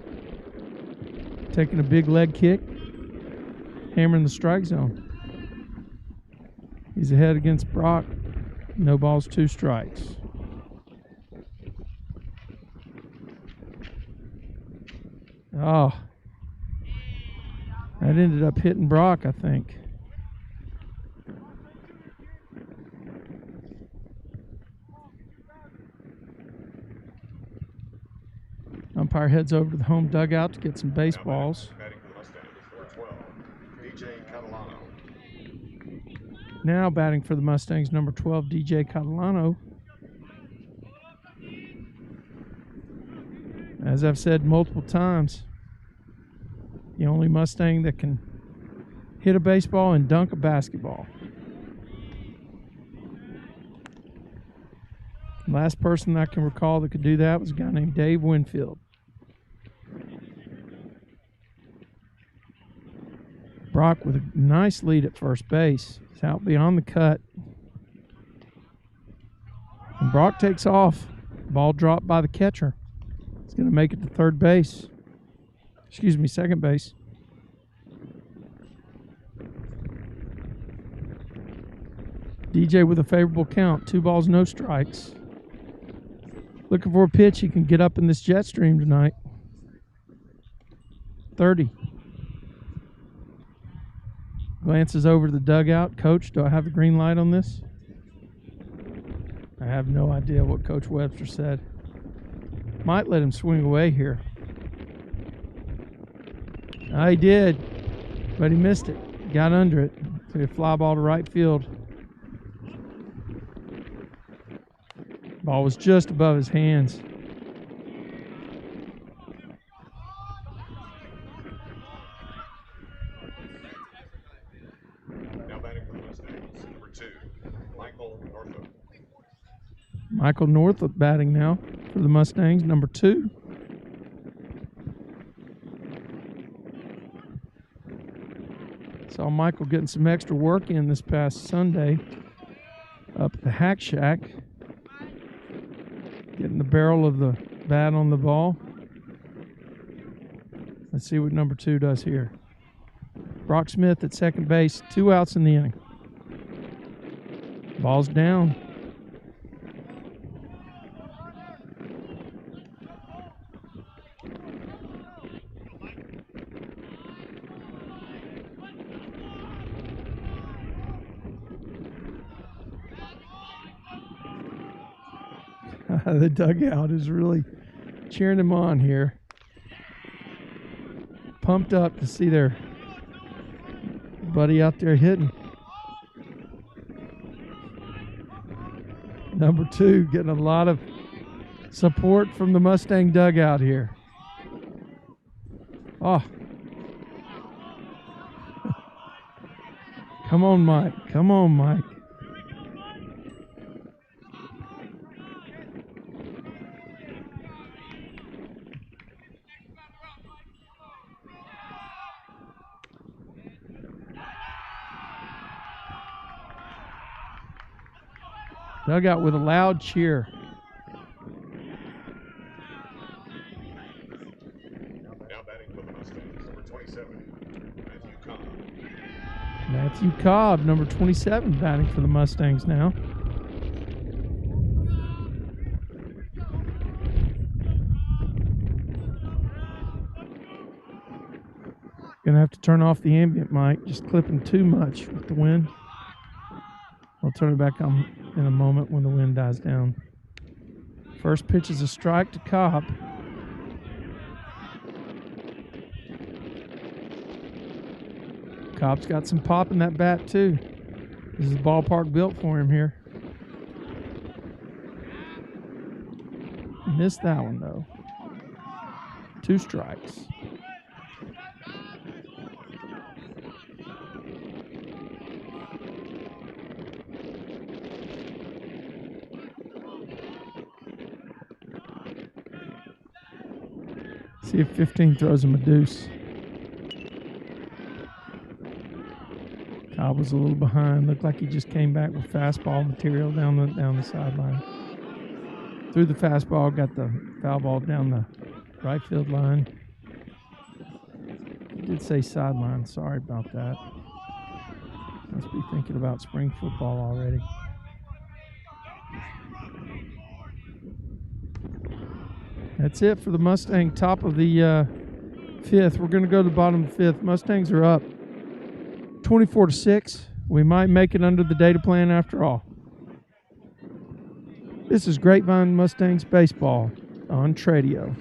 Taking a big leg kick. Hammering the strike zone. He's ahead against Brock. No balls, 2 strikes. Oh. That ended up hitting Brock, I think. Umpire heads over to the home dugout to get some baseballs. Batting for the Mustangs, number 12, DJ Catalano. Now batting for the Mustangs, number 12, DJ Catalano. As I've said multiple times, the only Mustang that can hit a baseball and dunk a basketball. Last person I can recall that could do that was a guy named Dave Winfield. Brock with a nice lead at first base. He's out beyond the cut. And Brock takes off. Ball dropped by the catcher. He's going to make it to third base. Excuse me, second base. DJ with a favorable count. 2 balls, no strikes. Looking for a pitch he can get up in this jet stream tonight. 30. Glances over to the dugout. Coach, do I have the green light on this? I have no idea what Coach Webster said. Might let him swing away here. He did, but he missed it. Got under it. Took a fly ball to right field. Ball was just above his hands. Now batting for the Mustangs, number 2, Michael Northup. Michael Northup batting now for the Mustangs, number 2. Saw Michael getting some extra work in this past Sunday up at the Hack Shack. Getting the barrel of the bat on the ball. Let's see what number 2 does here. Brock Smith at second base, 2 outs in the inning. Ball's down. The dugout is really cheering him on here. Pumped up to see their buddy out there hitting. Number 2 getting a lot of support from the Mustang dugout here. Oh. Come on, Mike. Come on, Mike. Dugout with a loud cheer. Now batting for the Mustangs, number 27, Matthew Cobb. Matthew Cobb, number 27, batting for the Mustangs now. Gonna have to turn off the ambient mic, just clipping too much with the wind. I'll turn it back on in a moment when the wind dies down. First pitch is a strike to Cobb. Cobb's got some pop in that bat too. This is the ballpark built for him here. Missed that one though. 2 strikes. See if 15 throws him a deuce. Cobb was a little behind. Looked like he just came back with fastball material down the sideline. Threw the fastball, got the foul ball down the right field line. He did say sideline. Sorry about that. Must be thinking about spring football already. That's it for the Mustang top of the 5th. We're going to go to the bottom of the 5th. Mustangs are up 24-6. We might make it under the data plan after all. This is Grapevine Mustangs baseball on Tradio.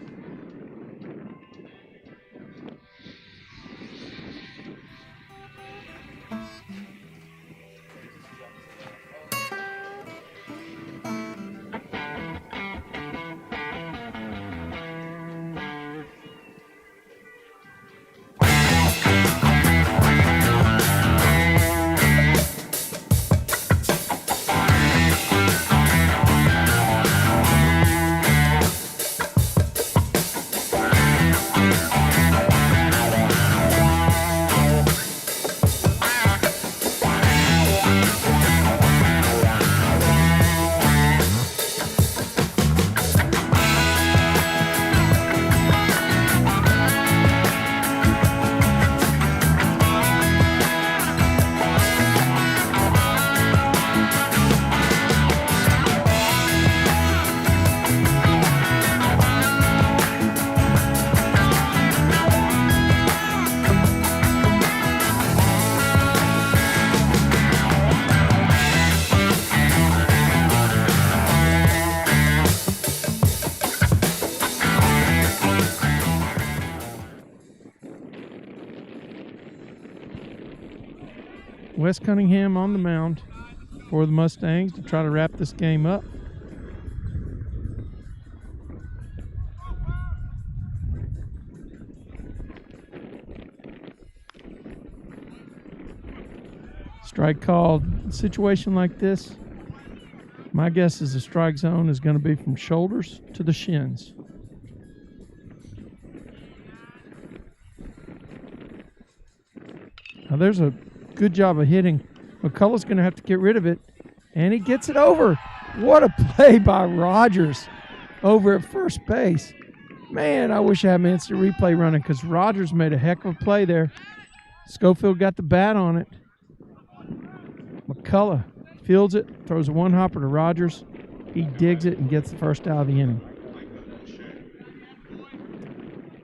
Wes Cunningham on the mound for the Mustangs to try to wrap this game up. Strike called. A situation like this, my guess is the strike zone is going to be from shoulders to the shins. Now there's a good job of hitting. McCullough's going to have to get rid of it, and he gets it over. What a play by Rogers. over at first base. Man, I wish I had my instant replay running because Rogers made a heck of a play there. Schofield got the bat on it. McCullough fields it, throws a one-hopper to Rogers. He digs it and gets the first out of the inning.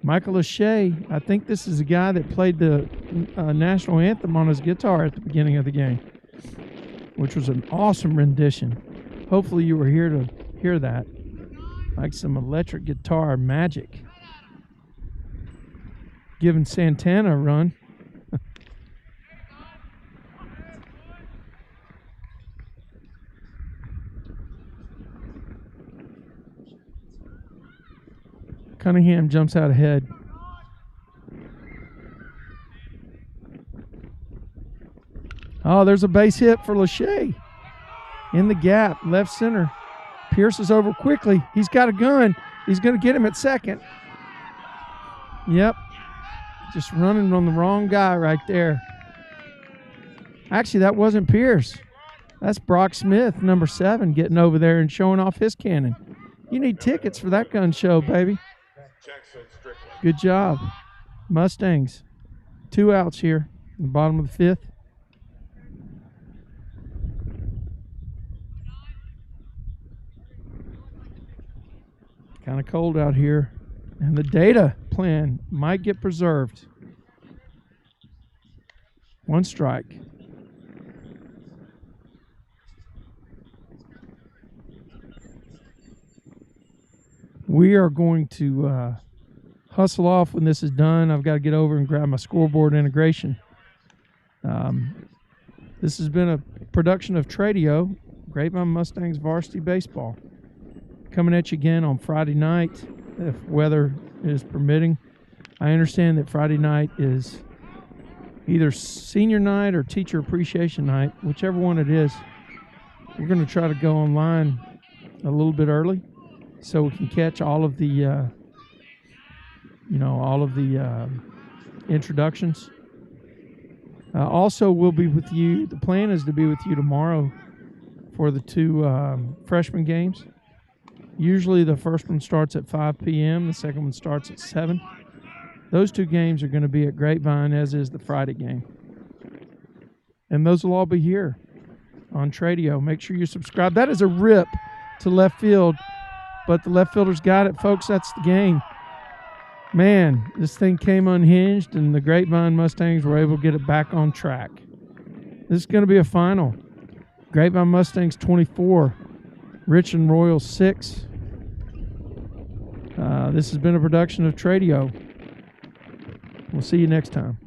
Michael O'Shea, I think this is the guy that played the national anthem on his guitar at the beginning of the game, which was an awesome rendition. Hopefully you were here to hear that. Like some electric guitar magic. Giving Santana a run. Cunningham jumps out ahead. Oh, there's a base hit for Lachey. In the gap, left center. Pierce is over quickly. He's got a gun. He's going to get him at second. Yep. Just running on the wrong guy right there. Actually, that wasn't Pierce. That's Brock Smith, number 7, getting over there and showing off his cannon. You need tickets for that gun show, baby. Good job. Mustangs. 2 outs here in the bottom of the 5th. Kind of cold out here, and the data plan might get preserved. 1 strike. We are going to hustle off when this is done. I've got to get over and grab my scoreboard integration. This has been a production of Tradio, Grapevine Mustangs Varsity Baseball. Coming at you again on Friday night, if weather is permitting. I understand that Friday night is either senior night or teacher appreciation night, whichever one it is. We're going to try to go online a little bit early so we can catch all of the, introductions. Also, we'll be with you. The plan is to be with you tomorrow for the 2 freshman games. Usually the first one starts at 5 p.m. The second one starts at 7. Those 2 games are going to be at Grapevine, as is the Friday game. And those will all be here on Tradio. Make sure you subscribe. That is a rip to left field, but the left fielder's got it, folks. That's the game. Man, this thing came unhinged, and the Grapevine Mustangs were able to get it back on track. This is going to be a final. Grapevine Mustangs 24, Richland Royals 6. This has been a production of Tradio. We'll see you next time.